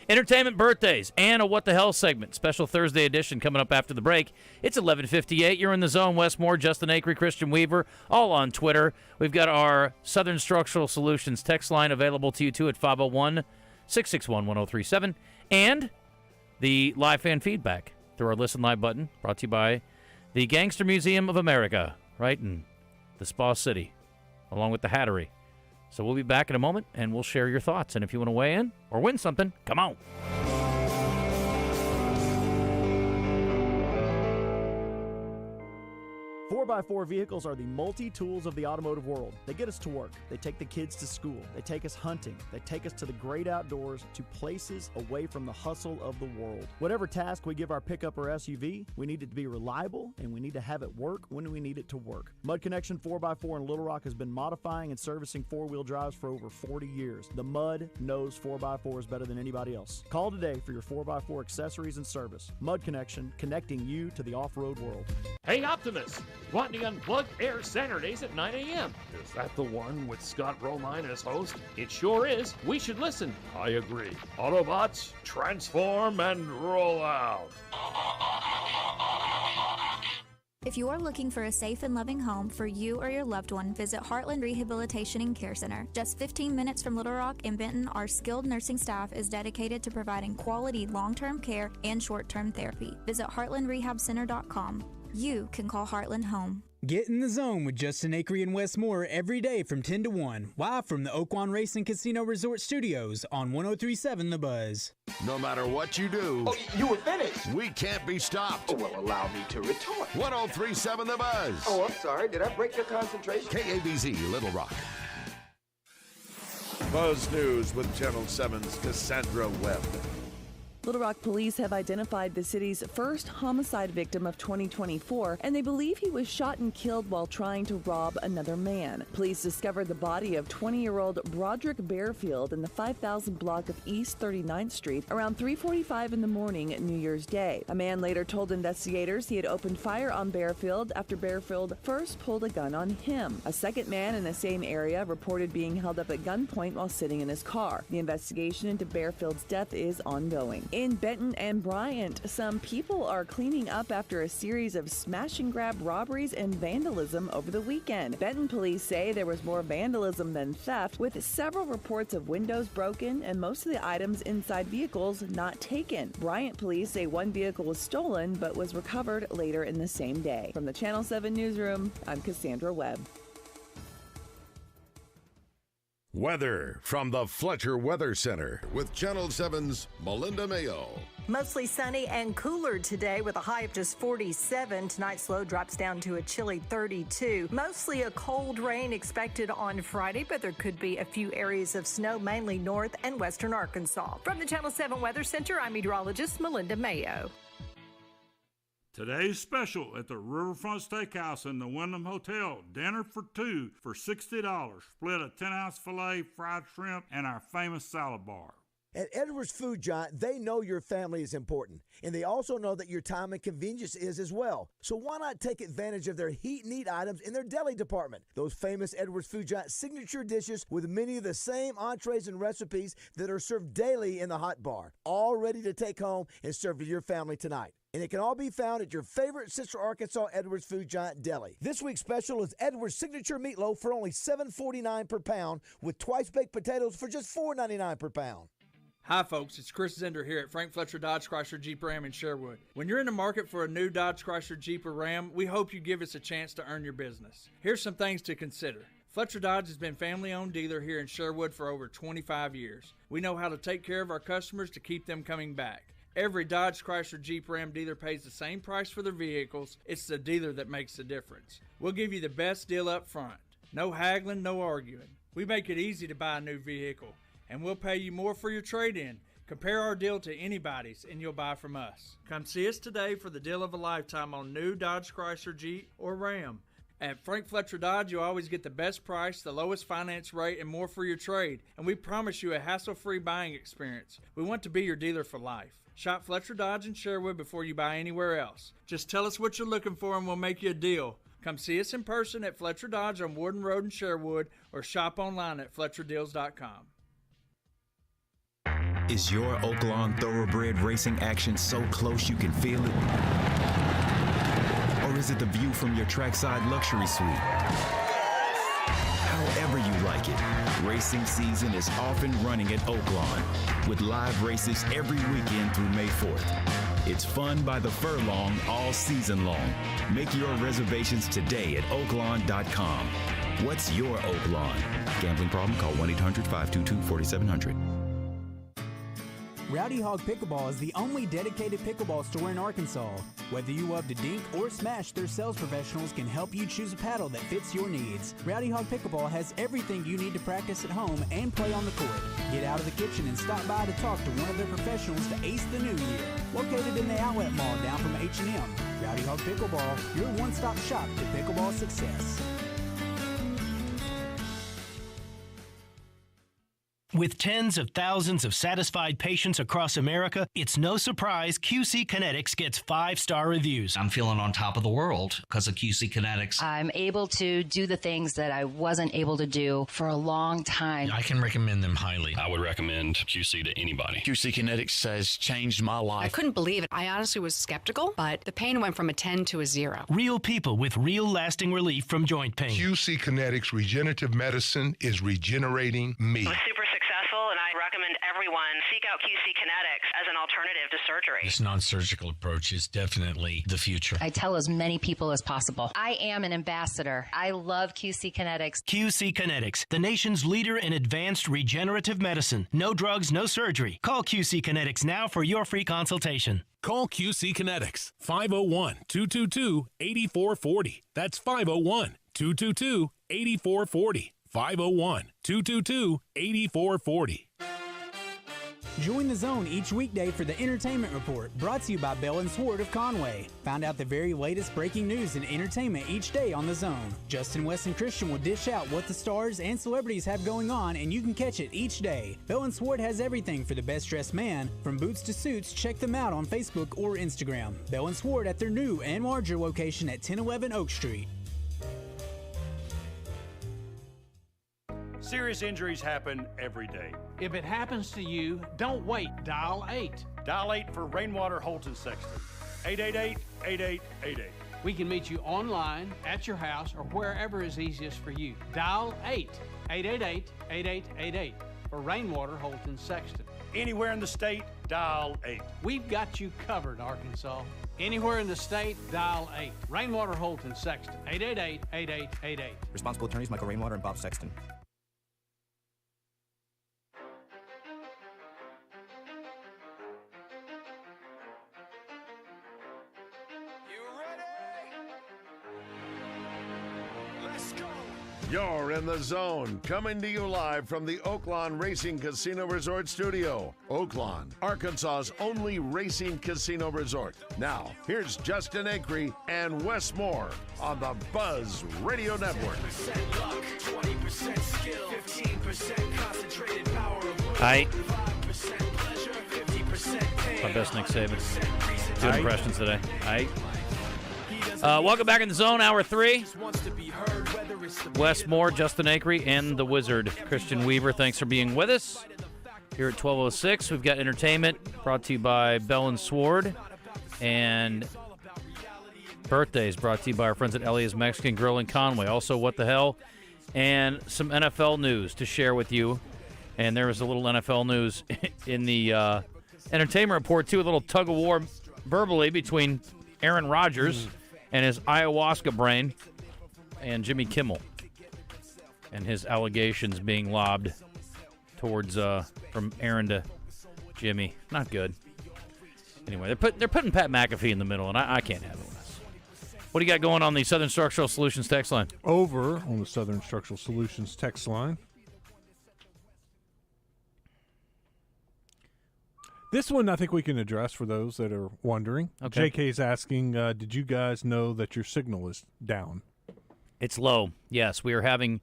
Entertainment birthdays and a What the Hell segment. Special Thursday edition coming up after the break. It's 11:58. You're in the zone. Wes Moore, Justin Acree, Christian Weaver, all on Twitter. We've got our Southern Structural Solutions text line available to you, too, at 501-661-1037. And the live fan feedback through our Listen Live button, brought to you by the Gangster Museum of America, right in the Spa City, along with the Hattery. So we'll be back in a moment, and we'll share your thoughts. And if you want to weigh in or win something, come on. 4x4 vehicles are the multi-tools of the automotive world. They get us to work. They take the kids to school. They take us hunting. They take us to the great outdoors, to places away from the hustle of the world. Whatever task we give our pickup or SUV, we need it to be reliable, and we need to have it work when we need it to work. Mud Connection 4x4 in Little Rock has been modifying and servicing four-wheel drives for over 40 years. The Mud knows 4x4s better than anybody else. Call today for your 4x4 accessories and service. Mud Connection, connecting you to the off-road world. Hey, Optimus! Gwatney Unplugged airs Saturdays at 9 a.m. Is that the one with Scott Romine as host? It sure is. We should listen. I agree. Autobots, transform and roll out. If you are looking for a safe and loving home for you or your loved one, visit Heartland Rehabilitation and Care Center. Just 15 minutes from Little Rock and Benton, our skilled nursing staff is dedicated to providing quality long-term care and short-term therapy. Visit heartlandrehabcenter.com. You can call Heartland home. Get in the zone with Justin Acree and Wes Moore every day from 10 to 1, live from the Oakwan Racing Casino Resort Studios on 103.7 The Buzz. No matter what you do, You were finished. we can't be stopped. Oh, well, allow me to retort. 103.7 The Buzz. Oh, I'm sorry. Did I break your concentration? KABZ, Little Rock. Buzz News with Channel 7's Cassandra Webb. Little Rock police have identified the city's first homicide victim of 2024, and they believe he was shot and killed while trying to rob another man. Police discovered the body of 20-year-old Broderick Bearfield in the 5000 block of East 39th Street around 3:45 in the morning New Year's Day. A man later told investigators he had opened fire on Bearfield after Bearfield first pulled a gun on him. A second man in the same area reported being held up at gunpoint while sitting in his car. The investigation into Bearfield's death is ongoing. In Benton and Bryant, some people are cleaning up after a series of smash-and-grab robberies and vandalism over the weekend. Benton police say there was more vandalism than theft, with several reports of windows broken and most of the items inside vehicles not taken. Bryant police say one vehicle was stolen but was recovered later in the same day. From the Channel 7 newsroom, I'm Cassandra Webb. Weather from the Fletcher Weather Center with Channel 7's Melinda Mayo. Mostly sunny and cooler today with a high of just 47. Tonight's low drops down to a chilly 32. Mostly a cold rain expected on Friday, but there could be a few areas of snow, mainly north and western Arkansas. From the Channel 7 Weather Center, I'm meteorologist Melinda Mayo. Today's special at the Riverfront Steakhouse in the Wyndham Hotel. Dinner for two for $60. Split a 10-ounce filet, fried shrimp, and our famous salad bar. At Edwards Food Giant, they know your family is important, and they also know that your time and convenience is as well. So why not take advantage of their heat and eat items in their deli department? Those famous Edwards Food Giant signature dishes with many of the same entrees and recipes that are served daily in the hot bar, all ready to take home and serve to your family tonight. And it can all be found at your favorite Central Arkansas Edwards Food Giant deli. This week's special is Edwards Signature Meatloaf for only $7.49 per pound, with twice-baked potatoes for just $4.99 per pound. Hi folks, it's Chris Zender here at Frank Fletcher Dodge Chrysler Jeep Ram in Sherwood. When you're in the market for a new Dodge Chrysler Jeep or Ram, we hope you give us a chance to earn your business. Here's some things to consider. Fletcher Dodge has been family-owned dealer here in Sherwood for over 25 years. We know how to take care of our customers to keep them coming back. Every Dodge Chrysler Jeep Ram dealer pays the same price for their vehicles. It's the dealer that makes the difference. We'll give you the best deal up front. No haggling, no arguing. We make it easy to buy a new vehicle, and we'll pay you more for your trade-in. Compare our deal to anybody's, and you'll buy from us. Come see us today for the deal of a lifetime on new Dodge Chrysler Jeep or Ram. At Frank Fletcher Dodge, you'll always get the best price, the lowest finance rate, and more for your trade. And we promise you a hassle-free buying experience. We want to be your dealer for life. Shop Fletcher Dodge in Sherwood before you buy anywhere else. Just tell us what you're looking for and we'll make you a deal. Come see us in person at Fletcher Dodge on Warden Road in Sherwood or shop online at FletcherDeals.com. Is your Oaklawn Thoroughbred racing action so close you can feel it? Or is it the view from your trackside luxury suite? However you like it, racing season is off and running at Oaklawn with live races every weekend through May 4th. It's fun by the furlong all season long. Make your reservations today at oaklawn.com. What's your Oaklawn? Gambling problem? Call 1-800-522-4700. Rowdy Hog Pickleball is the only dedicated pickleball store in Arkansas. Whether you love to dink or smash, their sales professionals can help you choose a paddle that fits your needs. Rowdy Hog Pickleball has everything you need to practice at home and play on the court. Get out of the kitchen and stop by to talk to one of their professionals to ace the new year. Located in the Outlet Mall down from H&M, Rowdy Hog Pickleball, your one-stop shop to pickleball success. With tens of thousands of satisfied patients across America, it's no surprise QC Kinetics gets 5-star reviews. I'm feeling on top of the world because of QC Kinetics. I'm able to do the things that I wasn't able to do for a long time. I can recommend them highly. I would recommend QC to anybody. QC Kinetics has changed my life. I couldn't believe it. I honestly was skeptical, but the pain went from a 10 to a 0. Real people with real lasting relief from joint pain. QC Kinetics Regenerative Medicine is regenerating me. I'm super successful, and I recommend everyone seek out QC Kinetics as an alternative to surgery. This non-surgical approach is definitely the future. I tell as many people as possible. I am an ambassador. I love QC Kinetics. QC Kinetics, the nation's leader in advanced regenerative medicine. No drugs, no surgery. Call QC Kinetics now for your free consultation. Call QC Kinetics, 501-222-8440. That's 501-222-8440. 501-222-8440. Join the Zone each weekday for the Entertainment Report, brought to you by Bell & Sward of Conway. Find out the very latest breaking news and entertainment each day on the Zone. Justin, West, and Christian will dish out what the stars and celebrities have going on, and you can catch it each day. Bell & Sward has everything for the best-dressed man. From boots to suits, check them out on Facebook or Instagram. Bell & Sward at their new and larger location at 1011 Oak Street. Serious injuries happen every day. If it happens to you, don't wait. Dial 8. Dial 8 for Rainwater, Holt, and Sexton. 888-8888. We can meet you online, at your house, or wherever is easiest for you. Dial 8. 888-8888 for Rainwater, Holt, and Sexton. Anywhere in the state, dial 8. We've got you covered, Arkansas. Anywhere in the state, dial 8. Rainwater, Holt, and Sexton. 888-8888. Responsible attorneys Michael Rainwater and Bob Sexton. You're in the zone, coming to you live from the Oaklawn Racing Casino Resort Studio. Oaklawn, Arkansas's only racing casino resort. Now, here's Justin Acree and Wes Moore on the Buzz Radio Network. Hi. My best Nick Saban. Good impressions today. Hi. Welcome back in the zone, hour 3. Wes Moore, Justin Acree, and the Wizard, Christian Weaver. Thanks for being with us. Here at 12:06, we've got entertainment brought to you by Bell and Sward, and birthdays brought to you by our friends at Elia's Mexican Grill in Conway. Also, What the Hell, and some NFL news to share with you. And there was a little NFL news in the entertainment report, too, a little tug-of-war verbally between Aaron Rodgers and his ayahuasca brain and Jimmy Kimmel, and his allegations being lobbed towards from Aaron to Jimmy. Not good. Anyway, they're putting Pat McAfee in the middle, and I can't handle this. What do you got going on the Southern Structural Solutions text line? Over on the Southern Structural Solutions text line. This one I think we can address for those that are wondering. Okay. JK's asking, did you guys know that your signal is down? It's low. Yes, we are having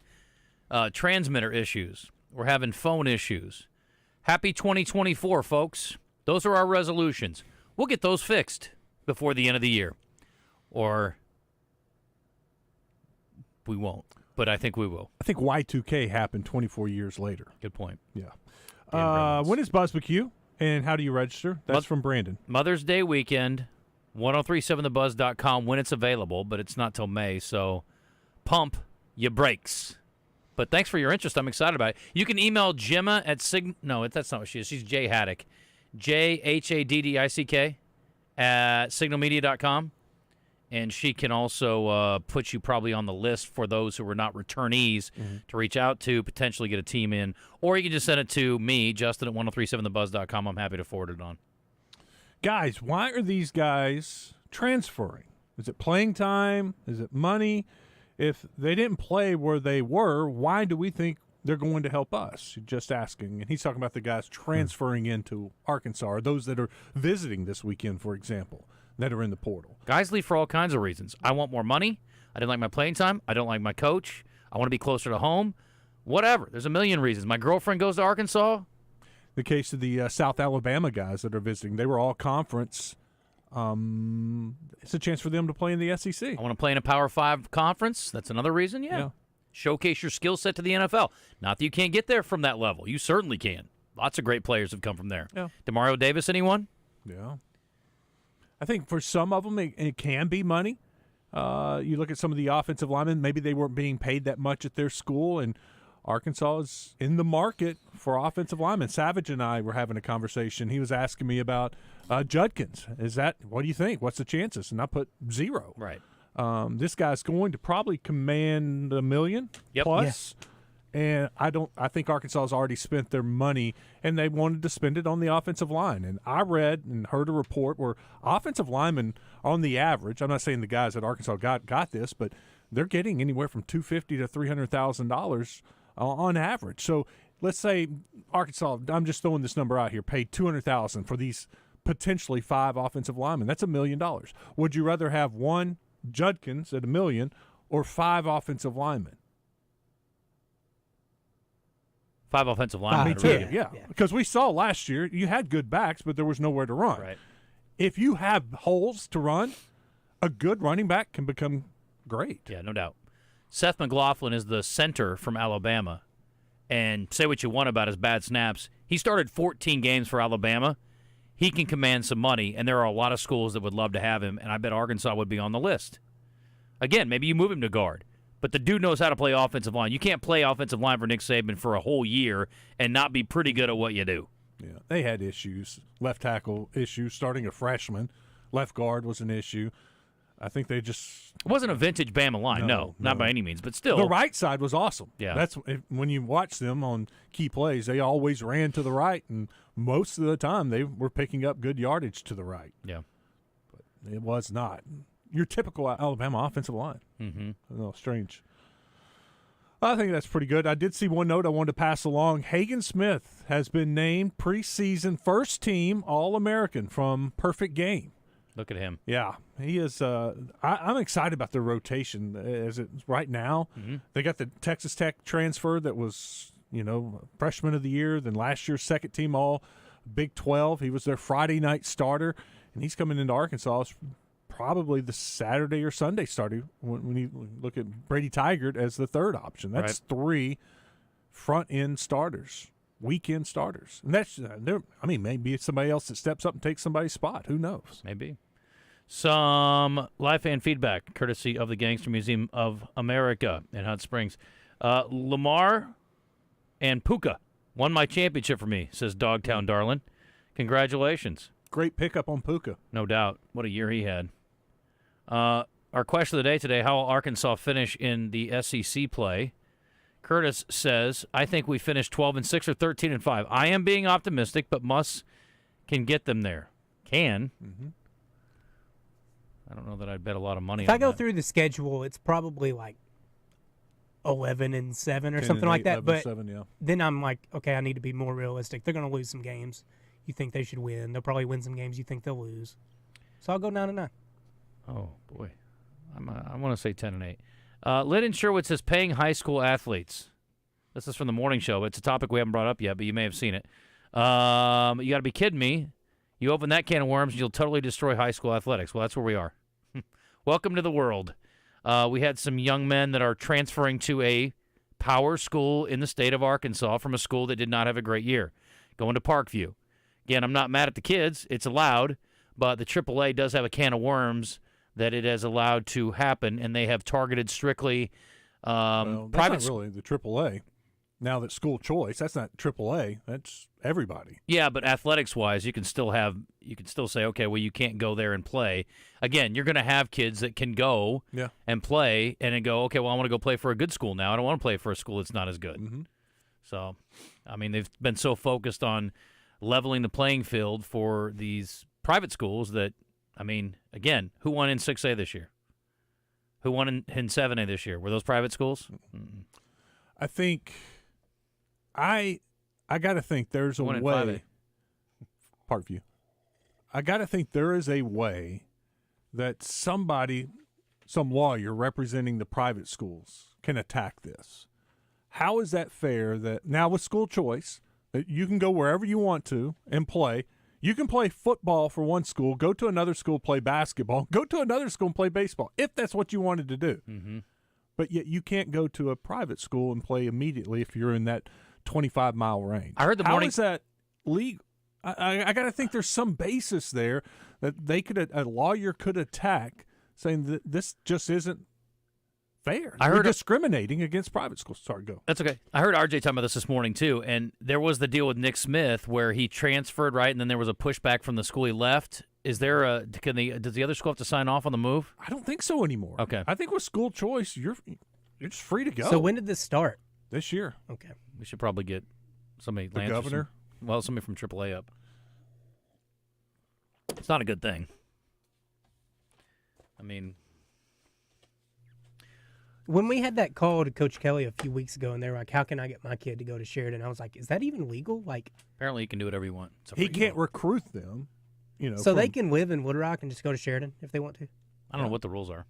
transmitter issues. We're having phone issues. Happy 2024, folks. Those are our resolutions. We'll get those fixed before the end of the year. Or we won't, but I think we will. I think Y2K happened 24 years later. Good point. Yeah. When is BuzzBQ, and how do you register? That's from Brandon. Mother's Day weekend, 1037thebuzz.com when it's available, but it's not till May, so pump your brakes. But thanks for your interest. I'm excited about it. You can email Gemma at No, that's not what she is. She's Jay Haddock. JHADDICK at signalmedia.com. And she can also put you probably on the list for those who are not returnees to reach out to, potentially get a team in. Or you can just send it to me, Justin, at 1037thebuzz.com. I'm happy to forward it on. Guys, why are these guys transferring? Is it playing time? Is it money? If they didn't play where they were, why do we think they're going to help us? Just asking. And he's talking about the guys transferring into Arkansas, or those that are visiting this weekend, for example, that are in the portal. Guys leave for all kinds of reasons. I want more money. I didn't like my playing time. I don't like my coach. I want to be closer to home. Whatever. There's a million reasons. My girlfriend goes to Arkansas. The case of the South Alabama guys that are visiting, they were all conference. It's a chance for them to play in the SEC. I want to play in a Power 5 conference. That's another reason, yeah. Showcase your skill set to the NFL. Not that you can't get there from that level. You certainly can. Lots of great players have come from there. Yeah. DeMario Davis, anyone? Yeah. I think for some of them, it can be money. You look at some of the offensive linemen, maybe they weren't being paid that much at their school, and Arkansas is in the market for offensive linemen. Savage and I were having a conversation. He was asking me about Judkins. What do you think? What's the chances? And I put 0. Right. This guy's going to probably command $1 million plus. Yeah. And I think Arkansas has already spent their money, and they wanted to spend it on the offensive line. And I read and heard a report where offensive linemen, on the average, I'm not saying the guys at Arkansas got this, but they're getting anywhere from $250,000 to $300,000 on average. So let's say Arkansas, I'm just throwing this number out here, paid $200,000 for these potentially 5 offensive linemen. That's $1 million. Would you rather have one Judkins at $1 million or 5 offensive linemen? 5 offensive linemen. Me too, yeah. Because we saw last year you had good backs, but there was nowhere to run. Right. If you have holes to run, a good running back can become great. Yeah, no doubt. Seth McLaughlin is the center from Alabama, and say what you want about his bad snaps. He started 14 games for Alabama. He can command some money, and there are a lot of schools that would love to have him, and I bet Arkansas would be on the list. Again, maybe you move him to guard. But the dude knows how to play offensive line. You can't play offensive line for Nick Saban for a whole year and not be pretty good at what you do. Yeah, they had issues. Left tackle issues, starting a freshman. Left guard was an issue. I think they just – It wasn't a vintage Bama line, no, not by any means, but still. The right side was awesome. Yeah. That's when you watch them on key plays, they always ran to the right, and most of the time they were picking up good yardage to the right. Yeah. But it was not your typical Alabama offensive line. Mm-hmm. A little strange. I think that's pretty good. I did see one note I wanted to pass along. Hagen Smith has been named preseason first team All-American from Perfect Game. Look at him. Yeah, he is. I'm excited about their rotation as it right now. Mm-hmm. They got the Texas Tech transfer that was, freshman of the year, then last year's second team All Big 12. He was their Friday night starter, and he's coming into Arkansas probably the Saturday or Sunday starter when you look at Brady Tigert as the third option. That's right. 3 front-end starters, weekend starters. And that's, maybe it's somebody else that steps up and takes somebody's spot. Who knows? Maybe. Some live fan feedback, courtesy of the Gangster Museum of America in Hot Springs. Lamar and Puka won my championship for me, says Dogtown Darlin. Congratulations. Great pickup on Puka. No doubt. What a year he had. Our question of the day today, how will Arkansas finish in the SEC play? Curtis says, I think we finish 12-6 or 13-5. I am being optimistic, but Muss can get them there. Can. Mm-hmm. I don't know that I'd bet a lot of money if on I go that. through the schedule, it's probably like 11-7 or 10 something and like 8, that. But 11-7, yeah. then I'm like, okay, I need to be more realistic. They're going to lose some games. You think they should win. They'll probably win some games you think they'll lose. So I'll go 9-9. Oh, boy. I want to say 10-8. Lynn in Sherwood says paying high school athletes. This is from the morning show. It's a topic we haven't brought up yet, but you may have seen it. You got to be kidding me. You open that can of worms, and you'll totally destroy high school athletics. Well, that's where we are. Welcome to the world. We had some young men that are transferring to a power school in the state of Arkansas from a school that did not have a great year, going to Parkview. Again, I'm not mad at the kids. It's allowed, but the AAA does have a can of worms that it has allowed to happen, and they have targeted strictly that's private. Not really the AAA. Now that school choice, that's not AAA. That's everybody. Yeah, but athletics-wise, you can still say, okay, well, you can't go there and play. Again, you're going to have kids that can go and play and then go, okay, well, I want to go play for a good school now. I don't want to play for a school that's not as good. Mm-hmm. So, they've been so focused on leveling the playing field for these private schools that, again, who won in 6A this year? Who won in 7A this year? Were those private schools? Mm-mm. I think I got to think there's a way. Parkview. I got to think there is a way that some lawyer representing the private schools can attack this. How is that fair that now with school choice, that you can go wherever you want to and play? You can play football for one school, go to another school, play basketball, go to another school and play baseball, if that's what you wanted to do. Mm-hmm. But yet you can't go to a private school and play immediately if you're in that 25-mile range. I heard the morning. How is that legal? I got to think there's some basis there that a lawyer could attack, saying that this just isn't fair. You're discriminating against private schools. Sorry, go. That's okay. I heard RJ talking about this morning too, and there was the deal with Nick Smith where he transferred, right, and then there was a pushback from the school he left. Is there does the other school have to sign off on the move? I don't think so anymore. Okay. I think with school choice, you're just free to go. So when did this start? This year. Okay. We should probably get somebody. The governor? Somebody from AAA up. It's not a good thing. When we had that call to Coach Kelly a few weeks ago, and they were like, how can I get my kid to go to Sheridan? I was like, is that even legal? Apparently you can do whatever you want. He can't recruit them. So they can live in Wood Rock and just go to Sheridan if they want to? I don't know what the rules are.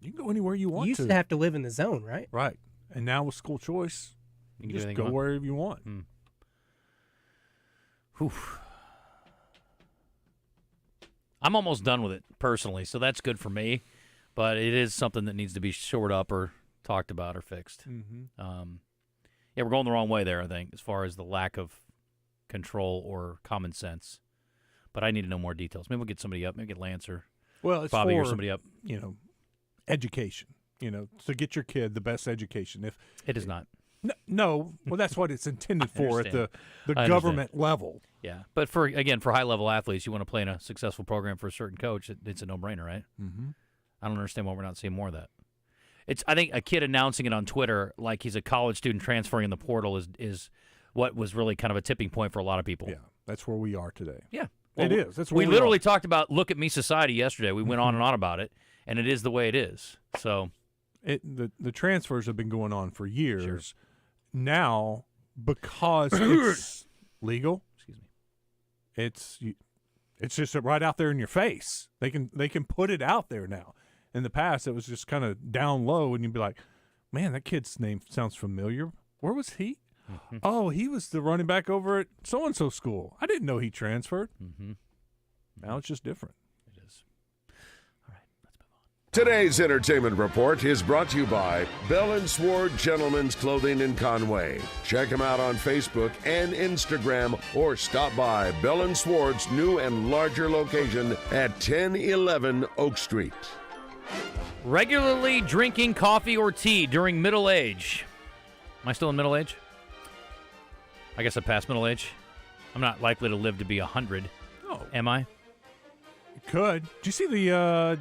You can go anywhere you want to. You used to have to live in the zone, right? Right. And now with school choice, you can just go wherever you want. Whew. I'm almost done with it, personally, so that's good for me. But it is something that needs to be shored up or talked about or fixed. Mm-hmm. We're going the wrong way there, I think, as far as the lack of control or common sense. But I need to know more details. Maybe we'll get somebody up. Maybe get Lance or Bobby or somebody up. Education. To get your kid the best education. If it is not. No. Well, that's what it's intended for at the government level. Yeah, but for high-level athletes, you want to play in a successful program for a certain coach, it's a no-brainer, right? Mm-hmm. I don't understand why we're not seeing more of that. I think a kid announcing it on Twitter like he's a college student transferring in the portal is what was really kind of a tipping point for a lot of people. Yeah, that's where we are today. Yeah. Well, it is. That's where we literally talked about Look at Me Society yesterday. We went on and on about it, and it is the way it is. So, the transfers have been going on for years. Sure. Now, because it's legal, it's just right out there in your face. They can put it out there now. In the past, it was just kind of down low, and you'd be like, "Man, that kid's name sounds familiar. Where was he? Mm-hmm. Oh, he was the running back over at so and so school. I didn't know he transferred. Mm-hmm. Now it's just different." It is. All right, let's move on. Today's entertainment report is brought to you by Bell & Sward Gentlemen's Clothing in Conway. Check them out on Facebook and Instagram, or stop by Bell & Sward's new and larger location at 1011 Oak Street. Regularly drinking coffee or tea during middle age. Am I still in middle age? I guess I passed middle age. I'm not likely to live to be 100. Oh. Am I? You could. Did you see the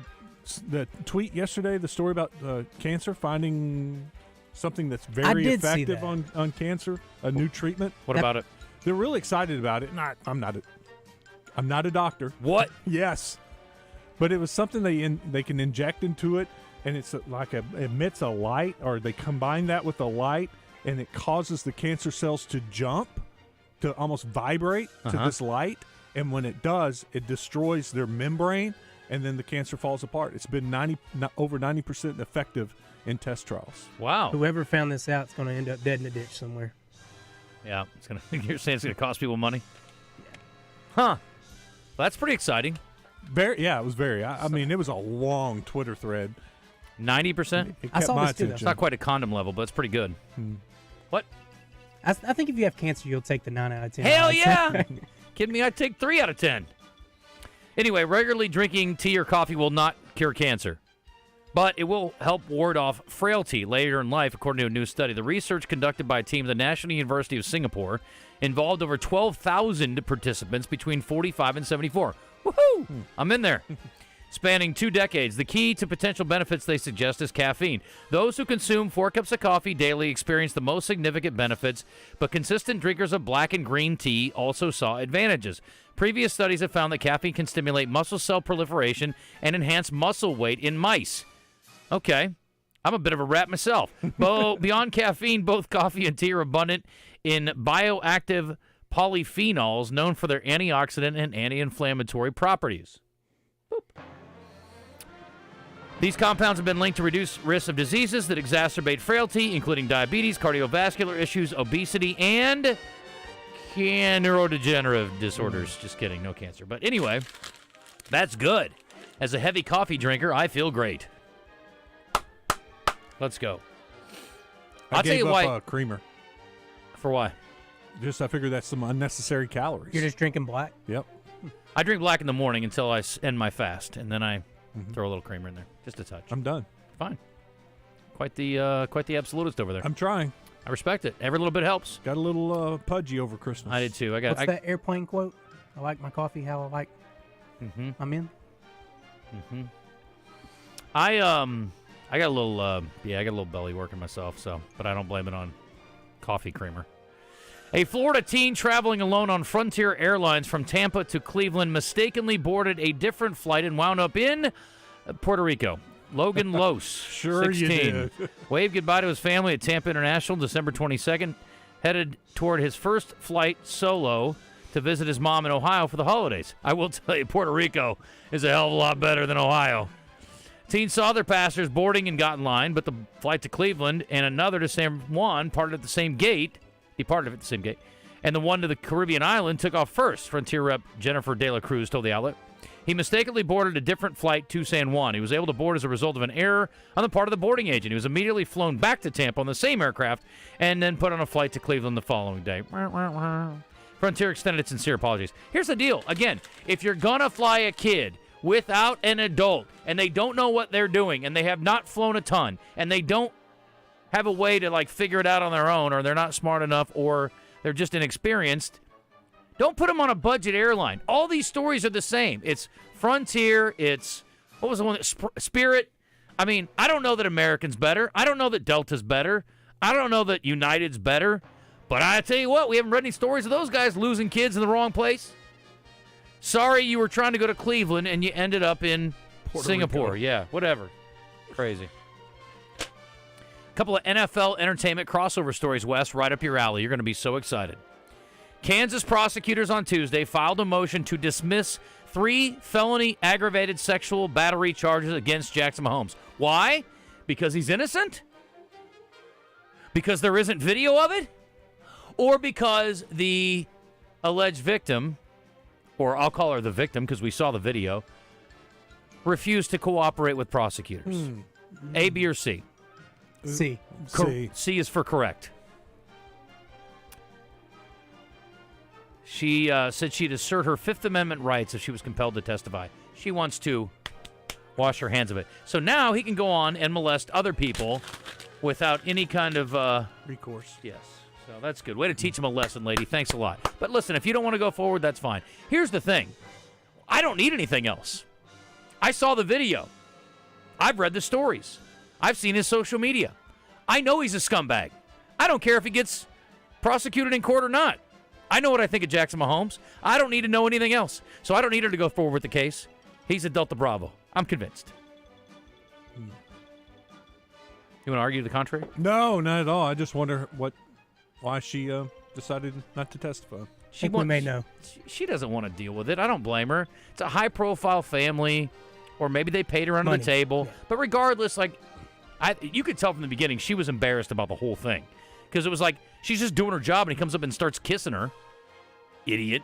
tweet yesterday, the story about cancer, finding something that's very effective on cancer, a new treatment? What about it? They're really excited about it. I'm not a doctor. What? Yes. But it was something they can inject into it, and it's it emits a light, or they combine that with a light, and it causes the cancer cells to jump, to almost vibrate to this light. And when it does, it destroys their membrane, and then the cancer falls apart. It's been over 90% effective in test trials. Wow. Whoever found this out is going to end up dead in a ditch somewhere. Yeah. You're saying it's going to cost people money? Yeah. Huh. Well, that's pretty exciting. It was very. I mean, it was a long Twitter thread. 90%? It kept my attention. It's not quite a condom level, but it's pretty good. What? I think if you have cancer, you'll take the 9 out of 10. Hell yeah! Kidding me? I'd take 3 out of 10. Anyway, regularly drinking tea or coffee will not cure cancer, but it will help ward off frailty later in life, according to a new study. The research conducted by a team at the National University of Singapore involved over 12,000 participants between 45 and 74. Woohoo! I'm in there. Spanning 2 decades, the key to potential benefits they suggest is caffeine. Those who consume 4 cups of coffee daily experience the most significant benefits, but consistent drinkers of black and green tea also saw advantages. Previous studies have found that caffeine can stimulate muscle cell proliferation and enhance muscle weight in mice. Okay, I'm a bit of a rat myself. Beyond caffeine, both coffee and tea are abundant in bioactive polyphenols known for their antioxidant and anti-inflammatory properties. Boop. These compounds have been linked to reduce risks of diseases that exacerbate frailty, including diabetes, cardiovascular issues, obesity, and neurodegenerative disorders. Just kidding, no cancer. But anyway, that's good. As a heavy coffee drinker, I feel great. Let's go. I'll tell you why. Creamer. For why? I figure that's some unnecessary calories. You're just drinking black? Yep. I drink black in the morning until I end my fast, and then I throw a little creamer in there, just a touch. I'm done. Fine. Quite the absolutist over there. I'm trying. I respect it. Every little bit helps. Got a little pudgy over Christmas. I did too. What's that airplane quote? I like my coffee how I like. I'm in. I got a little belly working myself, but I don't blame it on coffee creamer. A Florida teen traveling alone on Frontier Airlines from Tampa to Cleveland mistakenly boarded a different flight and wound up in Puerto Rico. Logan Los, 16, waved goodbye to his family at Tampa International December 22nd, headed toward his first flight solo to visit his mom in Ohio for the holidays. I will tell you, Puerto Rico is a hell of a lot better than Ohio. Teens saw their passengers boarding and got in line, but the flight to Cleveland and another to San Juan departed at the same gate, and the one to the Caribbean island took off first, Frontier rep Jennifer De La Cruz told the outlet. He mistakenly boarded a different flight to San Juan. He was able to board as a result of an error on the part of the boarding agent. He was immediately flown back to Tampa on the same aircraft and then put on a flight to Cleveland the following day. Frontier extended its sincere apologies. Here's the deal. Again, if you're going to fly a kid without an adult and they don't know what they're doing and they have not flown a ton and they don't have a way to figure it out on their own, or they're not smart enough, or they're just inexperienced, don't put them on a budget airline. All these stories are the same. It's Frontier. It's, what was the one? Spirit. I mean, I don't know that American's better. I don't know that Delta's better. I don't know that United's better. But I tell you what, we haven't read any stories of those guys losing kids in the wrong place. Sorry you were trying to go to Cleveland and you ended up in Singapore. Rico. Yeah, whatever. Crazy. Couple of NFL entertainment crossover stories, Wes, right up your alley. You're going to be so excited. Kansas prosecutors on Tuesday filed a motion to dismiss 3 felony aggravated sexual battery charges against Jackson Mahomes. Why? Because he's innocent? Because there isn't video of it? Or because the alleged victim, or I'll call her the victim because we saw the video, refused to cooperate with prosecutors? A, B, or C? C. C is for correct. She said she'd assert her Fifth Amendment rights if she was compelled to testify. She wants to wash her hands of it. So now he can go on and molest other people without any kind of recourse. Yes. So that's good. Way to teach him a lesson, lady. Thanks a lot. But listen, if you don't want to go forward, that's fine. Here's the thing. I don't need anything else. I saw the video. I've read the stories. I've seen his social media. I know he's a scumbag. I don't care if he gets prosecuted in court or not. I know what I think of Jackson Mahomes. I don't need to know anything else. So I don't need her to go forward with the case. He's a Delta Bravo. I'm convinced. You want to argue the contrary? No, not at all. I just wonder why she decided not to testify. We may know. She doesn't want to deal with it. I don't blame her. It's a high-profile family, or maybe they paid her under the table. Yeah. But regardless, you could tell from the beginning she was embarrassed about the whole thing. Because it was like, she's just doing her job, and he comes up and starts kissing her. Idiot.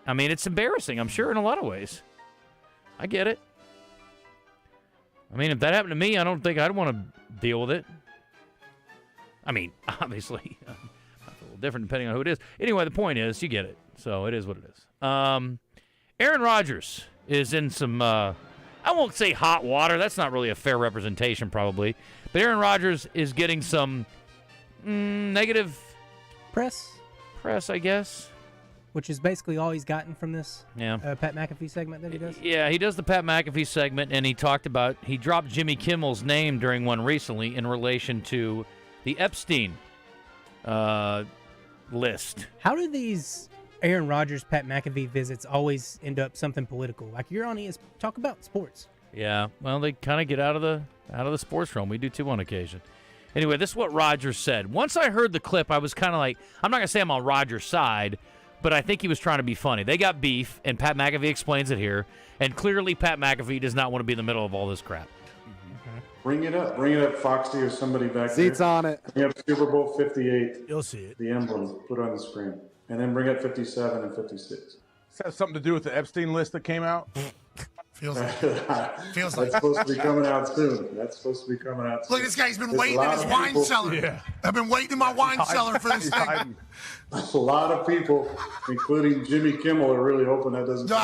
I mean, it's embarrassing, I'm sure, in a lot of ways. I get it. I mean, if that happened to me, I don't think I'd want to deal with it. I mean, obviously, a little different depending on who it is. Anyway, the point is, you get it. So it is what it is. Aaron Rodgers is in some, I won't say hot water. That's not really a fair representation, probably. But Aaron Rodgers is getting some negative press, I guess. Which is basically all he's gotten from this Pat McAfee segment that he does? Yeah, he does the Pat McAfee segment, and he dropped Jimmy Kimmel's name during one recently in relation to the Epstein list. How do these Aaron Rodgers, Pat McAfee visits always end up something political? Like, you're on ESPN, talk about sports. Yeah, well, they kind of get out of the sports realm. We do too on occasion. Anyway, this is what Rodgers said. Once I heard the clip, I was kind of like, I'm not going to say I'm on Rodgers' side, but I think he was trying to be funny. They got beef, and Pat McAfee explains it here. And clearly, Pat McAfee does not want to be in the middle of all this crap. Bring it up, Foxy or somebody back there. Seats on it. Bring up Super Bowl 58. You'll see it. The emblem, put on the screen. And then bring up 57 and 56. Does that have something to do with the Epstein list that came out? Feels like That's supposed to be coming out soon. Look, this guy's been waiting in his wine cellar. Yeah. I've been waiting in my wine cellar for this thing. A lot of people, including Jimmy Kimmel, are really hoping that doesn't. All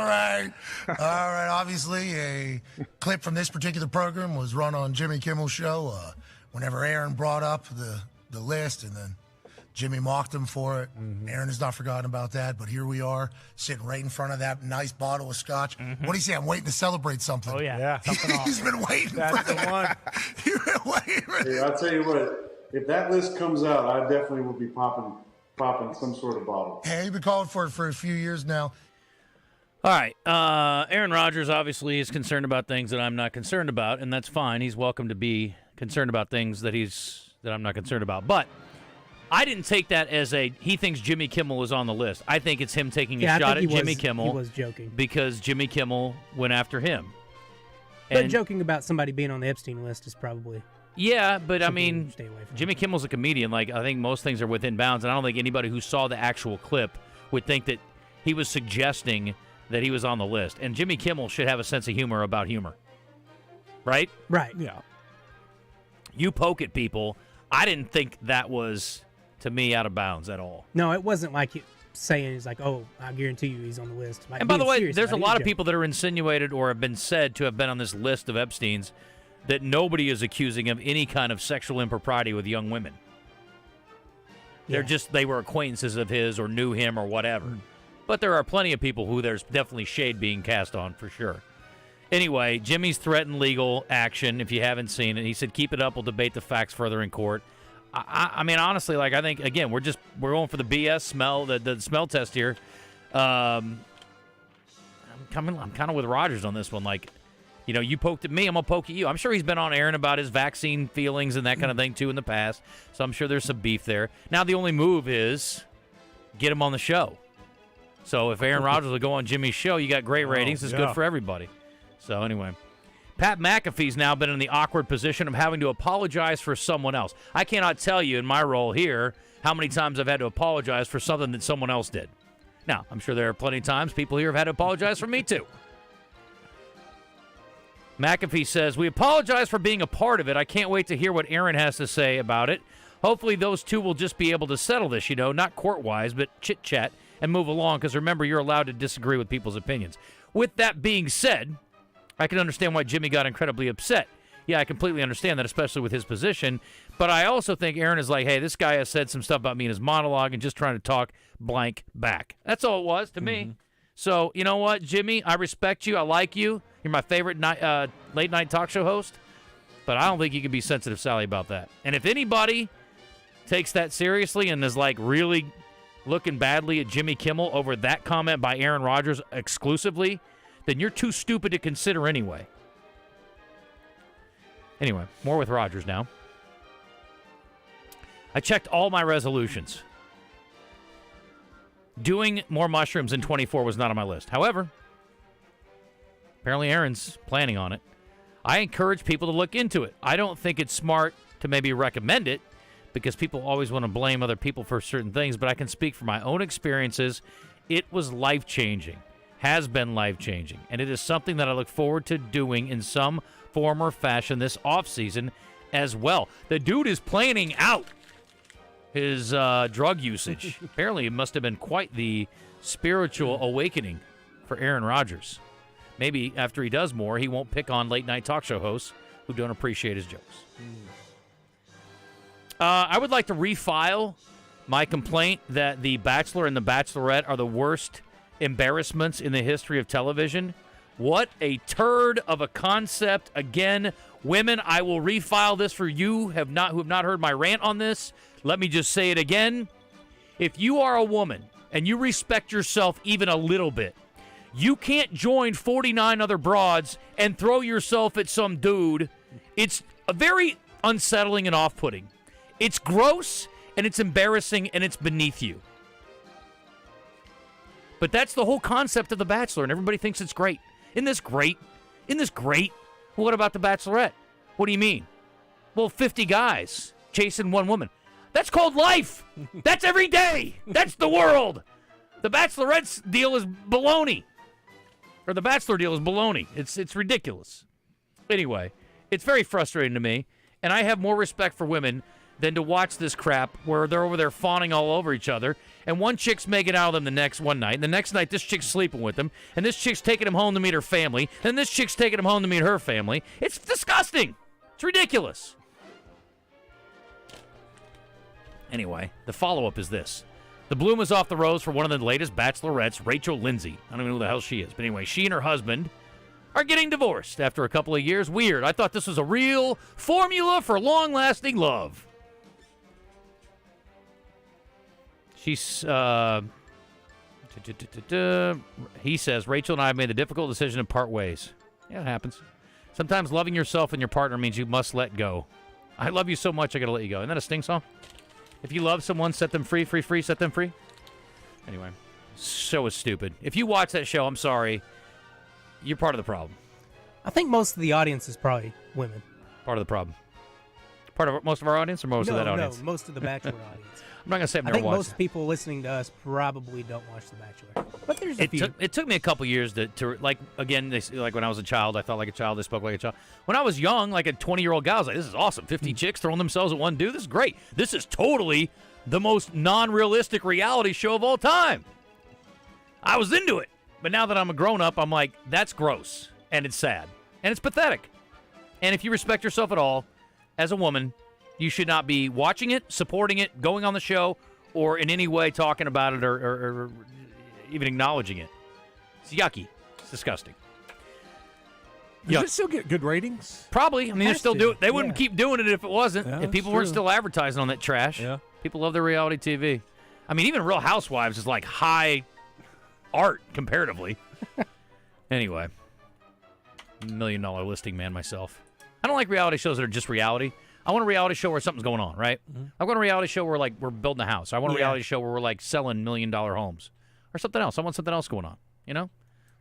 right. Obviously, a clip from this particular program was run on Jimmy Kimmel's show whenever Aaron brought up the list, and then Jimmy mocked him for it. Mm-hmm. Aaron has not forgotten about that, but here we are, sitting right in front of that nice bottle of scotch. Mm-hmm. What do you say? I'm waiting to celebrate something. Oh, yeah. He's been waiting That's for the one. You've been waiting for Hey, I'll tell you what, if that list comes out, I definitely will be popping some sort of bottle. Hey, you've been calling for it for a few years now. All right. Aaron Rodgers obviously is concerned about things that I'm not concerned about, and that's fine. He's welcome to be concerned about things that I'm not concerned about. But I didn't take that as he thinks Jimmy Kimmel is on the list. I think it's him taking a shot at Jimmy Kimmel. He was joking. Because Jimmy Kimmel went after him. But joking about somebody being on the Epstein list is probably... Yeah, but I mean, Jimmy Kimmel's a comedian. Like, I think most things are within bounds, and I don't think anybody who saw the actual clip would think that he was suggesting that he was on the list. And Jimmy Kimmel should have a sense of humor about humor. Right? Right. Yeah. You poke at people. I didn't think that was... to me, out of bounds at all. No, it wasn't like saying he's like, oh, I guarantee you he's on the list. Like, and by the way, there's a lot of people that are insinuated or have been said to have been on this list of Epstein's that nobody is accusing of any kind of sexual impropriety with young women. Yeah. They were acquaintances of his or knew him or whatever. But there are plenty of people who there's definitely shade being cast on for sure. Anyway, Jimmy's threatened legal action. If you haven't seen it, he said, keep it up. We'll debate the facts further in court. I mean, honestly, I think, again, we're going for the BS smell, the smell test here. I'm kind of with Rodgers on this one. Like, You poked at me, I'm going to poke at you. I'm sure he's been on Aaron about his vaccine feelings and that kind of thing, too, in the past. So I'm sure there's some beef there. Now the only move is get him on the show. So if Aaron Rodgers will go on Jimmy's show, you got great ratings. It's good for everybody. So anyway, Pat McAfee's now been in the awkward position of having to apologize for someone else. I cannot tell you in my role here how many times I've had to apologize for something that someone else did. Now, I'm sure there are plenty of times people here have had to apologize for me, too. McAfee says, we apologize for being a part of it. I can't wait to hear what Aaron has to say about it. Hopefully those two will just be able to settle this, not court-wise, but chit-chat and move along, because remember, you're allowed to disagree with people's opinions. With that being said, I can understand why Jimmy got incredibly upset. Yeah, I completely understand that, especially with his position. But I also think Aaron is like, hey, this guy has said some stuff about me in his monologue and just trying to talk blank back. That's all it was to me. So, you know what, Jimmy? I respect you. I like you. You're my favorite late-night talk show host. But I don't think you can be sensitive, Sally, about that. And if anybody takes that seriously and is, really looking badly at Jimmy Kimmel over that comment by Aaron Rodgers exclusively, then you're too stupid to consider anyway. Anyway, more with Rodgers now. I checked all my resolutions. Doing more mushrooms in 24 was not on my list. However, apparently Aaron's planning on it. I encourage people to look into it. I don't think it's smart to maybe recommend it because people always want to blame other people for certain things, but I can speak from my own experiences. It was life-changing, has been life-changing, and it is something that I look forward to doing in some form or fashion this offseason as well. The dude is planning out his drug usage. Apparently, it must have been quite the spiritual awakening for Aaron Rodgers. Maybe after he does more, he won't pick on late-night talk show hosts who don't appreciate his jokes. I would like to refile my complaint that The Bachelor and The Bachelorette are the worst embarrassments in the history of television. What a turd of a concept. Again, women, I will refile this for you who have not heard my rant on this. Let me just say it again. If you are a woman and you respect yourself even a little bit, you can't join 49 other broads and throw yourself at some dude. It's very unsettling and off-putting. It's gross, and it's embarrassing, and it's beneath you. But that's the whole concept of The Bachelor, and everybody thinks it's great. Isn't this great? Isn't this great? Well, what about The Bachelorette? What do you mean? Well, 50 guys chasing one woman. That's called life. That's every day. That's the world. The Bachelorette's deal is baloney. Or the Bachelor deal is baloney. It's ridiculous. Anyway, it's very frustrating to me, and I have more respect for women than to watch this crap where they're over there fawning all over each other, and one chick's making out of them one night, and the next night this chick's sleeping with them, and this chick's taking him home to meet her family, and this chick's taking him home to meet her family. It's disgusting. It's ridiculous. Anyway, the follow-up is this. The bloom is off the rose for one of the latest bachelorettes, Rachel Lindsay. I don't even know who the hell she is. But anyway, she and her husband are getting divorced after a couple of years. Weird. I thought this was a real formula for long-lasting love. She's, he says, Rachel and I have made the difficult decision to part ways. Yeah, it happens. Sometimes loving yourself and your partner means you must let go. I love you so much, I got to let you go. Isn't that a Sting song? If you love someone, set them free, set them free. Anyway, show is stupid. If you watch that show, I'm sorry, you're part of the problem. I think most of the audience is probably women. Part of the problem. Part of most of our audience or most of that audience? No, most of the Bachelor audience. I'm not going to say I've never watched. I think most people listening to us probably don't watch The Bachelor. But there's a few. It took me a couple years to like, again, like when I was a child, I thought like a child, they spoke like a child. When I was young, like a 20-year-old guy, I was like, this is awesome. 50 chicks throwing themselves at one dude. This is great. This is totally the most non-realistic reality show of all time. I was into it. But now that I'm a grown-up, I'm like, that's gross. And it's sad. And it's pathetic. And if you respect yourself at all, as a woman, you should not be watching it, supporting it, going on the show, or in any way talking about it or even acknowledging it. It's yucky. It's disgusting. Does it still get good ratings? Probably. I mean, they're still doing. They wouldn't keep doing it if it wasn't. Yeah, if people weren't still advertising on that trash. Yeah. People love their reality TV. I mean, even Real Housewives is like high art comparatively. Anyway, million listing man myself. I don't like reality shows that are just reality. I want a reality show where something's going on, right? Mm-hmm. I want a reality show where we're building a house. I want a reality show where we're selling $1 million homes or something else. I want something else going on.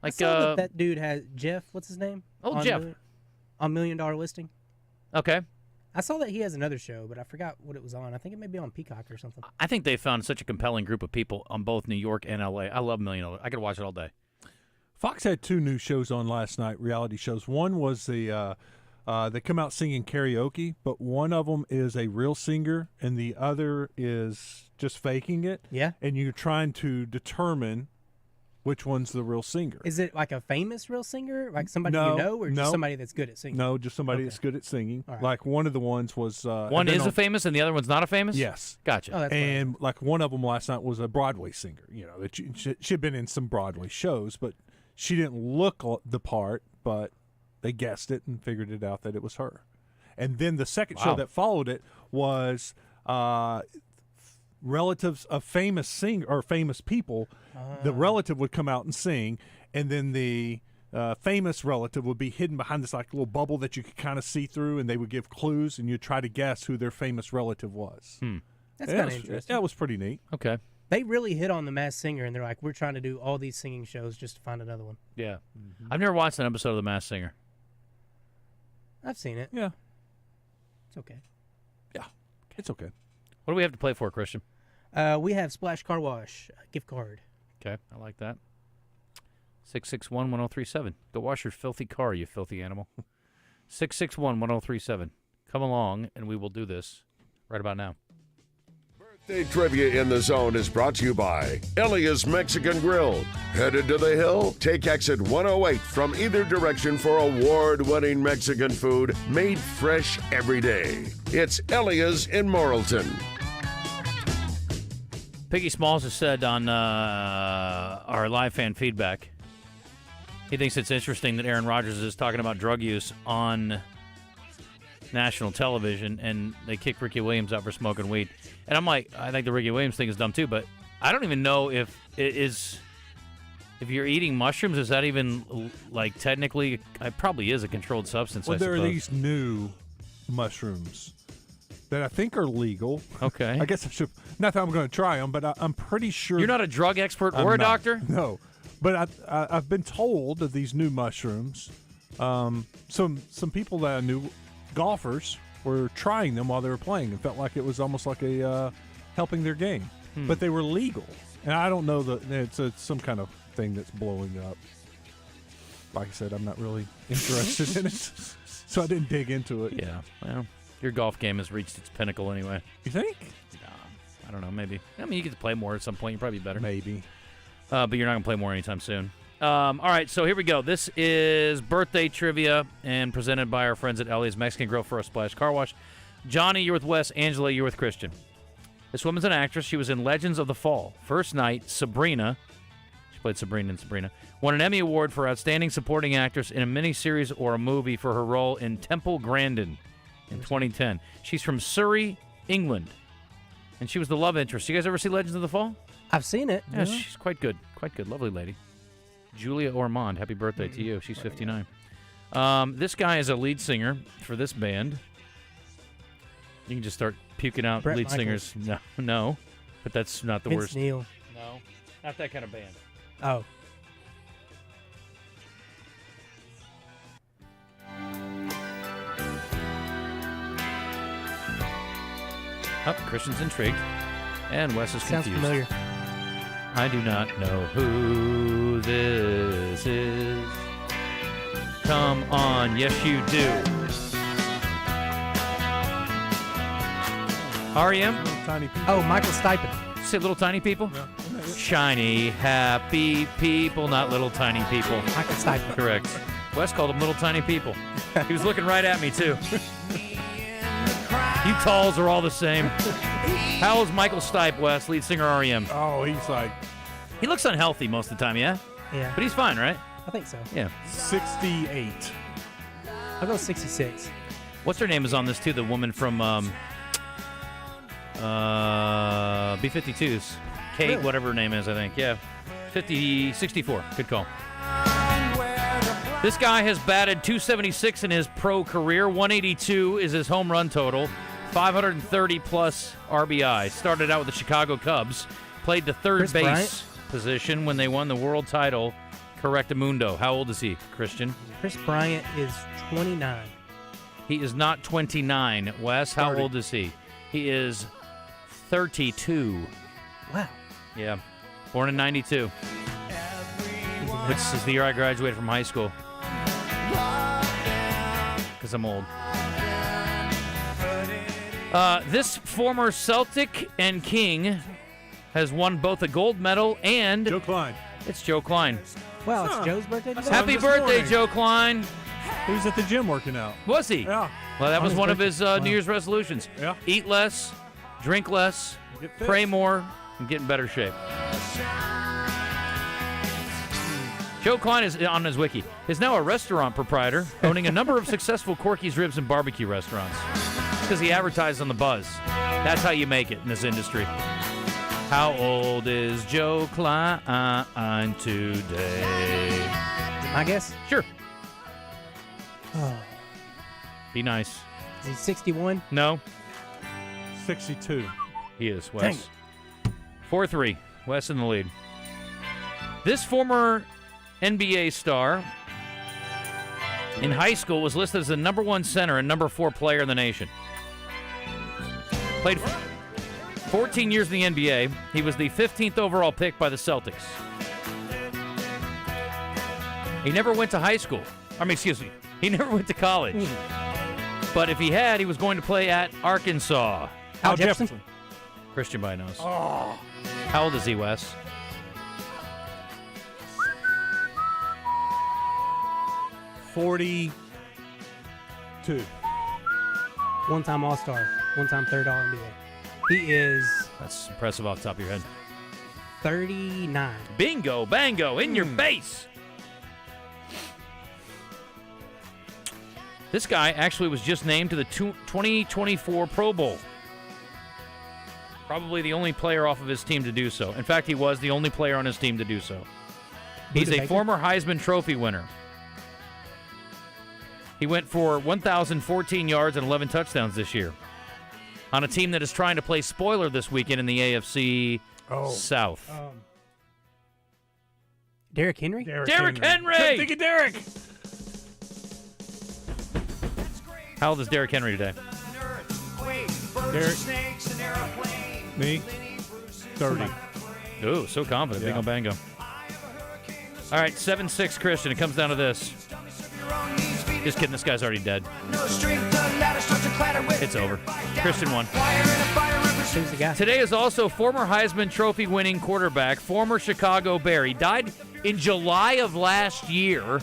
I saw that dude has Jeff. What's his name? Oh, Jeff. On $1 Million Listing. Okay. I saw that he has another show, but I forgot what it was on. I think it may be on Peacock or something. I think they found such a compelling group of people on both New York and L.A. I love $1 Million. I could watch it all day. Fox had 2 new shows on last night, reality shows. One was they come out singing karaoke, but one of them is a real singer and the other is just faking it. Yeah. And you're trying to determine which one's the real singer. Is it like a famous real singer? Like somebody you know, or just somebody that's good at singing? No, just somebody that's good at singing. Right. Like one of the ones was... one is a famous and the other one's not a famous? Yes. Gotcha. Oh, that's and one of them last night was a Broadway singer. That she'd been in some Broadway shows, but she didn't look the part, but they guessed it and figured it out that it was her. And then the second show that followed it was... relatives of famous singer or famous people. The relative would come out and sing, and then the famous relative would be hidden behind this little bubble that you could kind of see through, and they would give clues, and you'd try to guess who their famous relative was. That's kind of interesting. That was pretty neat. Okay. They really hit on The Masked Singer, and they're like, we're trying to do all these singing shows just to find another one. Yeah. I've never watched an episode of The Masked Singer. I've seen it. Yeah. It's okay. Yeah. It's okay. What do we have to play for, Christian? We have Splash Car Wash gift card. Okay, I like that. 661-1037. Go wash your filthy car, you filthy animal. 661-1037. Come along, and we will do this right about now. Birthday Trivia in the Zone is brought to you by Elia's Mexican Grill. Headed to the hill? Take exit 108 from either direction for award-winning Mexican food made fresh every day. It's Elia's in Morrilton. Piggy Smalls has said on our live fan feedback, he thinks it's interesting that Aaron Rodgers is talking about drug use on national television, and they kicked Ricky Williams out for smoking weed. And I'm like, I think the Ricky Williams thing is dumb too, but I don't even know if it is. If you're eating mushrooms, is that even technically? It probably is a controlled substance. Well, I there suppose. are these new mushrooms that I think are legal. Okay. I guess I should. Not that I'm going to try them, but I'm pretty sure. You're not a drug expert or a doctor? No. But I've been told of these new mushrooms. Some people that I knew, golfers, were trying them while they were playing and felt like it was almost like a helping their game. But they were legal. And I don't know that it's some kind of thing that's blowing up. Like I said, I'm not really interested in it. So I didn't dig into it. Yeah. Well, your golf game has reached its pinnacle anyway. You think? I don't know, maybe. I mean, you get to play more at some point. You're probably better. Maybe. But you're not going to play more anytime soon. All right, so here we go. This is birthday trivia and presented by our friends at Ellie's Mexican Grill for a Splash Car Wash. Johnny, you're with Wes. Angela, you're with Christian. This woman's an actress. She was in Legends of the Fall. First night, Sabrina. She played Sabrina in Sabrina. Won an Emmy Award for Outstanding Supporting Actress in a miniseries or a movie for her role in Temple Grandin in 2010. She's from Surrey, England. And she was the love interest. You guys ever see Legends of the Fall? I've seen it. Yeah, she's quite good. Quite good. Lovely lady. Julia Ormond, happy birthday to you. She's 59. This guy is a lead singer for this band. You can just start puking out Bret lead Michaels. singers. No, but that's not the Vince worst. Neil. No, not that kind of band. Oh. Christian's intrigued, and Wes is Sounds confused. familiar. I do not know who this is. Come on, yes you do. REM? Tiny people. Oh, Michael Stipe. Say little tiny people? Yeah. Shiny, happy people, not little tiny people. Michael Stipe. Correct. Wes called them little tiny people. He was looking right at me, too. You talls are all the same. How old is Michael Stipe, Wes, lead singer REM? Oh, he's like... He looks unhealthy most of the time, yeah? Yeah. But he's fine, right? I think so. Yeah. 68. I'll go 66. What's her name is on this, too? The woman from B-52s. Kate, whatever her name is, I think. Yeah. 64. Good call. This guy has batted .276 in his pro career. 182 is his home run total. 530-plus RBI. Started out with the Chicago Cubs. Played the third base position when they won the world title. Correctamundo. How old is he, Christian? Chris Bryant is 29. He is not 29. Wes, how old is he? He is 32. Wow. Yeah. Born in 92. Which is the year I graduated from high school. Because I'm old. This former Celtic and King has won both a gold medal and... Joe Klein. It's Joe Klein. Wow, it's Joe's birthday today? Happy birthday, Joe Klein. He was at the gym working out. Was he? Yeah. Well, that was his one of birthday. his New Year's resolutions. Yeah. Eat less, drink less, pray more, and get in better shape. Joe Klein is on his wiki. Is now a restaurant proprietor, owning a number of successful Corky's Ribs and Barbecue restaurants. Because he advertised on the buzz. That's how you make it in this industry. How old is Joe Klein today? I guess. Sure. Oh. Be nice. Is he 61? No. 62. He is, Wes. 4-3. Wes in the lead. This former NBA star in high school was listed as the number 1 center and number 4 player in the nation. Played 14 years in the NBA. He was the 15th overall pick by the Celtics. He never went to high school. He never went to college. But if he had, he was going to play at Arkansas. Al Jefferson? Christian by knows. Oh. How old is he, Wes? 42. One-time All-Star. One-time third All-NBA. He is... That's impressive off the top of your head. 39. Bingo, bango, in your face. This guy actually was just named to the 2024 Pro Bowl. Probably the only player off of his team to do so. In fact, he was the only player on his team to do so. He's a former Heisman Trophy winner. He went for 1,014 yards and 11 touchdowns this year on a team that is trying to play spoiler this weekend in the AFC South. Derrick Henry? Derrick Henry! Think of Derrick! How old is Derrick Henry today? Derrick. Me? 30. Ooh, so confident. Yeah. Bingo bango. All right, 7-6 Christian. It comes down to this. Just kidding. This guy's already dead. It's over. Christian won. Who's the guy? Today is also former Heisman Trophy winning quarterback, former Chicago Bear. He died in July of last year.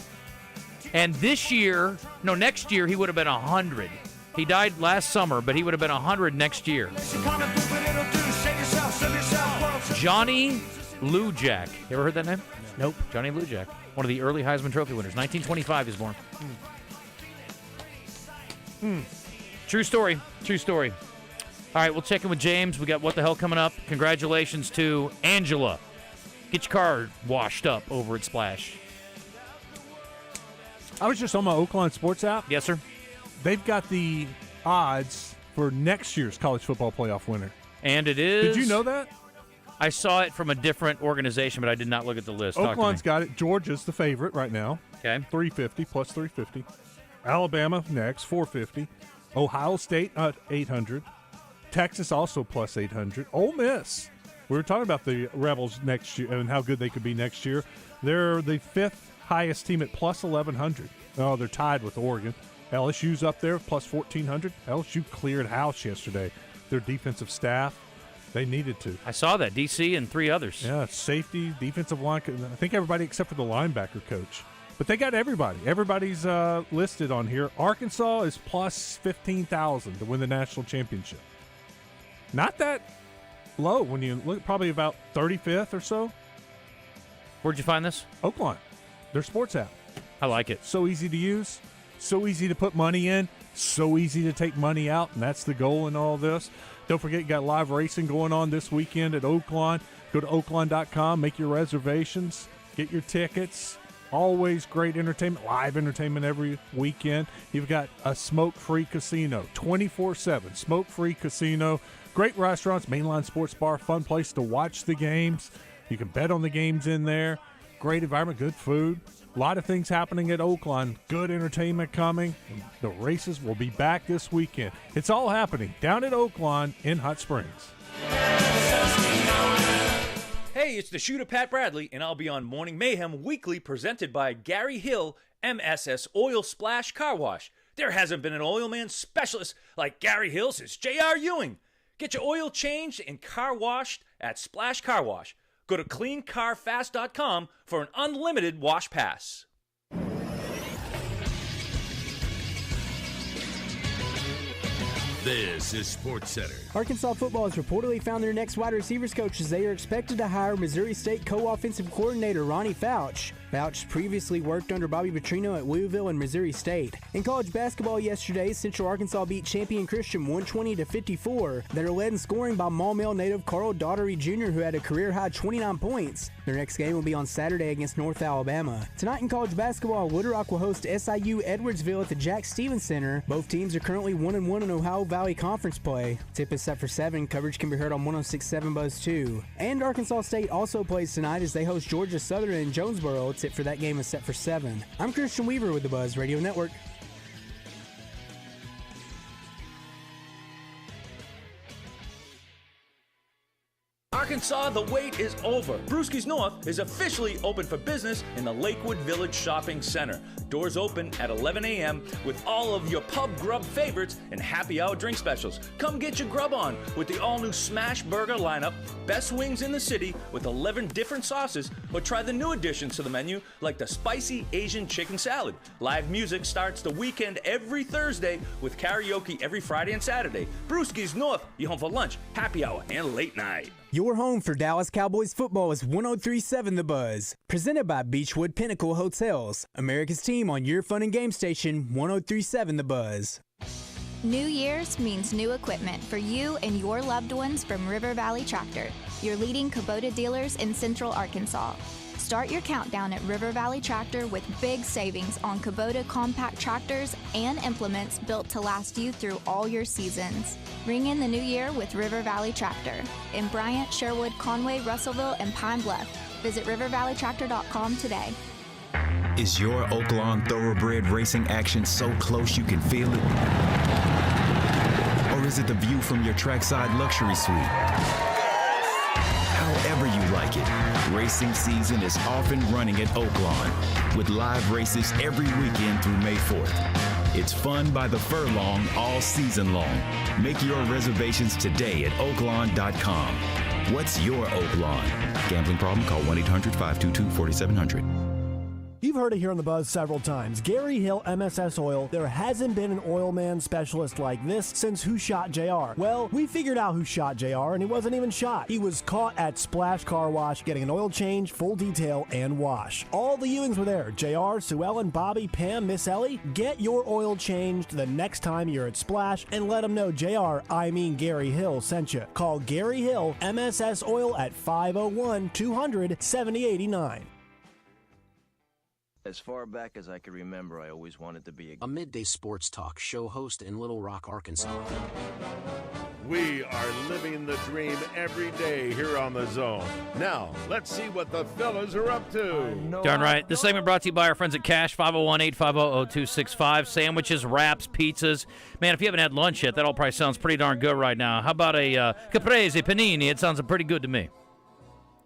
And next year, he would have been 100. He died last summer, but he would have been 100 next year. Johnny Lujack. You ever heard that name? Nope. Johnny Lujack. One of the early Heisman Trophy winners. 1925 he was born. True story. True story. All right, we'll check in with James. We got What the Hell coming up. Congratulations to Angela. Get your car washed up over at Splash. I was just on my Oakland Sports app. Yes, sir. They've got the odds for next year's college football playoff winner. And it is... Did you know that? I saw it from a different organization, but I did not look at the list. Oakland's got it. Georgia's the favorite right now. Okay. 350 plus 350. Alabama next, 450. Ohio State at 800. Texas also plus 800. Ole Miss. We were talking about the Rebels next year and how good they could be next year. They're the 5th highest team at plus 1,100. Oh, they're tied with Oregon. LSU's up there, plus 1,400. LSU cleared house yesterday. Their defensive staff, they needed to. I saw that. DC and 3 others. Yeah, safety, defensive line. I think everybody except for the linebacker coach. But they got everybody. Everybody's listed on here. Arkansas is plus 15,000 to win the national championship. Not that low when you look, probably about 35th or so. Where'd you find this? Oakland. Their sports app. I like it. So easy to use. So easy to put money in. So easy to take money out. And that's the goal in all this. Don't forget, you got live racing going on this weekend at Oakland. Go to oakland.com. Make your reservations. Get your tickets. Always great entertainment, live entertainment every weekend. You've got a smoke-free casino, 24/7 smoke-free casino. Great restaurants, mainline sports bar, fun place to watch the games. You can bet on the games in there. Great environment, good food. A lot of things happening at Oaklawn. Good entertainment coming. The races will be back this weekend. It's all happening down at Oaklawn in Hot Springs. Hey, it's the shooter Pat Bradley, and I'll be on Morning Mayhem Weekly presented by Gary Hill MSS Oil Splash Car Wash. There hasn't been an oil man specialist like Gary Hill since J.R. Ewing. Get your oil changed and car washed at Splash Car Wash. Go to cleancarfast.com for an unlimited wash pass. This is SportsCenter. Arkansas football has reportedly found their next wide receivers coach as they are expected to hire Missouri State co-offensive coordinator Ronnie Fouch. Fouch previously worked under Bobby Petrino at Louisville and Missouri State. In college basketball yesterday, Central Arkansas beat champion Christian 120-54. They are led in scoring by Maumelle native Carl Daughtery Jr., who had a career-high 29 points. Their next game will be on Saturday against North Alabama. Tonight in college basketball, Little Rock will host SIU Edwardsville at the Jack Stevens Center. Both teams are currently 1-1 in Ohio Valley Conference play. Tip is set for 7. Coverage can be heard on 106.7 Buzz 2. And Arkansas State also plays tonight as they host Georgia Southern in Jonesboro. Tip for that game is set for 7. I'm Christian Weaver with the Buzz Radio Network. Arkansas, the wait is over. Brewski's North is officially open for business in the Lakewood Village Shopping Center. Doors open at 11 a.m. with all of your pub grub favorites and happy hour drink specials. Come get your grub on with the all-new Smash Burger lineup, best wings in the city with 11 different sauces, or try the new additions to the menu like the spicy Asian chicken salad. Live music starts the weekend every Thursday with karaoke every Friday and Saturday. Brewski's North, you home for lunch, happy hour, and late night. Your home for Dallas Cowboys football is 103.7 The Buzz. Presented by Beechwood Pinnacle Hotels. America's team on your fun and game station, 103.7 The Buzz. New Year's means new equipment for you and your loved ones from River Valley Tractor, your leading Kubota dealers in Central Arkansas. Start your countdown at River Valley Tractor with big savings on Kubota compact tractors and implements built to last you through all your seasons. Ring in the new year with River Valley Tractor in Bryant, Sherwood, Conway, Russellville, and Pine Bluff. Visit rivervalleytractor.com today. Is your Oaklawn Thoroughbred racing action so close you can feel it? Or is it the view from your trackside luxury suite? However you like it, racing season is off and running at Oaklawn with live races every weekend through May 4th. It's fun by the furlong all season long. Make your reservations today at oaklawn.com. What's your Oaklawn? Gambling problem? Call 1-800-522-4700. You've heard it here on The Buzz several times. Gary Hill MSS Oil, there hasn't been an oil man specialist like this since Who Shot JR. Well, we figured out who shot JR, and he wasn't even shot. He was caught at Splash Car Wash getting an oil change, full detail, and wash. All the Ewings were there. JR, Sue Ellen, Bobby, Pam, Miss Ellie. Get your oil changed the next time you're at Splash and let them know JR, I mean Gary Hill, sent you. Call Gary Hill MSS Oil at 501-200-7089. As far back as I can remember, I always wanted to be a midday sports talk show host in Little Rock, Arkansas. We are living the dream every day here on The Zone. Now, let's see what the fellas are up to. Darn right. This segment brought to you by our friends at Cash, 501-850-0265. Sandwiches, wraps, pizzas. Man, if you haven't had lunch yet, that all probably sounds pretty darn good right now. How about a caprese panini? It sounds pretty good to me.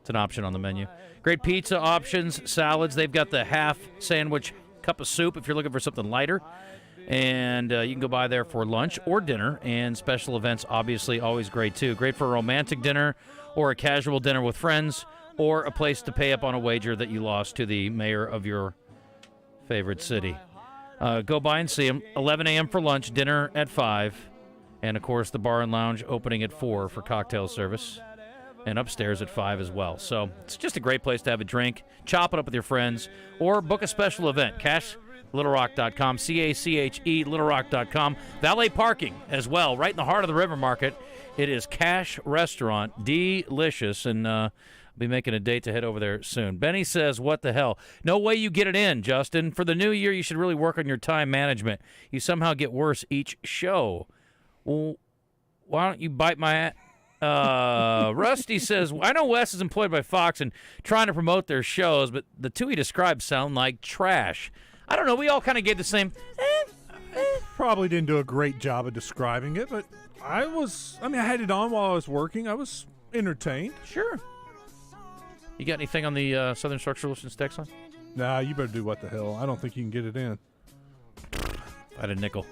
It's an option on the menu. Great pizza options, salads. They've got the half sandwich cup of soup if you're looking for something lighter. And you can go by there for lunch or dinner. And special events, obviously, always great, too. Great for a romantic dinner or a casual dinner with friends or a place to pay up on a wager that you lost to the mayor of your favorite city. Go by and see them. 11 a.m. for lunch, dinner at 5. And, of course, the bar and lounge opening at 4 for cocktail service. And upstairs at 5 as well. So it's just a great place to have a drink, chop it up with your friends, or book a special event. CashLittleRock.com, C-A-C-H-E, LittleRock.com. Valet parking as well, right in the heart of the River Market. It is Cash Restaurant, delicious. And I'll be making a date to head over there soon. Benny says, what the hell? No way you get it in, Justin. For the new year, you should really work on your time management. You somehow get worse each show. Well, why don't you bite my Rusty says, I know Wes is employed by Fox and trying to promote their shows, but the two he described sound like trash. I don't know. We all kind of gave the same. Probably didn't do a great job of describing it, but I had it on while I was working. I was entertained. Sure. You got anything on the Southern Structural Solutions text line? Nah, you better do what the hell. I don't think you can get it in. I had a nickel.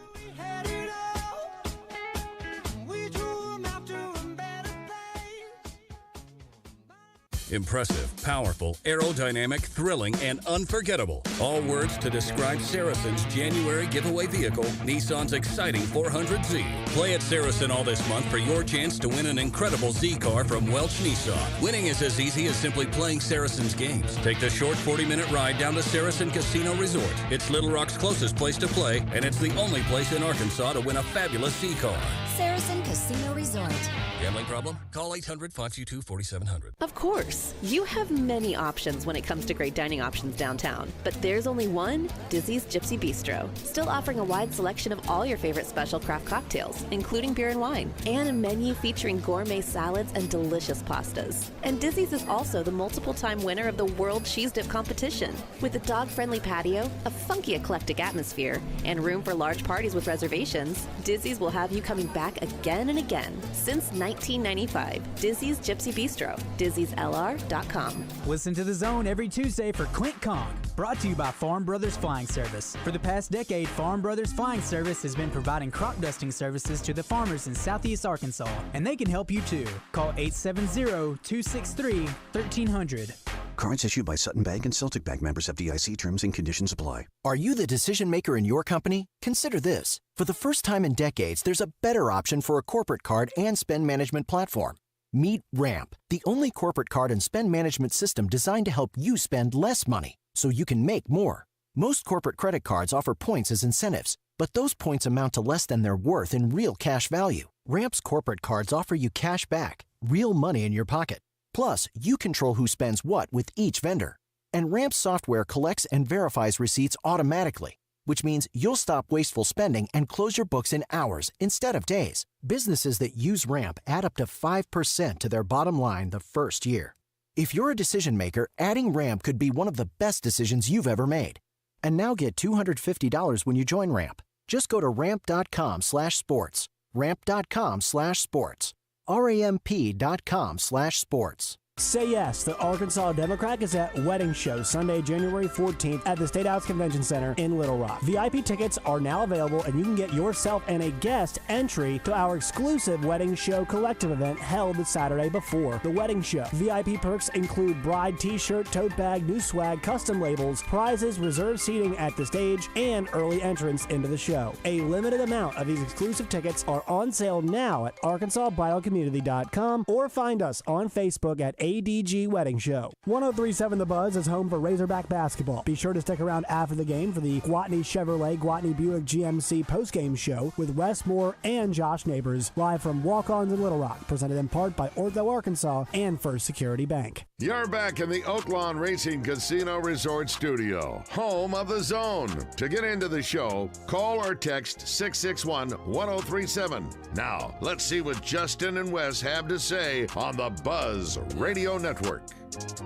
Impressive, powerful, aerodynamic, thrilling, and unforgettable. All words to describe Saracen's January giveaway vehicle, Nissan's exciting 400Z. Play at Saracen all this month for your chance to win an incredible Z car from Welch Nissan. Winning is as easy as simply playing Saracen's games. Take the short 40-minute ride down to Saracen Casino Resort. It's Little Rock's closest place to play, and it's the only place in Arkansas to win a fabulous Z car. Saracen Casino Resort. Gambling problem? Call 800-522-4700. Of course, you have many options when it comes to great dining options downtown, but there's only one, Dizzy's Gypsy Bistro. Still offering a wide selection of all your favorite special craft cocktails, including beer and wine, and a menu featuring gourmet salads and delicious pastas. And Dizzy's is also the multiple-time winner of the World Cheese Dip Competition. With a dog-friendly patio, a funky eclectic atmosphere, and room for large parties with reservations, Dizzy's will have you coming back again and again. Since 1995, Dizzy's Gypsy Bistro, Dizzy'sLR.com. Listen to The Zone every Tuesday for Clint Kong, brought to you by Farm Brothers Flying Service. For the past decade, Farm Brothers Flying Service has been providing crop dusting services to the farmers in Southeast Arkansas, and they can help you too. Call 870-263-1300. Cards issued by Sutton Bank and Celtic Bank, members FDIC. Terms and conditions apply. Are you the decision maker in your company? Consider this. For the first time in decades, there's a better option for a corporate card and spend management platform. Meet Ramp, the only corporate card and spend management system designed to help you spend less money so you can make more. Most corporate credit cards offer points as incentives, but those points amount to less than their worth in real cash value. Ramp's corporate cards offer you cash back, real money in your pocket. Plus, you control who spends what with each vendor. And Ramp's software collects and verifies receipts automatically, which means you'll stop wasteful spending and close your books in hours instead of days. Businesses that use Ramp add up to 5% to their bottom line the first year. If you're a decision maker, adding Ramp could be one of the best decisions you've ever made. And now get $250 when you join Ramp. Just go to ramp.com/sports. Ramp.com/sports. ramp.com/sports. Say yes, the Arkansas Democrat Gazette Wedding Show, Sunday, January 14th at the State House Convention Center in Little Rock. VIP tickets are now available, and you can get yourself and a guest entry to our exclusive Wedding Show collective event held the Saturday before the wedding show. VIP perks include bride t-shirt, tote bag, new swag, custom labels, prizes, reserved seating at the stage, and early entrance into the show. A limited amount of these exclusive tickets are on sale now at arkansasbiocommunity.com or find us on Facebook at ADG Wedding Show. 103.7 The Buzz is home for Razorback basketball. Be sure to stick around after the game for the Gwatney Chevrolet Gwatney Buick GMC postgame show with Wes Moore and Josh Neighbors, live from Walk-Ons in Little Rock, presented in part by Ortho Arkansas and First Security Bank. You're back in the Oaklawn Racing Casino Resort Studio, home of the Zone. To get into the show, call or text 661-1037. Now, let's see what Justin and Wes have to say on the Buzz Radio Network.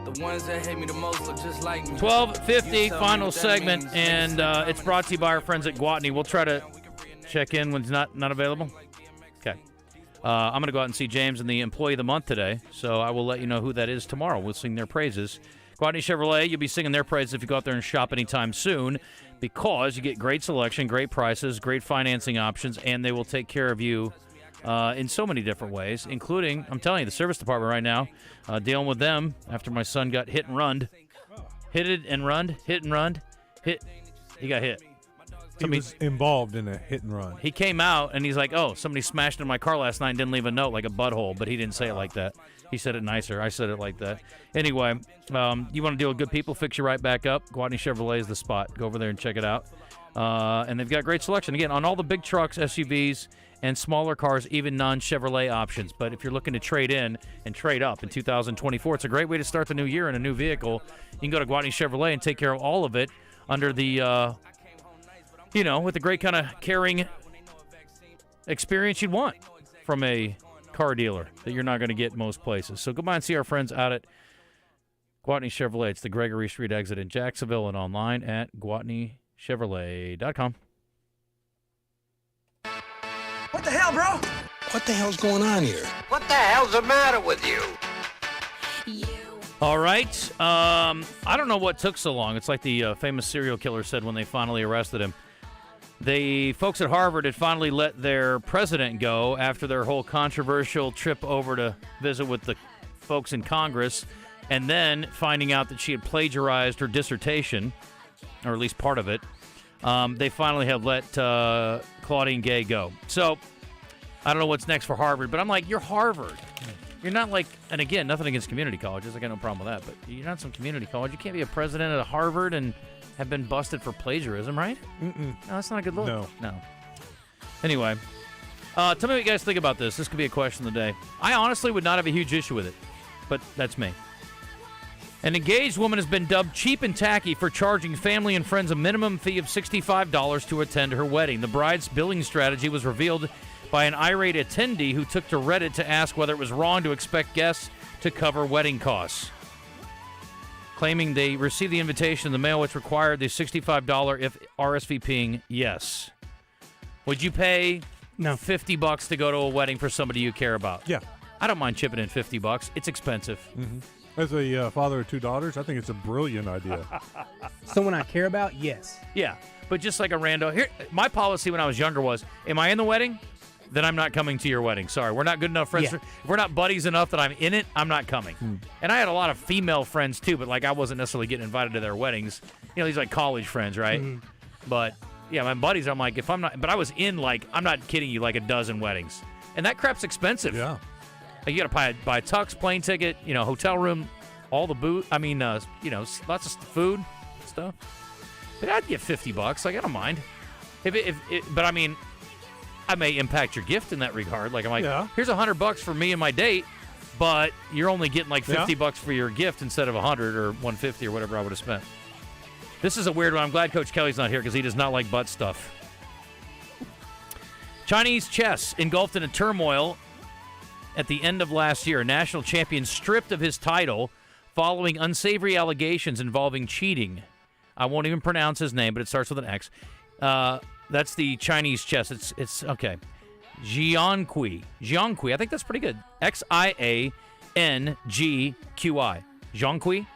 The ones that hate me the most look just like me. 12:50, final segment, and it's brought to you by our friends at Gwatney. We'll try to check in when it's not available. Okay. I'm going to go out and see James in the Employee of the Month today, so I will let you know who that is tomorrow. We'll sing their praises. Gwatney Chevrolet, you'll be singing their praises if you go out there and shop anytime soon, because you get great selection, great prices, great financing options, and they will take care of you in so many different ways, including, I'm telling you, the service department right now, dealing with them after my son got hit and runned. Hit and run. He got hit. He was involved in a hit and run. He came out, and he's like, oh, somebody smashed into my car last night and didn't leave a note like a butthole, but he didn't say it like that. He said it nicer. I said it like that. Anyway, you want to deal with good people, fix you right back up. Gwatney Chevrolet is the spot. Go over there and check it out. And they've got great selection, again, on all the big trucks, SUVs, and smaller cars, even non-Chevrolet options. But if you're looking to trade in and trade up in 2024, it's a great way to start the new year in a new vehicle. You can go to Gwatney Chevrolet and take care of all of it under the, with the great kind of caring experience you'd want from a car dealer that you're not going to get most places. So go by and see our friends out at Gwatney Chevrolet. It's the Gregory Street exit in Jacksonville and online at GwatneyChevrolet.com. What the hell, bro? What the hell's going on here? What the hell's the matter with you? All right. I don't know what took so long. It's like the famous serial killer said when they finally arrested him. The folks at Harvard had finally let their president go after their whole controversial trip over to visit with the folks in Congress, and then finding out that she had plagiarized her dissertation, or at least part of it. They finally have let Claudine Gay go. So I don't know what's next for Harvard, but I'm like, you're Harvard. You're not like, and again, nothing against community colleges. I got no problem with that, but you're not some community college. You can't be a president at Harvard and have been busted for plagiarism, right? Mm-mm. No, that's not a good look. No. Anyway, tell me what you guys think about this. This could be a question of the day. I honestly would not have a huge issue with it, but that's me. An engaged woman has been dubbed cheap and tacky for charging family and friends a minimum fee of $65 to attend her wedding. The bride's billing strategy was revealed by an irate attendee who took to Reddit to ask whether it was wrong to expect guests to cover wedding costs, claiming they received the invitation in the mail, which required the $65 if RSVPing yes. Would you pay $50 to go to a wedding for somebody you care about? Yeah. I don't mind chipping in $50. It's expensive. Mm-hmm. As a father of two daughters, I think it's a brilliant idea. Someone I care about, yes. Yeah, but just like a rando. Here, my policy when I was younger was, am I in the wedding? Then I'm not coming to your wedding. Sorry, we're not good enough friends. Yeah. If we're not buddies enough that I'm in it, I'm not coming. And I had a lot of female friends too, but like I wasn't necessarily getting invited to their weddings. These like college friends, right? But yeah, my buddies, I'm like, if I'm not, but I was in like, I'm not kidding you, like a dozen weddings. And that crap's expensive. Yeah. Like you got to buy a tux, plane ticket, hotel room, all the lots of food stuff. But I'd get $50. Like I don't mind. But I mean, I may impact your gift in that regard. Like I'm like, here's $100 for me and my date, but you're only getting like $50 for your gift instead of $100 or $150 or whatever I would have spent. This is a weird one. I'm glad Coach Kelly's not here because he does not like butt stuff. Chinese chess engulfed in a turmoil at the end of last year. A national champion stripped of his title following unsavory allegations involving cheating. I won't even pronounce his name, but it starts with an X. That's the Chinese chess. It's okay. Jiangqi. I think that's pretty good. Xiangqi. Jiangqi.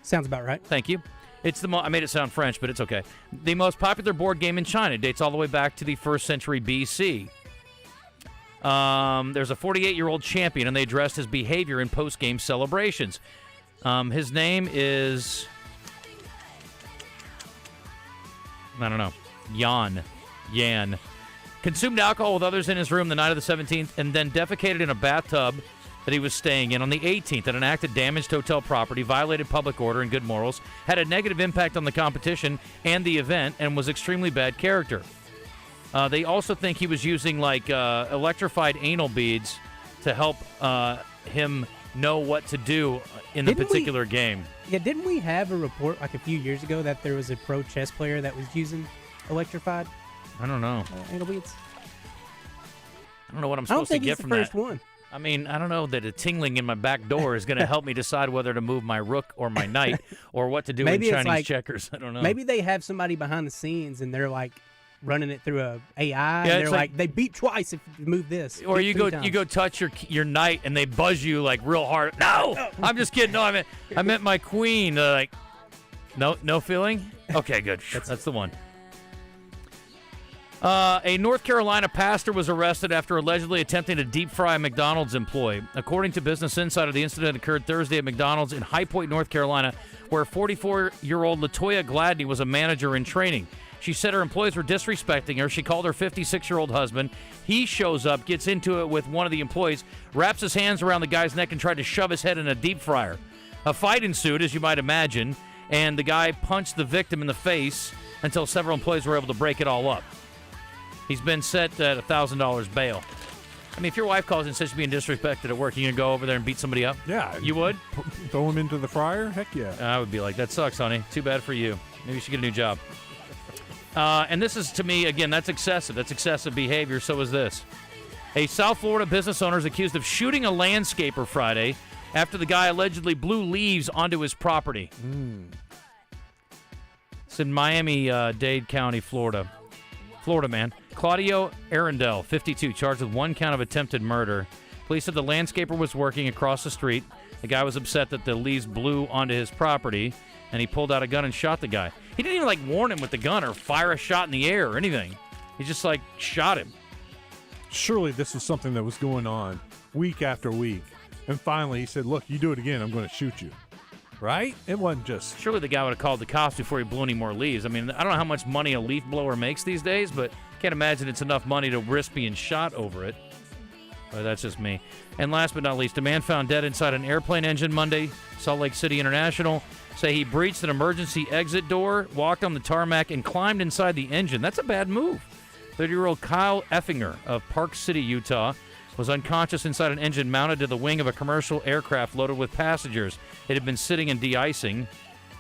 Sounds about right. Thank you. It's I made it sound French, but it's okay. The most popular board game in China. It dates all the way back to the 1st century BC. There's a 48-year-old champion, and they addressed his behavior in post-game celebrations. His name is, I don't know, Yan. Consumed alcohol with others in his room the night of the 17th, and then defecated in a bathtub that he was staying in on the 18th. An act that damaged hotel property, violated public order and good morals, had a negative impact on the competition and the event, and was extremely bad character. They also think he was using electrified anal beads to help him know what to do in the particular game. Yeah, didn't we have a report like a few years ago that there was a pro chess player that was using electrified? I don't know. Anal beads? I don't know what I'm supposed to get from that. I don't think he's the first one. I mean, I don't know that a tingling in my back door is going to help me decide whether to move my rook or my knight or what to do in Chinese checkers. I don't know. Maybe they have somebody behind the scenes and they're like running it through a AI, and they're like, they beat twice if you move this. Or you go touch your knight and they buzz you like real hard. No, I'm just kidding. No, I meant my queen. Like, no feeling. Okay, good. That's the one. A North Carolina pastor was arrested after allegedly attempting to deep fry a McDonald's employee. According to Business Insider, the incident occurred Thursday at McDonald's in High Point, North Carolina, where 44-year-old Latoya Gladney was a manager in training. She said her employees were disrespecting her. She called her 56-year-old husband. He shows up, gets into it with one of the employees, wraps his hands around the guy's neck and tried to shove his head in a deep fryer. A fight ensued, as you might imagine, and the guy punched the victim in the face. until several employees were able to break it all up. He's been set at $1,000 bail. I mean, if your wife calls and says she's being disrespected at work, you going to go over there and beat somebody up? Yeah. You would? Throw him into the fryer? Heck yeah. I would be like, that sucks, honey. Too bad for you. Maybe you should get a new job. And this is, to me, again, that's excessive. That's excessive behavior. So is this. A South Florida business owner is accused of shooting a landscaper Friday after the guy allegedly blew leaves onto his property. It's in Miami-Dade County, Florida. Florida man. Claudio Arundel, 52, charged with 1 count of attempted murder. Police said the landscaper was working across the street. The guy was upset that the leaves blew onto his property, and he pulled out a gun and shot the guy. He didn't even, warn him with the gun or fire a shot in the air or anything. He just, shot him. Surely this was something that was going on week after week. And finally he said, look, you do it again, I'm going to shoot you. Right? It wasn't just... Surely the guy would have called the cops before he blew any more leaves. I mean, I don't know how much money a leaf blower makes these days, but can't imagine it's enough money to risk being shot over it. But that's just me. And last but not least, a man found dead inside an airplane engine Monday, Salt Lake City International. Say he breached an emergency exit door, walked on the tarmac, and climbed inside the engine. That's a bad move. 30-year-old Kyle Effinger of Park City, Utah, was unconscious inside an engine mounted to the wing of a commercial aircraft loaded with passengers. It had been sitting in de-icing,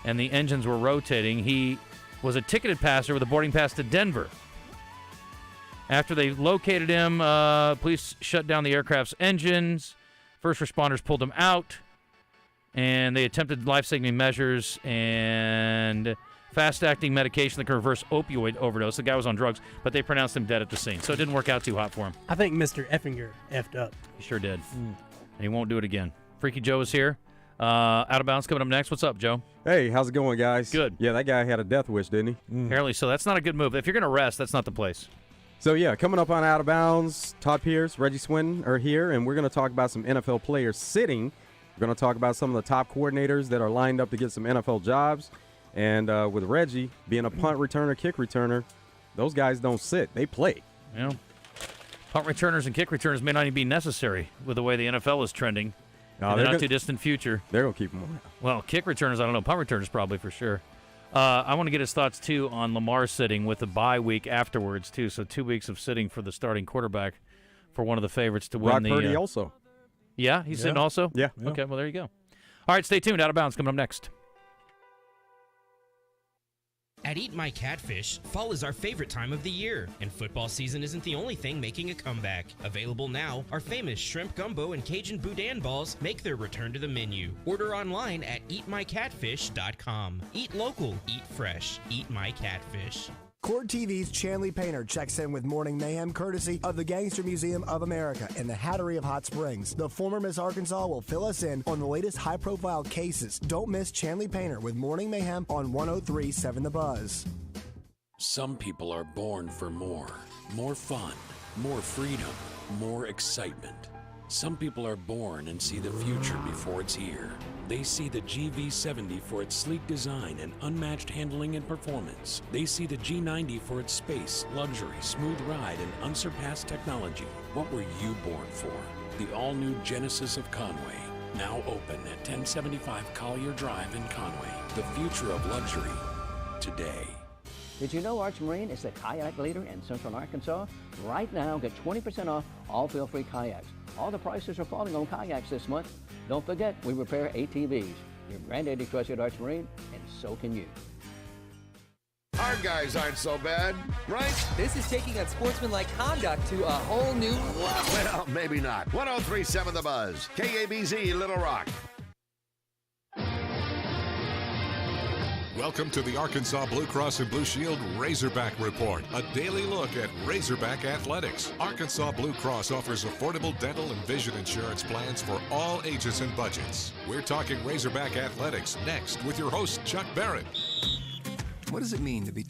and the engines were rotating. He was a ticketed passenger with a boarding pass to Denver. After they located him, police shut down the aircraft's engines. First responders pulled him out, and they attempted life-saving measures and fast-acting medication that can reverse opioid overdose. The guy was on drugs, but they pronounced him dead at the scene, so it didn't work out too hot for him. I think Mr. Effinger effed up. He sure did. And he won't do it again. Freaky Joe is here. Out of Bounds coming up next. What's up, Joe? Hey, how's it going, guys? Good. Yeah, that guy had a death wish, didn't he? Apparently so. That's not a good move. If you're going to rest, that's not the place. So, yeah, coming up on Out of Bounds, Todd Pierce, Reggie Swinton are here, and we're going to talk about some NFL players sitting. We're going to talk about some of the top coordinators that are lined up to get some NFL jobs. And with Reggie being a punt returner, kick returner, those guys don't sit. They play. Yeah. Punt returners and kick returners may not even be necessary with the way the NFL is trending in the not-too-distant future. They're going to keep them around. Well, kick returners, I don't know. Punt returners probably for sure. I want to get his thoughts, too, on Lamar sitting with the bye week afterwards, too. So 2 weeks of sitting for the starting quarterback for one of the favorites to win Brock Purdy also. Yeah? He's sitting also? Yeah. Okay, well, there you go. All right, stay tuned. Out of Bounds coming up next. At Eat My Catfish, fall is our favorite time of the year, and football season isn't the only thing making a comeback. Available now, our famous shrimp gumbo and Cajun boudin balls make their return to the menu. Order online at eatmycatfish.com. Eat local, eat fresh, Eat My Catfish. Court TV's Chanley Painter checks in with Morning Mayhem courtesy of the Gangster Museum of America in the Hattery of Hot Springs. The former Miss Arkansas will fill us in on the latest high-profile cases. Don't miss Chanley Painter with Morning Mayhem on 103.7 The Buzz. Some people are born for more fun, more freedom, more excitement. Some people are born and see the future before it's here. They see the GV70 for its sleek design and unmatched handling and performance. They see the G90 for its space, luxury, smooth ride, and unsurpassed technology. What were you born for? The all-new Genesis of Conway, now open at 1075 Collier Drive in Conway. The future of luxury, today. Did you know Arch Marine is the kayak leader in Central Arkansas? Right now, get 20% off all feel-free kayaks. All the prices are falling on kayaks this month. Don't forget, we repair ATVs. Your granddaddy trusted Arch Marine, and so can you. Our guys aren't so bad, right? This is taking unsportsmanlike conduct to a whole new level. Well, maybe not. 103.7 The Buzz, KABZ, Little Rock. Welcome to the Arkansas Blue Cross and Blue Shield Razorback Report, a daily look at Razorback athletics. Arkansas Blue Cross offers affordable dental and vision insurance plans for all ages and budgets. We're talking Razorback athletics next with your host, Chuck Barrett. What does it mean to be